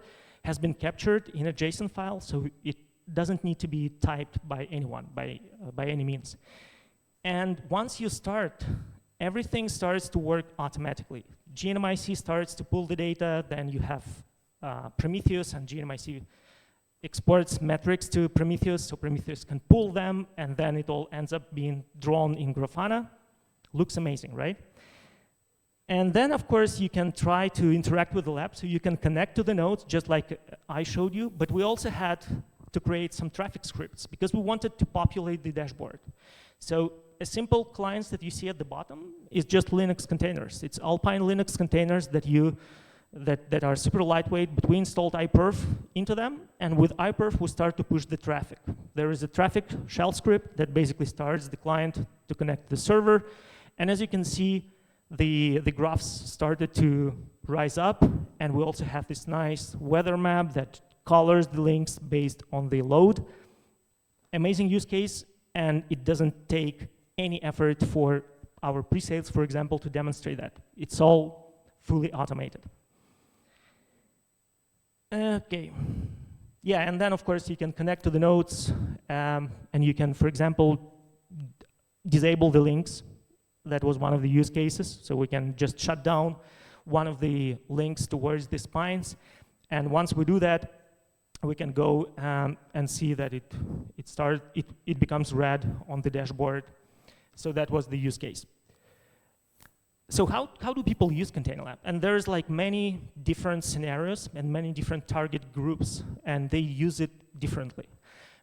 has been captured in a JSON file, so it doesn't need to be typed by anyone, by any means. And once you start, everything starts to work automatically. GNMIC starts to pull the data, then you have Prometheus, and GNMIC exports metrics to Prometheus, so Prometheus can pull them, and then it all ends up being drawn in Grafana. Looks amazing, right? And then, of course, you can try to interact with the lab, so you can connect to the nodes, just like I showed you, but we also had to create some traffic scripts, because we wanted to populate the dashboard. So a simple clients that you see at the bottom is just Linux containers. It's Alpine Linux containers that are super lightweight, but we installed iPerf into them, and with iPerf we start to push the traffic. There is a traffic shell script that basically starts the client to connect to the server, and as you can see, the graphs started to rise up, and we also have this nice weather map that colors the links based on the load. Amazing use case, and it doesn't take any effort for our pre-sales, for example, to demonstrate that. It's all fully automated. Okay. Yeah, and then of course you can connect to the nodes, and you can, for example, disable the links. That was one of the use cases. So we can just shut down one of the links towards the spines. And once we do that, we can go and see that it becomes red on the dashboard. So that was the use case. So how do people use Containerlab? And there's like many different scenarios and many different target groups, and they use it differently.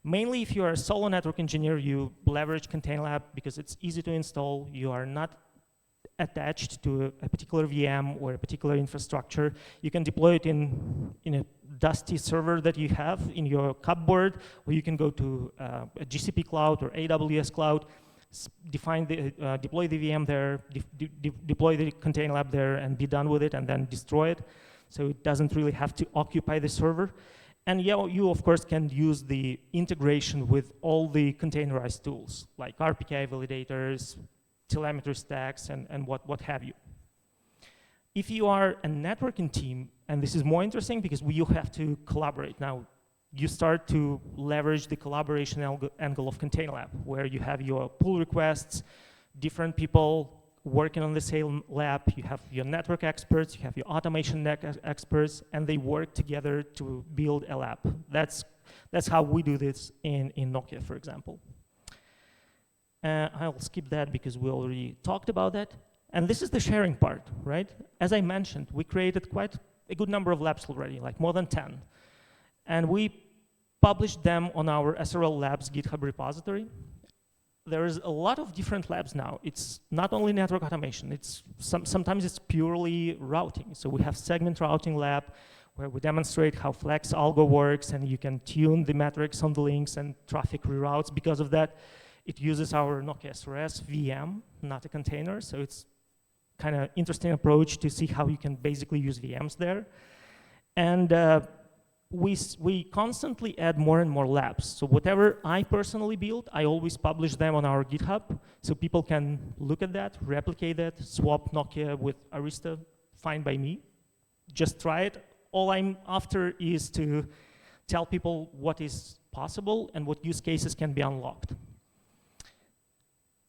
Mainly, if you are a solo network engineer, you leverage Containerlab because it's easy to install. You are not attached to a particular VM or a particular infrastructure. You can deploy it in a dusty server that you have in your cupboard, or you can go to a GCP cloud or AWS cloud, deploy the VM there, deploy the Containerlab there, and be done with it, and then destroy it. So it doesn't really have to occupy the server. And yeah, you of course can use the integration with all the containerized tools, like RPKI validators, telemetry stacks, and what have you. If you are a networking team, and this is more interesting because you have to collaborate. Now, you start to leverage the collaboration angle of Containerlab, where you have your pull requests, different people working on the same lab, you have your network experts, you have your automation experts, and they work together to build a lab. That's how we do this in Nokia, for example. I'll skip that because we already talked about that. And this is the sharing part, right? As I mentioned, we created quite a good number of labs already, like more than 10. And we published them on our SRL Labs GitHub repository. There is a lot of different labs now. It's not only network automation, it's sometimes it's purely routing. So we have segment routing lab where we demonstrate how Flex Algo works, and you can tune the metrics on the links and traffic reroutes. Because of that, it uses our Nokia SRS VM, not a container. So it's kind of interesting approach to see how you can basically use VMs there. And we constantly add more and more labs. So whatever I personally build, I always publish them on our GitHub, so people can look at that, replicate that, swap Nokia with Arista, fine by me. Just try it. All I'm after is to tell people what is possible and what use cases can be unlocked.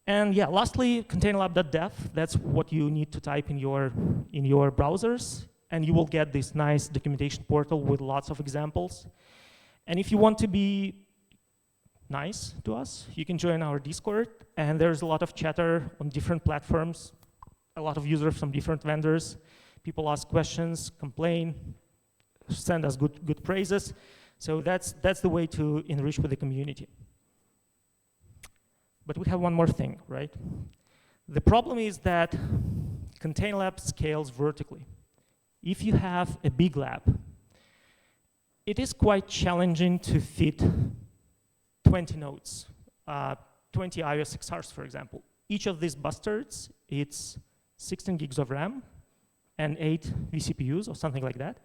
And yeah, lastly, containerlab.dev. That's what you need to type in your browsers, and you will get this nice documentation portal with lots of examples. And if you want to be nice to us, you can join our Discord, and there's a lot of chatter on different platforms, a lot of users from different vendors. People ask questions, complain, send us good praises. So that's the way to enrich with the community. But we have one more thing, right? The problem is that Containerlab scales vertically. If you have a big lab, it is quite challenging to fit 20 nodes, 20 iOS XRs, for example. Each of these bastards, it's 16 gigs of RAM and 8 vCPUs or something like that.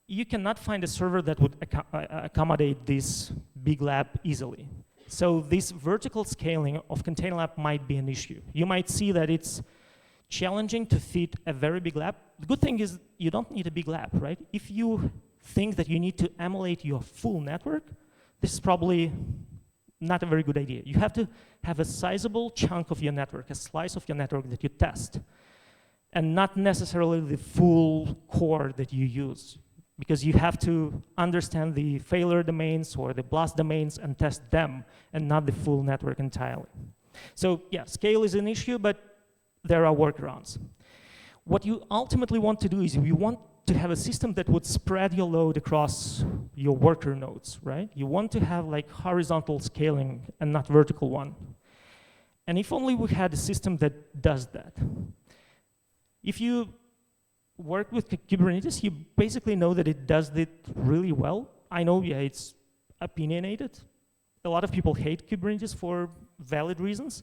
you cannot find a server that would accommodate this big lab easily. So this vertical scaling of Containerlab might be an issue. You might see that it's challenging to fit a very big lab. The good thing is you don't need a big lab, right? If you think that you need to emulate your full network, this is probably not a very good idea. You have to have a sizable chunk of your network, a slice of your network that you test, and not necessarily the full core that you use, because you have to understand the failure domains or the blast domains and test them, and not the full network entirely. So yeah, scale is an issue, but there are workarounds. What you ultimately want to do is you want to have a system that would spread your load across your worker nodes, right? You want to have like horizontal scaling and not vertical one. And if only we had a system that does that. If you work with Kubernetes, you basically know that it does it really well. I know, yeah, it's opinionated. A lot of people hate Kubernetes for valid reasons,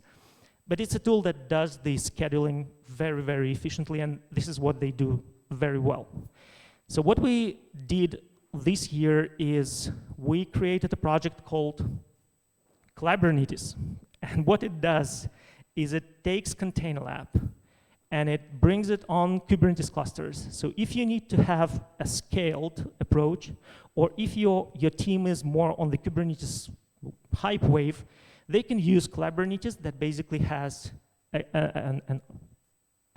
but it's a tool that does the scheduling very, very efficiently, and this is what they do very well. So what we did this year is we created a project called Kubernetes. And what it does is it takes Containerlab and it brings it on Kubernetes clusters. So if you need to have a scaled approach, or if your team is more on the Kubernetes hype wave, they can use Kubernetes that basically has a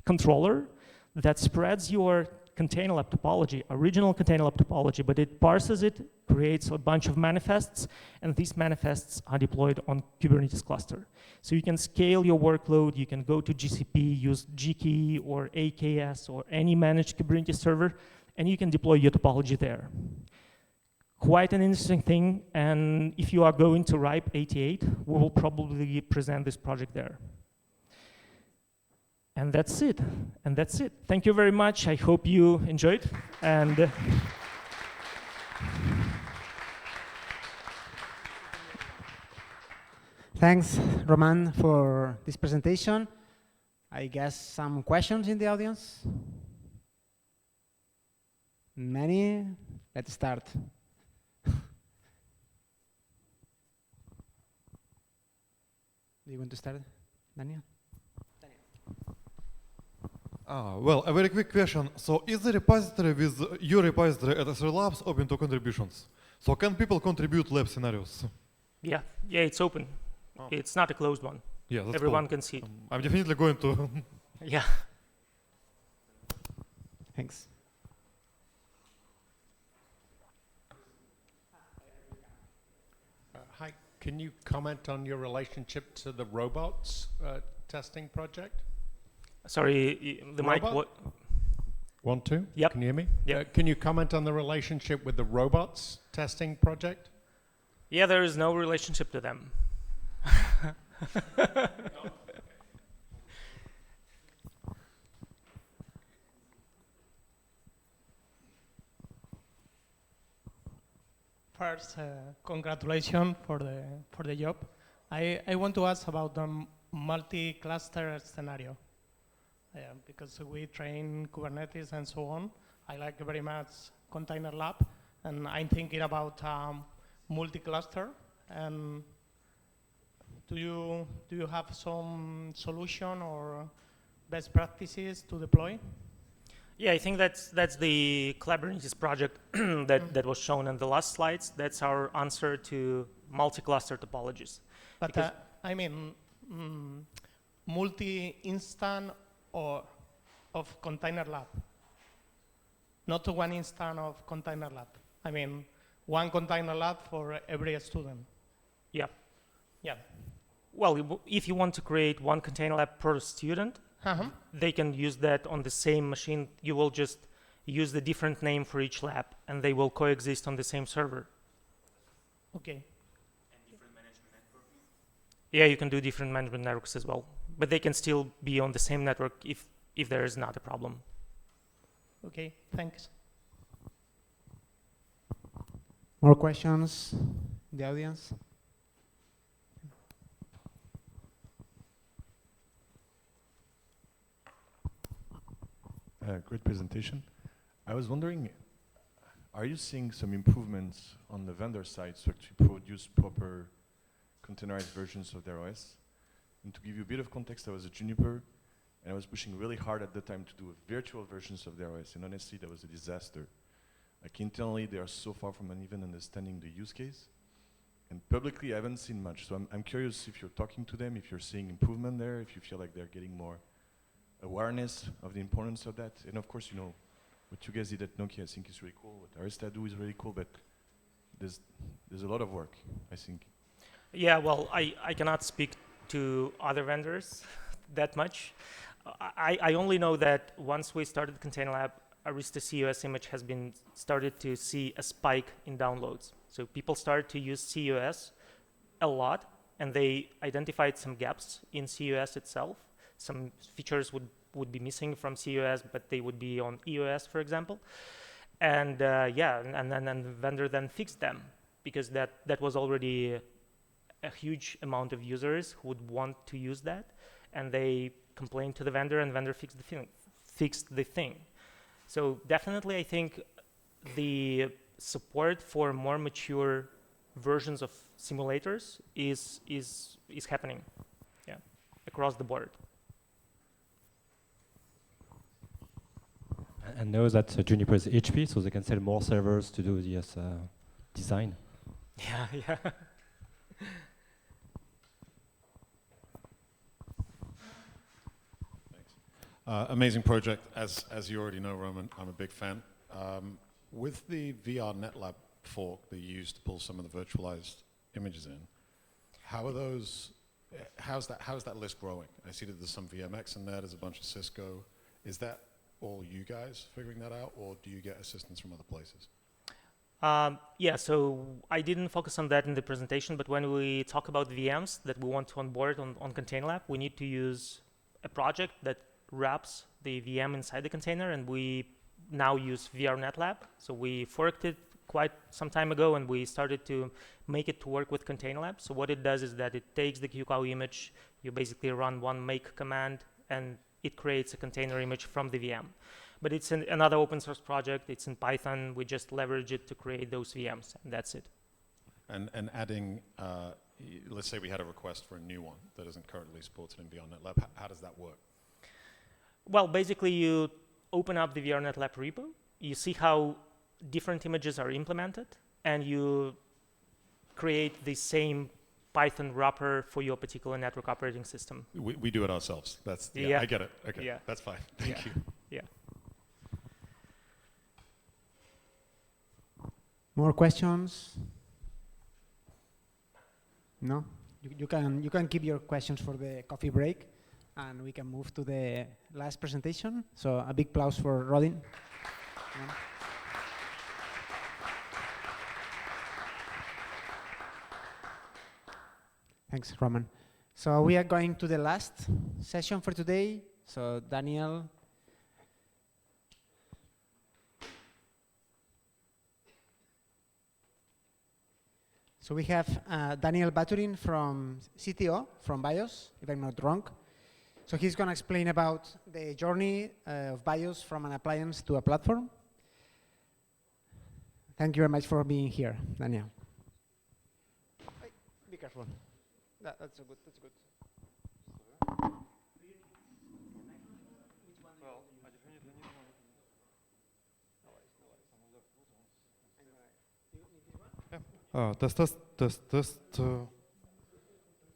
controller that spreads your Containerlab topology, original Containerlab topology, but it parses it, creates a bunch of manifests, and these manifests are deployed on Kubernetes cluster. So you can scale your workload, you can go to GCP, use GKE or AKS or any managed Kubernetes server, and you can deploy your topology there. Quite an interesting thing, and if you are going to RIPE 88, we will probably present this project there. And that's it. And that's it. Thank you very much. I hope you enjoyed. And thanks, Roman, for this presentation. I guess some questions in the audience? Many? Let's start. Do you want to start, Daniel? Well, a very quick question. So is the repository with your repository at S3 Labs open to contributions? So can people contribute lab scenarios? Yeah, it's open. Oh. It's not a closed one. Yeah, that's everyone cool. can see it. I'm definitely going to. Yeah. Thanks. Hi, can you comment on your relationship to the robots testing project? Sorry, the mic. What? 1, 2. Yep. Can you hear me? Yep. Can you comment on the relationship with the robots testing project? Yeah, there is no relationship to them. First, congratulations for the job. I want to ask about the multi-cluster scenario. Because we train Kubernetes and so on. I like very much Containerlab, and I'm thinking about multi-cluster. And do you have some solution or best practices to deploy? Yeah, I think that's the Kubernetes project that was shown in the last slides. That's our answer to multi-cluster topologies. But I mean, multi-instance or of Containerlab, not one instance of Containerlab. I mean, one Containerlab for every student. Yeah. Yeah. Well, if you want to create one Containerlab per student, they can use that on the same machine. You will just use the different name for each lab, and they will coexist on the same server. Okay. And different management network? Yeah, you can do different management networks as well, but they can still be on the same network if there is not a problem. Okay, thanks. More questions in the audience? Great presentation. I was wondering, are you seeing some improvements on the vendor side to actually produce proper containerized versions of their OS? And to give you a bit of context, I was at Juniper, and I was pushing really hard at the time to do virtual versions of their OS, and honestly, that was a disaster. Like internally, they are so far from even understanding the use case. And publicly, I haven't seen much. So I'm curious if you're talking to them, if you're seeing improvement there, if you feel like they're getting more awareness of the importance of that. And of course, you know, what you guys did at Nokia, I think is really cool. What Arista do is really cool, but there's a lot of work, I think. Yeah, well, I cannot speak to other vendors that much. I only know that once we started Containerlab, Arista COS image has been started to see a spike in downloads. So people started to use COS a lot, and they identified some gaps in COS itself. Some features would be missing from COS, but they would be on EOS, for example. And yeah, and then the vendor then fixed them, because that was already a huge amount of users who would want to use that, and they complained to the vendor, and the vendor fixed the thing. So definitely, I think the support for more mature versions of simulators is happening, yeah, across the board. And know that Juniper is HP, so they can sell more servers to do this design. Yeah, yeah. Amazing project. As you already know, Roman, I'm a big fan. With the VR NetLab fork that you used to pull some of the virtualized images in, how are those? How's that list growing? I see that there's some VMX in there. There's a bunch of Cisco. Is that all you guys figuring that out, or do you get assistance from other places? Yeah, so I didn't focus on that in the presentation, but when we talk about VMs that we want to onboard on Containerlab, we need to use a project that wraps the VM inside the container, and we now use VR NetLab. So we forked it quite some time ago, and we started to make it to work with Containerlab. So what it does is that it takes the QCOW image, you basically run one make command, and it creates a container image from the VM. But it's another open source project. It's in Python. We just leverage it to create those VMs, and that's it. And adding, let's say we had a request for a new one that isn't currently supported in VR NetLab. How does that work? Well, basically, you open up the VR NetLab repo. You see how different images are implemented, and you create the same Python wrapper for your particular network operating system. We do it ourselves. That's yeah. I get it. Okay, yeah. That's fine. Thank you. Yeah. More questions? No? You can keep your questions for the coffee break, and we can move to the last presentation. So a big applause for Rodin. Yeah. Thanks, Roman. So we are going to the last session for today. So Daniil. So we have Daniil Bautrin from CTO, from VyOS, if I'm not wrong. So he's going to explain about the journey of VyOS from an appliance to a platform. Thank you very much for being here, Daniil. Be careful. That's good. That's good. Test.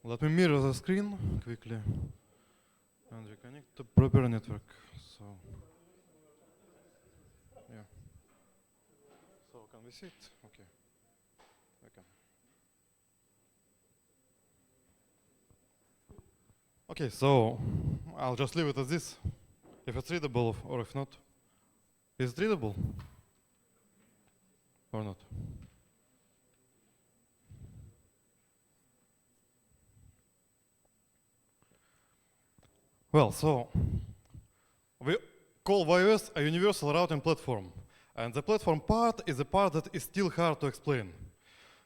Let me mirror the screen quickly and reconnect to proper network. So, yeah. So can we see it? Okay. Okay, so I'll just leave it as this. If it's readable or if not. Is it readable or not? Well, so we call VyOS a universal routing platform. And the platform part is the part that is still hard to explain.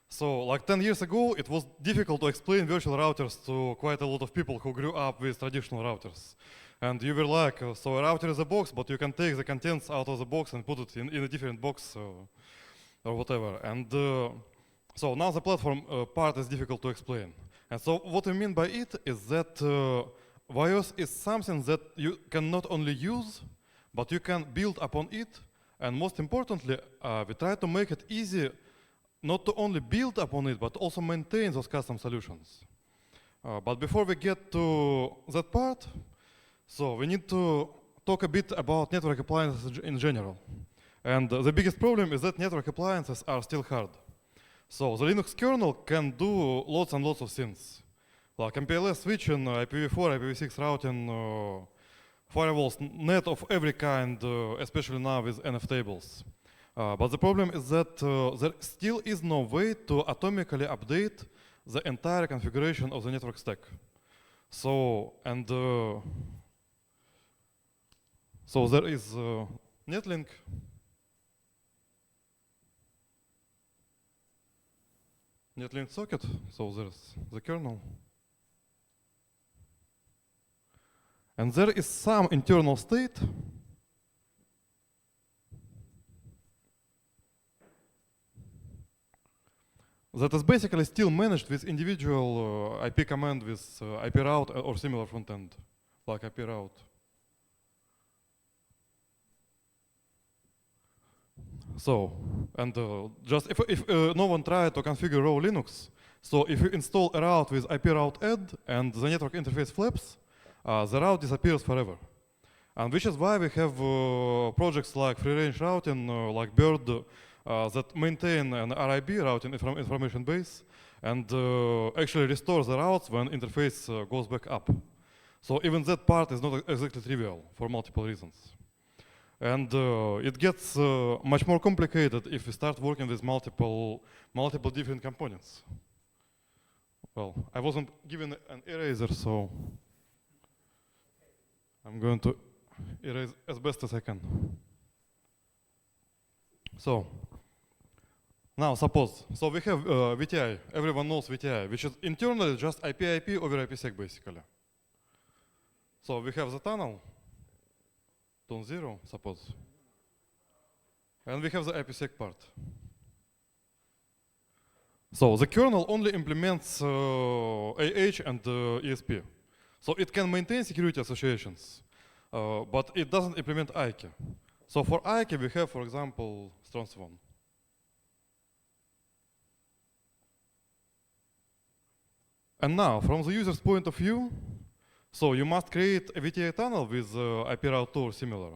So like 10 years ago, it was difficult to explain virtual routers to quite a lot of people who grew up with traditional routers. And you were like, so a router is a box, but you can take the contents out of the box and put it in a different box. So or whatever. And so now the platform part is difficult to explain. And so what we mean by it is that VyOS is something that you can not only use, but you can build upon it. And most importantly, we try to make it easy not to only build upon it, but also maintain those custom solutions. But before we get to that part, so we need to talk a bit about network appliances in general. And the biggest problem is that network appliances are still hard. So the Linux kernel can do lots and lots of things, like MPLS switching, IPv4, IPv6 routing, firewalls, net of every kind, especially now with NF tables. But the problem is that there still is no way to atomically update the entire configuration of the network stack. So, and so there is Netlink. Netlink socket, so there's the kernel. And there is some internal state that is basically still managed with individual IP command with IP route or similar front end, like IP route. So, and just if no one tried to configure raw Linux, so if you install a route with IP route add and the network interface flaps, the route disappears forever. And which is why we have projects like free range routing, like Bird, that maintain an RIB routing information base and actually restore the routes when interface goes back up. So even that part is not exactly trivial for multiple reasons. And it gets much more complicated if we start working with multiple different components. Well, I wasn't given an eraser, so I'm going to erase as best as I can. So, now suppose, so we have VTI, everyone knows VTI, which is internally just IP over IPsec basically. So we have the tunnel, tone 0, suppose. And we have the IPsec part. So the kernel only implements AH and ESP. So it can maintain security associations, but it doesn't implement IKE. So for IKE we have, for example, Strong-1. And now, from the user's point of view, so you must create a VTI tunnel with IP route 2 or similar.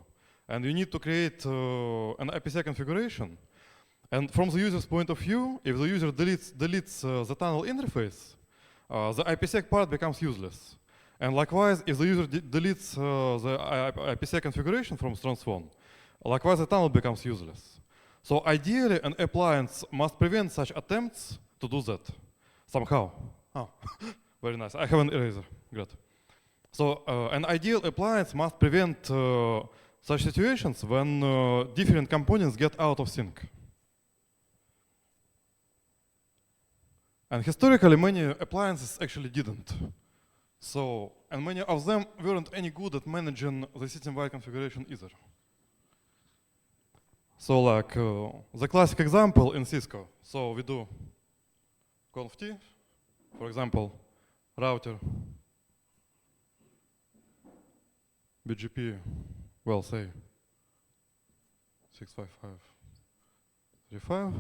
And you need to create an IPsec configuration. And from the user's point of view, if the user deletes the tunnel interface, the IPsec part becomes useless. And likewise, if the user deletes the IPsec configuration from Strong-1, likewise the tunnel becomes useless. So ideally, an appliance must prevent such attempts to do that somehow. Oh, very nice. I have an eraser. Great. So an ideal appliance must prevent such situations when different components get out of sync. And historically, many appliances actually didn't. So, and many of them weren't any good at managing the system-wide configuration either. So like the classic example in Cisco. So we do conf-t, for example, router, BGP, well, say 655.35.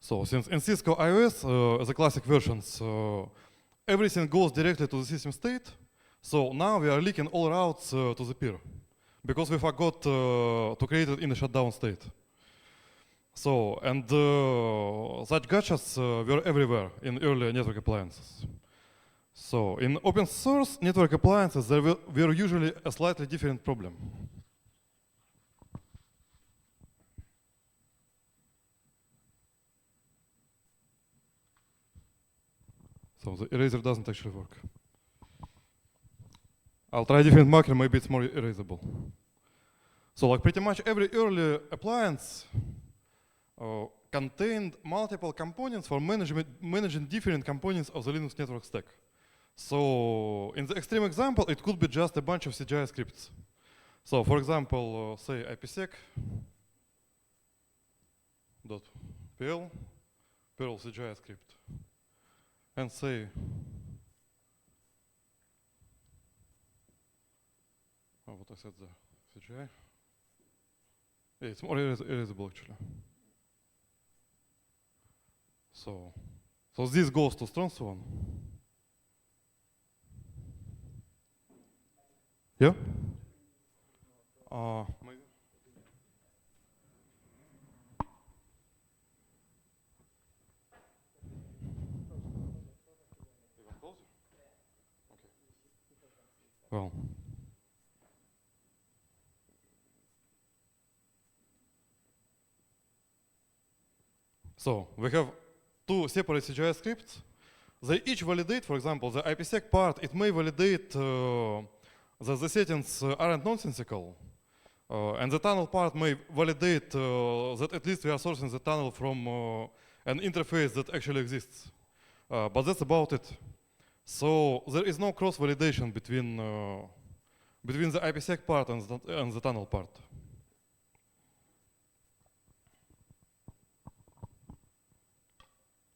So since in Cisco iOS, the classic versions, everything goes directly to the system state. So now we are leaking all routes to the peer because we forgot to create it in the shutdown state. So, and such gotchas were everywhere in early network appliances. So in open source network appliances, there were usually a slightly different problem. So the eraser doesn't actually work. I'll try a different marker, maybe it's more erasable. So like pretty much every early appliance contained multiple components for managing different components of the Linux network stack. So in the extreme example, it could be just a bunch of CGI scripts. So for example, say ipsec.pl, Perl CGI script, and say what I said there, CGI. Yeah, it's more erasable actually. So this goes to strong one. Yeah? Maybe. Even closer? Okay. Well. So we have two separate CGI scripts. They each validate, for example, the IPsec part, it may validate that the settings aren't nonsensical. And the tunnel part may validate that at least we are sourcing the tunnel from an interface that actually exists. But that's about it. So there is no cross-validation between the IPsec part and the tunnel part.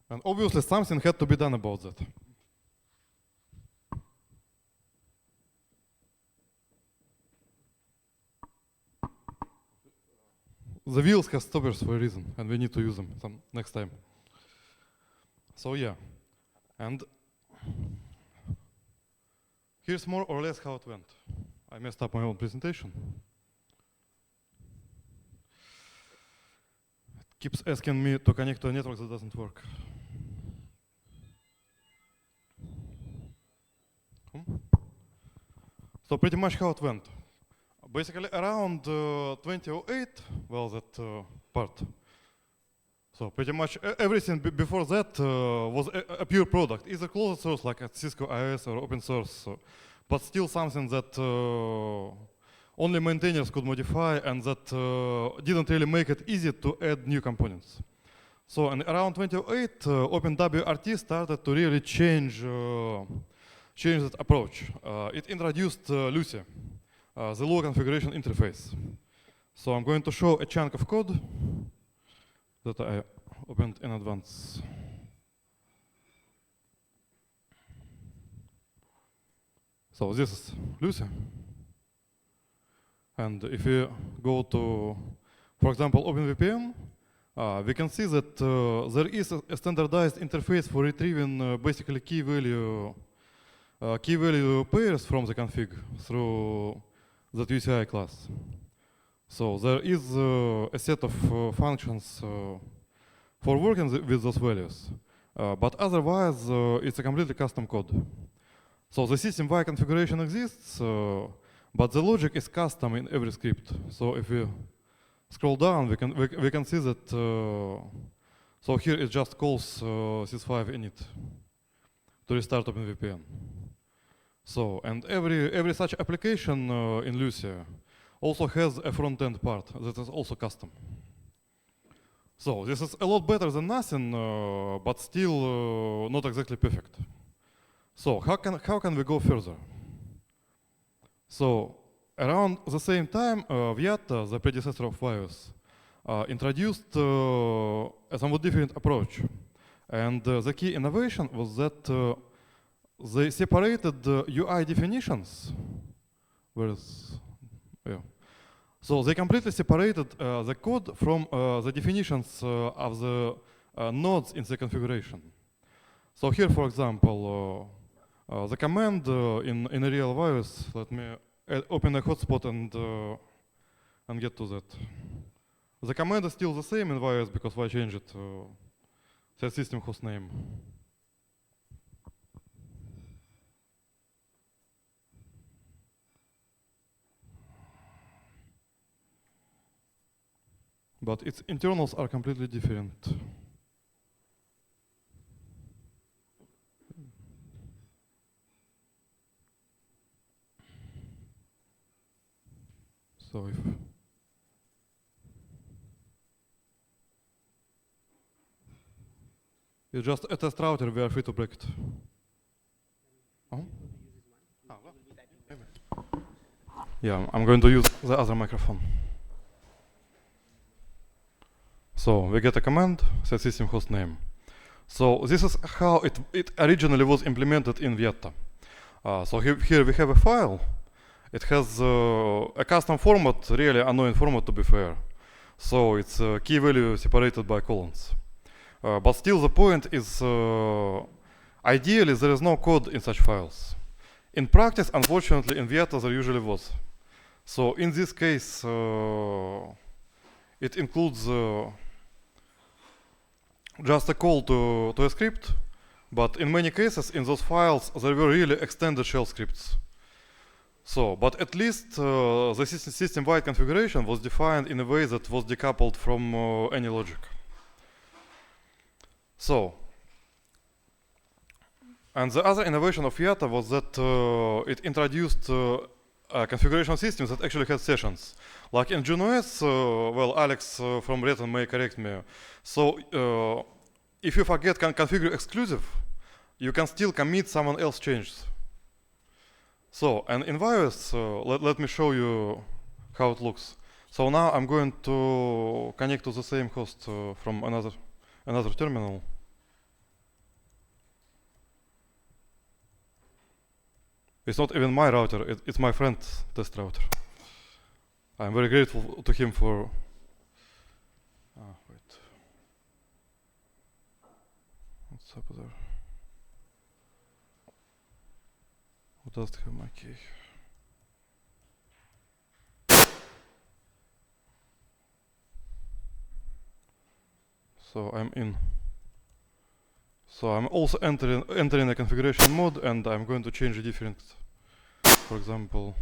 And obviously something had to be done about that. The wheels have stoppers for a reason, and we need to use them some next time. So yeah, and here's more or less how it went. I messed up my own presentation. It keeps asking me to connect to a network that doesn't work. So pretty much how it went. Basically around 2008, well, that part. So pretty much everything before that was a pure product, either closed source like at Cisco IIS or open source, but still something that only maintainers could modify and that didn't really make it easy to add new components. So and around 2008, OpenWRT started to really change that approach. It introduced Lucy, the low configuration interface. So I'm going to show a chunk of code that I opened in advance. So this is Lucy. And if you go to, for example, OpenVPN, we can see that there is a standardized interface for retrieving basically key value pairs from the config through that UCI class. So there is a set of functions for working with those values, but otherwise it's a completely custom code. So the system-wide configuration exists, but the logic is custom in every script. So if we scroll down, we can see that. So here it just calls sys5 init to restart OpenVPN. So and every such application in Lucy also has a front-end part that is also custom. So this is a lot better than nothing, but still not exactly perfect. So how can we go further? So around the same time, Viata, the predecessor of VyOS, introduced a somewhat different approach. And the key innovation was that they separated UI definitions. So they completely separated the code from the definitions of the nodes in the configuration. So here, for example, the command in a real VyOS, let me open a hotspot and get to that. The command is still the same in VyOS because I changed it to the system hostname. But its internals are completely different. So It's just a test router, we are free to break it. Yeah, I'm going to use the other microphone. So we get a command, set system host name. So this is how it originally was implemented in Vietta. So here we have a file. It has a custom format, really annoying format to be fair. So it's key value separated by colons. But still the point is, ideally there is no code in such files. In practice, unfortunately, in Vietta there usually was. So in this case, it includes just a call to a script, but in many cases in those files there were really extended shell scripts. So, but at least the system-wide configuration was defined in a way that was decoupled from any logic. So, and the other innovation of Vietta was that it introduced a configuration system that actually had sessions. Like in GNOS, well, Alex from RETN may correct me. So, if you forget configure exclusive, you can still commit someone else's changes. So, and in VyOS, let me show you how it looks. So now I'm going to connect to the same host from another terminal. It's not even my router, it's my friend's test router. I'm very grateful to him for... wait. What's up there? Who doesn't have my key? So I'm in. So I'm also entering a configuration mode, and I'm going to change the different, for example,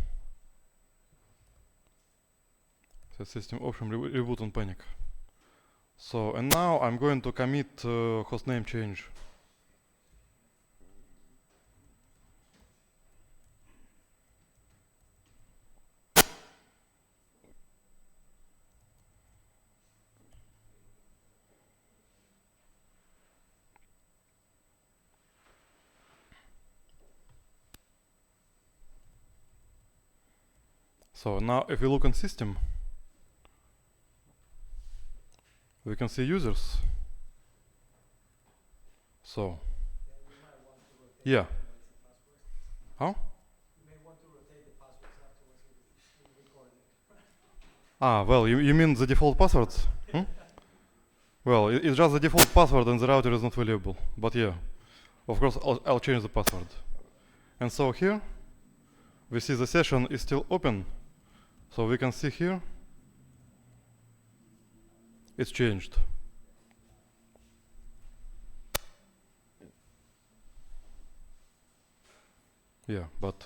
the system option reboot on panic. So, and now I'm going to commit hostname change. So now if we look on system, we can see users. So, yeah. How? Well, you mean the default passwords? Well, it's just the default password and the router is not valuable. But yeah, of course I'll change the password. And so here, we see the session is still open. So we can see here, it's changed. Yeah, but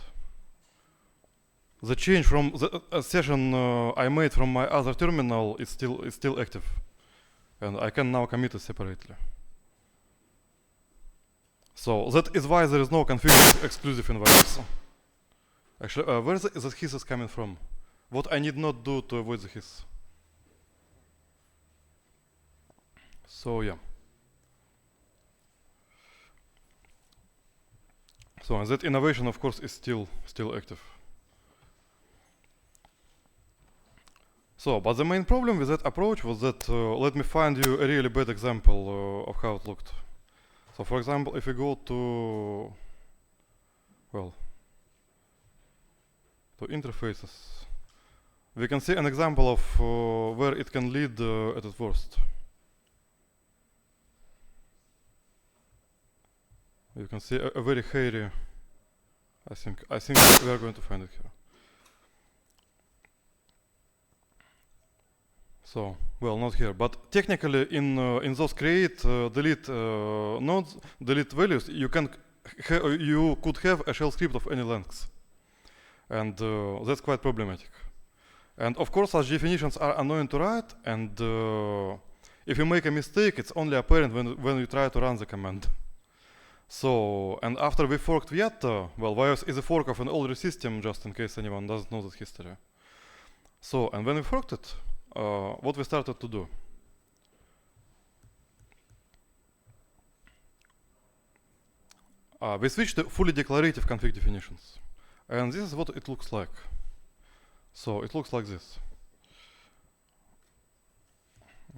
the change from the session I made from my other terminal is still active, and I can now commit it separately. So that is why there is no configured exclusive in VyOS. Actually, where is the hiss is coming from? What I need not do to avoid the hiss. So yeah. So and that innovation, of course, is still active. So, but the main problem with that approach was that let me find you a really bad example of how it looked. So, for example, if we go to interfaces, we can see an example of where it can lead at its worst. You can see a very hairy. I think we are going to find it here. So, well, not here, but technically in those create, delete nodes, delete values, you could have a shell script of any length, and that's quite problematic. And of course, such definitions are annoying to write, and if you make a mistake, it's only apparent when you try to run the command. So, and after we forked Vietta, well, VyOS is a fork of an older system, just in case anyone doesn't know that history. So, and when we forked it, what we started to do. we switch to fully declarative config definitions. And this is what it looks like. So it looks like this.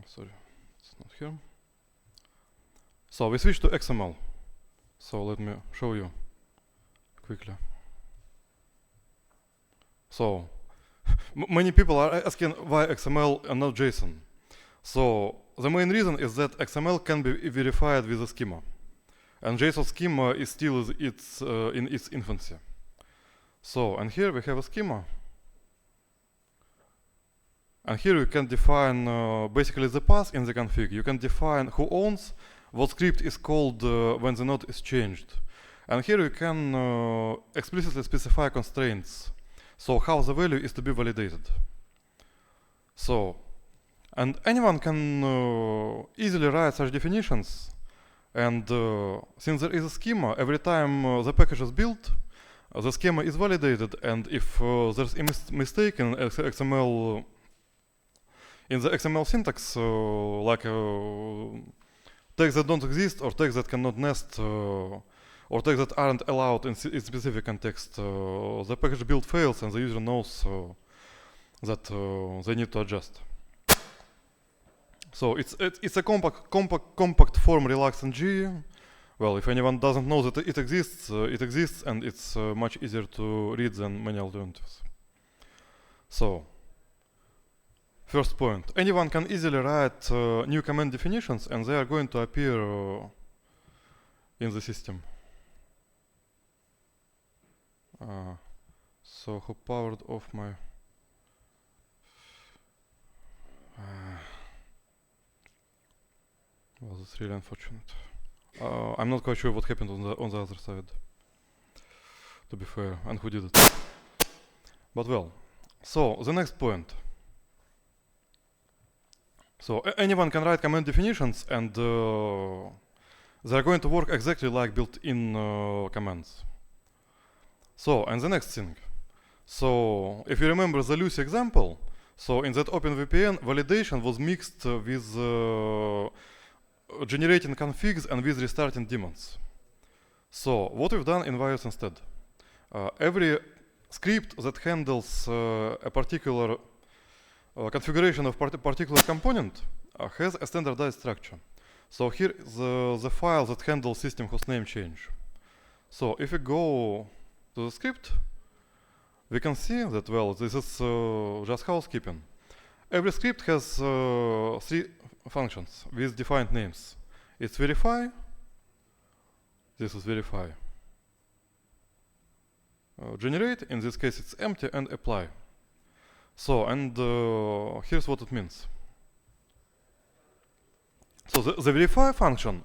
Sorry, it's not here. So we switch to XML. So let me show you quickly. So many people are asking why XML and not JSON. So the main reason is that XML can be verified with a schema. And JSON schema is still in its infancy. So, and here we have a schema. And here you can define basically the path in the config. You can define who owns, what script is called when the node is changed. And here you can explicitly specify constraints. So how the value is to be validated. So, and anyone can easily write such definitions. And since there is a schema, every time the package is built, the schema is validated. And if there's a mistake in XML, in the XML syntax, like tags that don't exist or tags that cannot nest, or tags that aren't allowed in specific context, the package build fails and the user knows that they need to adjust. So it's a compact form Relax NG. Well, if anyone doesn't know that it exists and it's much easier to read than many alternatives. So, first point, anyone can easily write new command definitions and they are going to appear in the system. So who powered off my... well, that's really unfortunate. I'm not quite sure what happened on the other side, to be fair, and who did it. But well, so the next point. So anyone can write command definitions and they're going to work exactly like built-in commands. So, and the next thing. So, if you remember the Lucy example, so in that OpenVPN, validation was mixed with generating configs and with restarting daemons. So, what we've done in VyOS instead. Every script that handles a particular configuration of particular component has a standardized structure. So here is the file that handles system hostname change. So if we go to the script, we can see that, well, this is just housekeeping. Every script has 3 functions with defined names. It's verify, this is verify. Generate, in this case it's empty, and apply. So, and here's what it means. So the verify function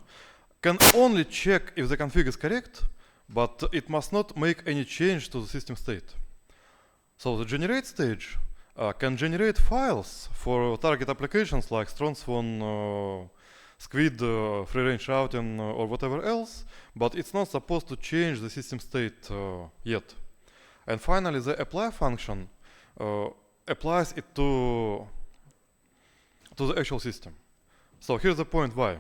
can only check if the config is correct, but it must not make any change to the system state. So the generate stage can generate files for target applications like StrongSwan, Squid, free-range routing, or whatever else, but it's not supposed to change the system state yet. And finally, the apply function applies it to the actual system. So here's the point why.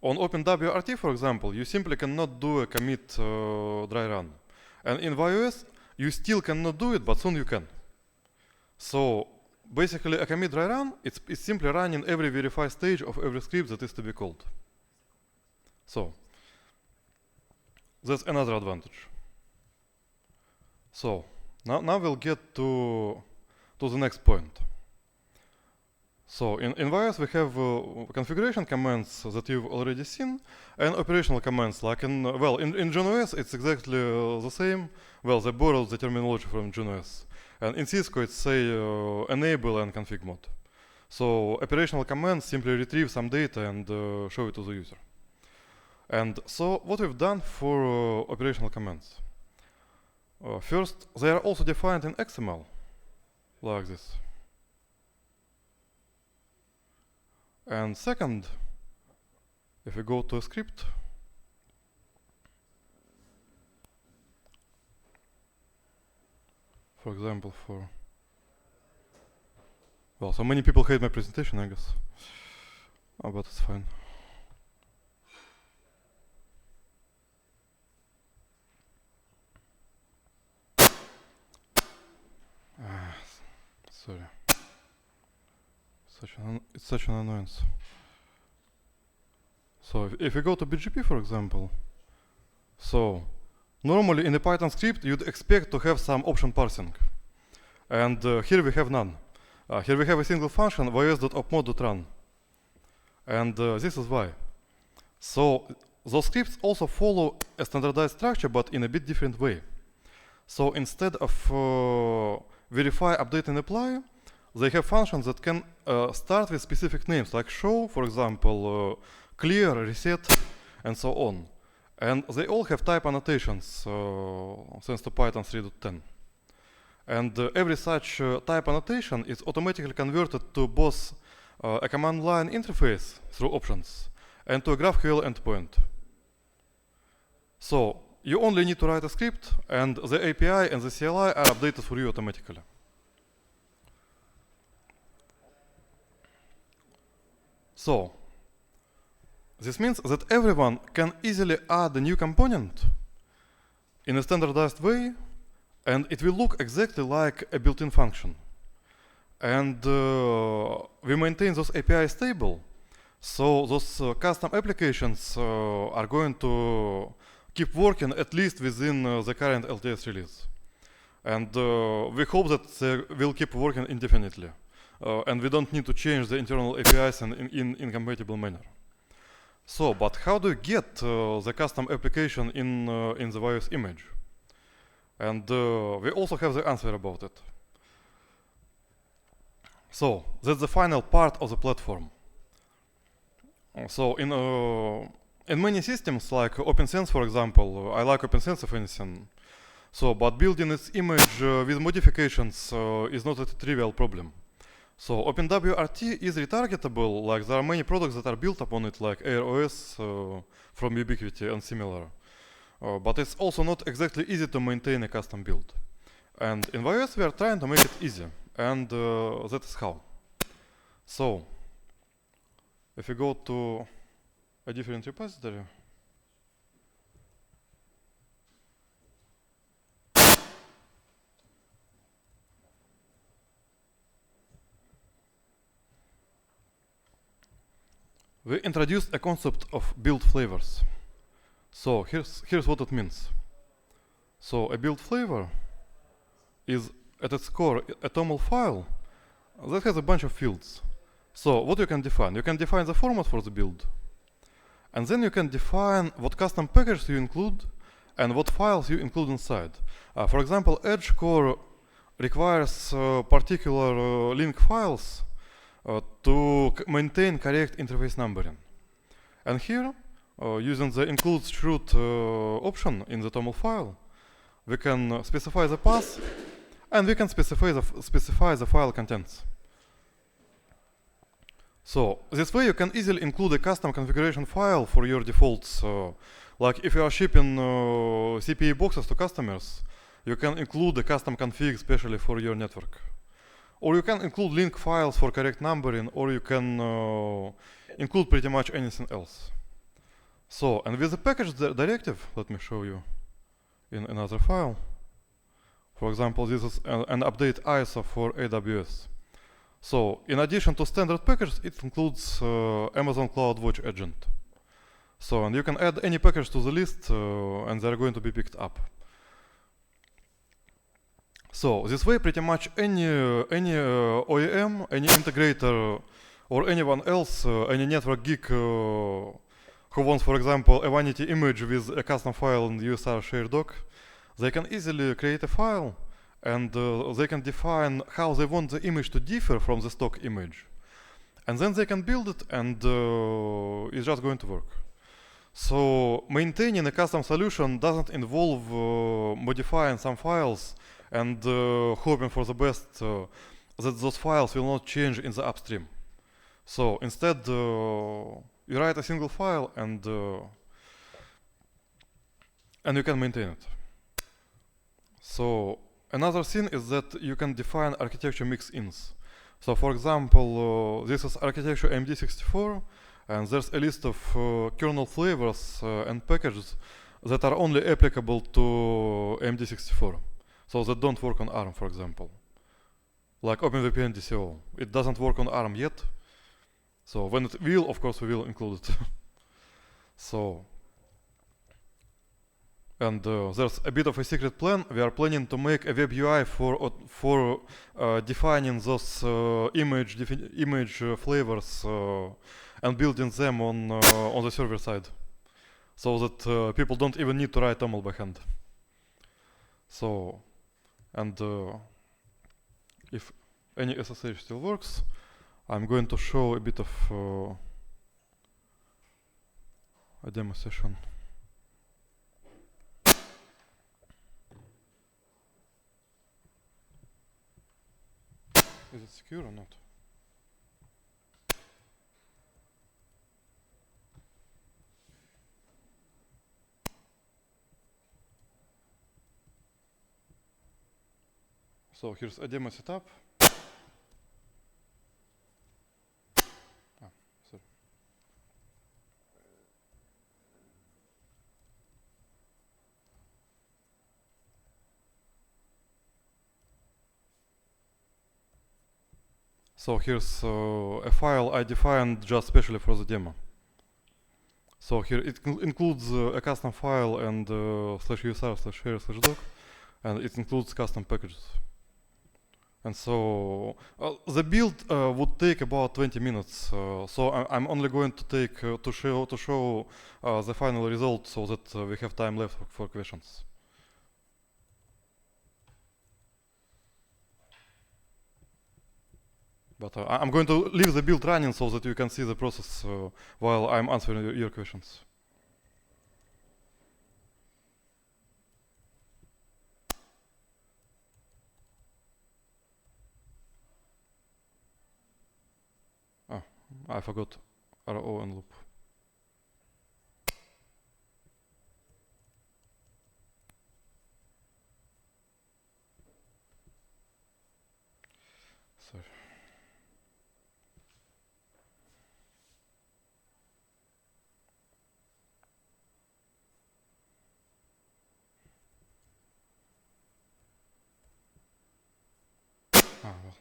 On OpenWRT, for example, you simply cannot do a commit dry run. And in VyOS, you still cannot do it, but soon you can. So basically, a commit dry run, it's simply running every verify stage of every script that is to be called. So that's another advantage. So now we'll get to the next point. So in VyOS we have configuration commands that you've already seen and operational commands like in GenOS it's exactly the same. Well, they borrowed the terminology from GenOS. And in Cisco it's say enable and config mode. So operational commands simply retrieve some data and show it to the user. And so what we've done for operational commands. First, they are also defined in XML, like this. And second, if we go to a script, for example, well, so many people hate my presentation, I guess, but it's fine. Sorry. It's such an annoyance. So if you go to BGP, for example, so normally in a Python script you'd expect to have some option parsing, and here we have none. Here we have a single function vyos.opmod.run, and this is why. So those scripts also follow a standardized structure, but in a bit different way. So instead of verify, update, and apply, they have functions that can start with specific names, like show, for example, clear, reset, and so on. And they all have type annotations, thanks to Python 3.10. And every such type annotation is automatically converted to both a command line interface through options and to a GraphQL endpoint. So you only need to write a script, and the API and the CLI are updated for you automatically. So this means that everyone can easily add a new component in a standardized way, and it will look exactly like a built-in function. And we maintain those APIs stable, so those custom applications are going to keep working at least within the current LTS release. And we hope that they will keep working indefinitely. And we don't need to change the internal APIs in incompatible manner. So, but how do you get the custom application in the VyOS image? And we also have the answer about it. So, that's the final part of the platform. So, in many systems, like OpenSense, for example, I like OpenSense if anything. So, but building its image with modifications is not a trivial problem. So, OpenWRT is retargetable, like there are many products that are built upon it, like AirOS from Ubiquiti and similar. But it's also not exactly easy to maintain a custom build. And in VyOS we are trying to make it easy, and that is how. So, if you go to a different repository, we introduced a concept of build flavors. So here's what it means. So a build flavor is at its core a TOML file that has a bunch of fields. So what you can define? You can define the format for the build. And then you can define what custom packages you include and what files you include inside. For example, Edge core requires particular link files to maintain correct interface numbering. And here, using the includes root option in the TOML file, we can specify the path, and we can specify the file contents. So this way you can easily include a custom configuration file for your defaults. Like if you are shipping CPE boxes to customers, you can include a custom config especially for your network. Or you can include link files for correct numbering, or you can include pretty much anything else. So, and with the package directive, let me show you in another file. For example, this is an update ISO for AWS. So, in addition to standard packages, it includes Amazon CloudWatch agent. So, and you can add any package to the list, and they're going to be picked up. So, this way, pretty much any OEM, any integrator, or anyone else, any network geek who wants, for example, a vanity image with a custom file in the USR shared doc, they can easily create a file, and they can define how they want the image to differ from the stock image. And then they can build it, and it's just going to work. So maintaining a custom solution doesn't involve modifying some files and hoping for the best that those files will not change in the upstream. So instead, you write a single file, and you can maintain it. So another thing is that you can define architecture mix-ins. So for example, this is architecture AMD64, and there's a list of kernel flavors and packages that are only applicable to AMD64. So that don't work on ARM, for example. like OpenVPN DCO. It doesn't work on ARM yet. So when it will, of course, we will include it. So, and there's a bit of a secret plan. We are planning to make a web UI for defining those image flavors and building them on the server side, so that people don't even need to write YAML backend. So, and if any SSH still works, I'm going to show a bit of a demo session. Is it secure or not? So here's a demo setup. Sorry. So here's a file I defined just specially for the demo. So here it includes a custom file and /usr/share/doc, and it includes custom packages. And so the build would take about 20 minutes. So I'm only going to take to show the final result, so that we have time left for questions. But I'm going to leave the build running so that you can see the process while I'm answering your questions. Oh, I forgot RO and loop. Sorry. Ah, well.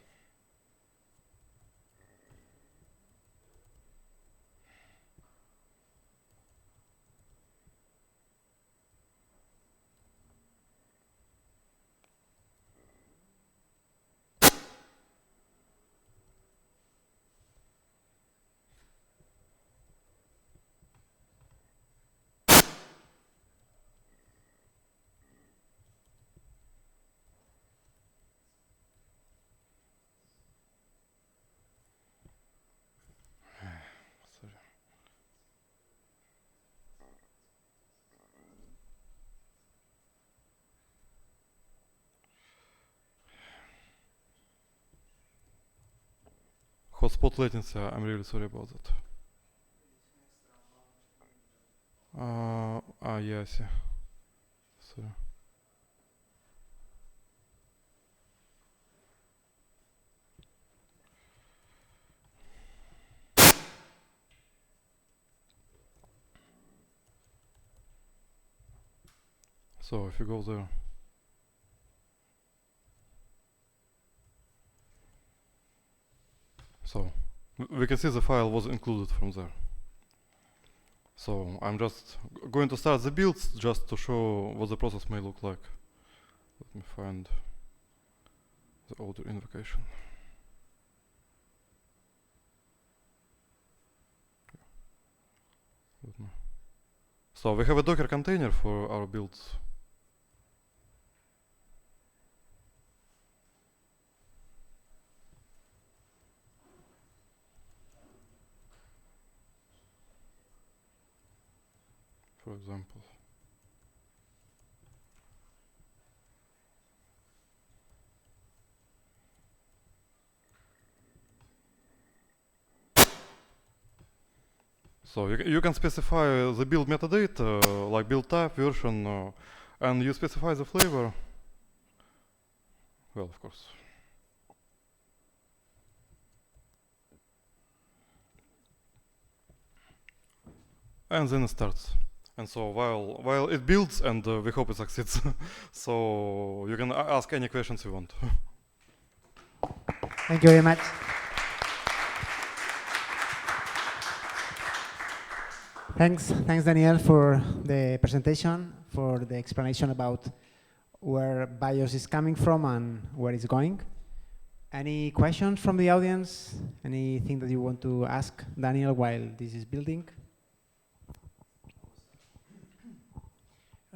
Hotspot latency, I'm really sorry about that. Yeah, I see. Sorry. So if you go there, so we can see the file was included from there. So I'm just going to start the builds just to show what the process may look like. Let me find the order invocation. So we have a Docker container for our builds. For example. So you can specify the build metadata, like build type, version, and you specify the flavor. Well, of course. And then it starts. And so while it builds, and we hope it succeeds, so you can ask any questions you want. Thank you very much. Thanks, Daniel, for the presentation, for the explanation about where VyOS is coming from and where it's going. Any questions from the audience? Anything that you want to ask Daniel while this is building?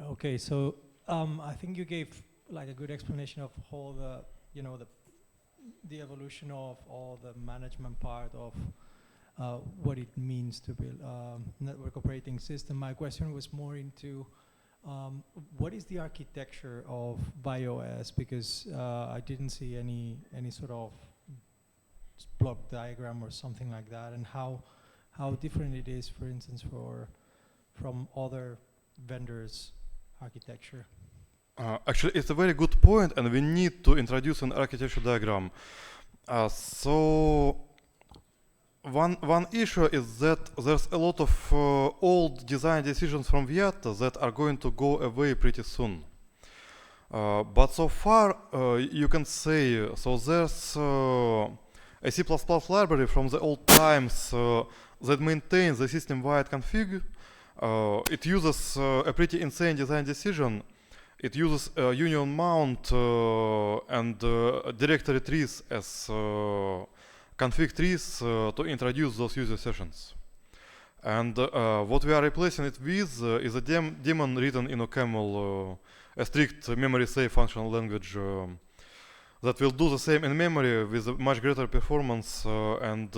Okay, so I think you gave like a good explanation of all the, the evolution of all the management part of what it means to build a network operating system. My question was more into what is the architecture of VyOS, because I didn't see any sort of block diagram or something like that, and how different it is, for instance, from other vendors' architecture. Actually, it's a very good point, and we need to introduce an architecture diagram. So one issue is that there's a lot of old design decisions from Viata that are going to go away pretty soon. But so far, you can say, so there's a C++ library from the old times that maintains the system-wide config. It uses a pretty insane design decision. It uses union mount and directory trees as config trees to introduce those user sessions. And what we are replacing it with is a daemon written in OCaml, a strict memory-safe functional language that will do the same in memory with a much greater performance and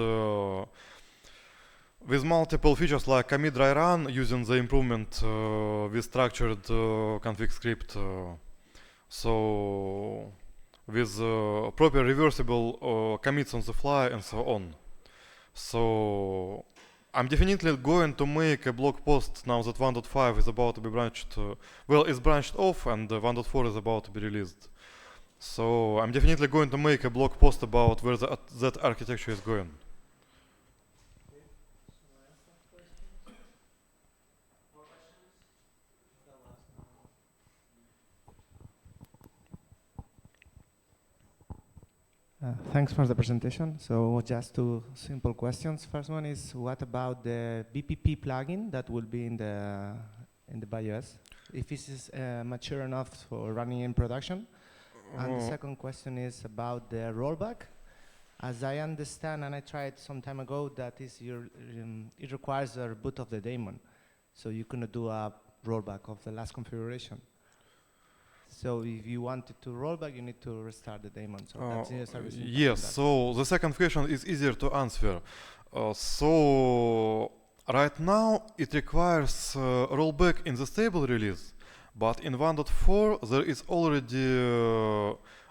with multiple features like commit dry run using the improvement with structured config script. So with proper reversible commits on the fly and so on. So I'm definitely going to make a blog post now that 1.5 is about to be branched, it's branched off, and 1.4 is about to be released. So I'm definitely going to make a blog post about where that architecture is going. Thanks for the presentation. So just two simple questions. First one is, what about the BPP plugin that will be in the VyOS? If this is mature enough for running in production? And the second question is about the rollback. As I understand, and I tried some time ago, that is it requires a reboot of the daemon. So you cannot do a rollback of the last configuration. So if you wanted to roll back, you need to restart the daemon. So that's in the service. Yes, so the second question is easier to answer. So right now it requires rollback in the stable release, but in 1.4 there is already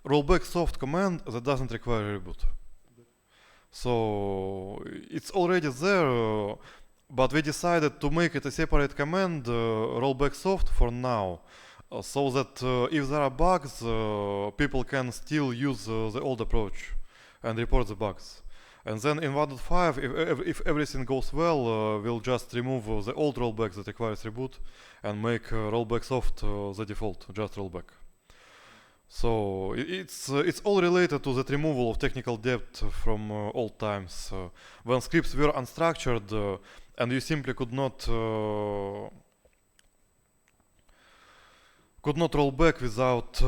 rollback soft command that doesn't require a reboot. So it's already there, but we decided to make it a separate command, rollback soft for now. So that if there are bugs, people can still use the old approach and report the bugs. And then in 1.5, if everything goes well, we'll just remove the old rollback that requires reboot and make rollback soft the default, just rollback. So it's all related to that removal of technical debt from old times. When scripts were unstructured and you simply could not roll back without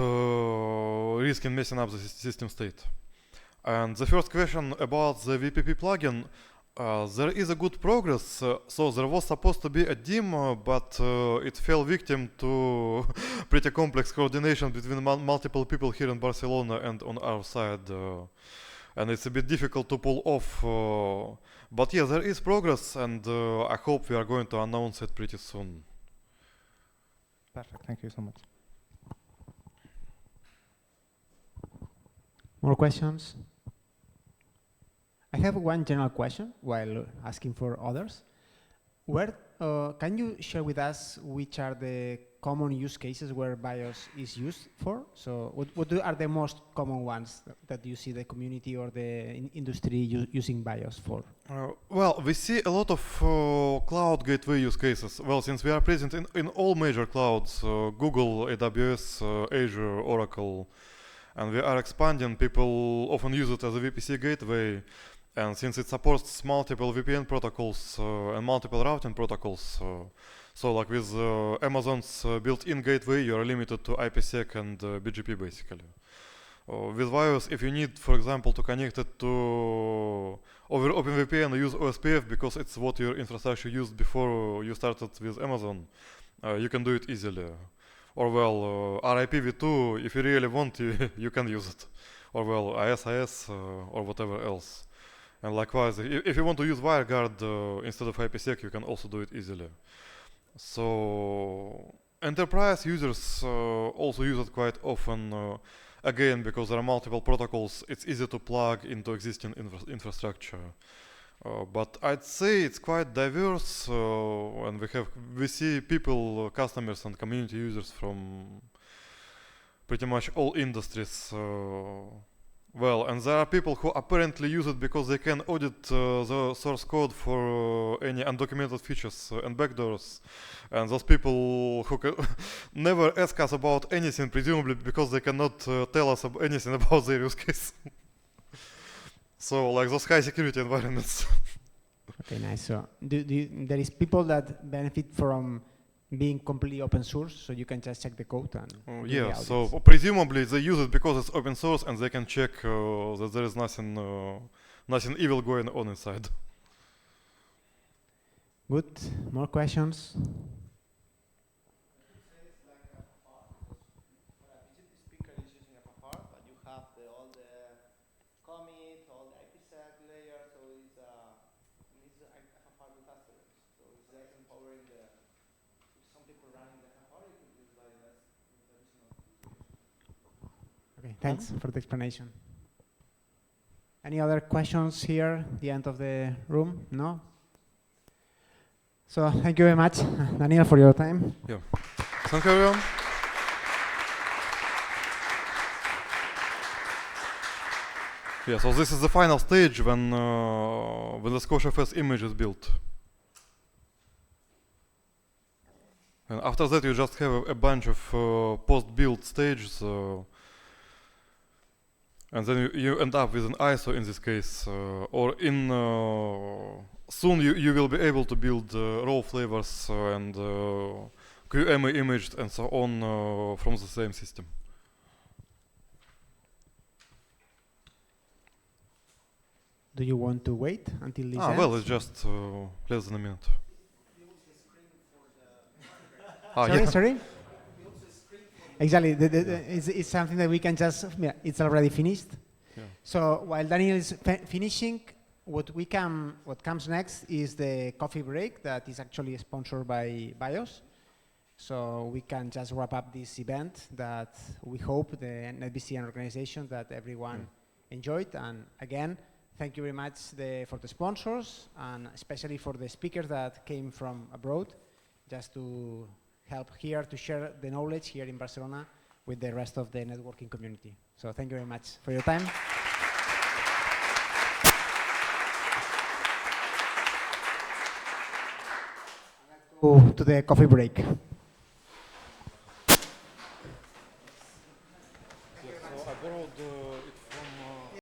risking messing up the system state. And the first question about the VPP plugin, there is a good progress. So there was supposed to be a demo, but it fell victim to pretty complex coordination between multiple people here in Barcelona and on our side. And it's a bit difficult to pull off. But yeah, there is progress, and I hope we are going to announce it pretty soon. Perfect, thank you so much. More questions? I have one general question while asking for others. Can you share with us which are the common use cases where VyOS is used for? So what are the most common ones that you see the community or the industry using VyOS for? Well, we see a lot of cloud gateway use cases. Well, since we are present in all major clouds, Google, AWS, Azure, Oracle, and we are expanding. People often use it as a VPC gateway, and since it supports multiple VPN protocols and multiple routing protocols, so like with Amazon's built-in gateway, you are limited to IPsec and BGP basically. With VyOS, if you need, for example, to connect it to over OpenVPN, use OSPF because it's what your infrastructure used before you started with Amazon, you can do it easily. Or well, RIPv2, if you really want, you can use it. Or well, ISIS or whatever else. And likewise, if you want to use WireGuard instead of IPsec, you can also do it easily. So enterprise users also use it quite often. Again, because there are multiple protocols, it's easy to plug into existing infrastructure. But I'd say it's quite diverse, and we see people, customers and community users from pretty much all industries. Well, and there are people who apparently use it because they can audit the source code for any undocumented features and backdoors. And those people who never ask us about anything, presumably because they cannot tell us anything about their use case. So, like those high security environments. Okay, nice. So, there is people that benefit from being completely open source, so you can just check the code and yeah, so presumably they use it because it's open source and they can check that there is nothing evil going on inside. Good. More questions? Okay, thanks for the explanation. Any other questions here at the end of the room? No? So thank you very much, Daniil, for your time. Yeah. Thank you, everyone. Yeah, so this is the final stage when the ScotiaFS image is built. And after that, you just have a bunch of post-build stages. And then you end up with an ISO in this case, or in soon you will be able to build raw flavors and QEMU imaged and so on from the same system. Do you want to wait until this ends? Well, it's just less than a minute. Sorry? Exactly, it's something that we can just, it's already finished. Yeah. So while Daniil is finishing, what comes next is the coffee break that is actually sponsored by VyOS. So we can just wrap up this event that we hope the NetBCN organization that everyone enjoyed. And again, thank you very much for the sponsors and especially for the speakers that came from abroad just to help here to share the knowledge here in Barcelona with the rest of the networking community. So thank you very much for your time. Let's go to the coffee break.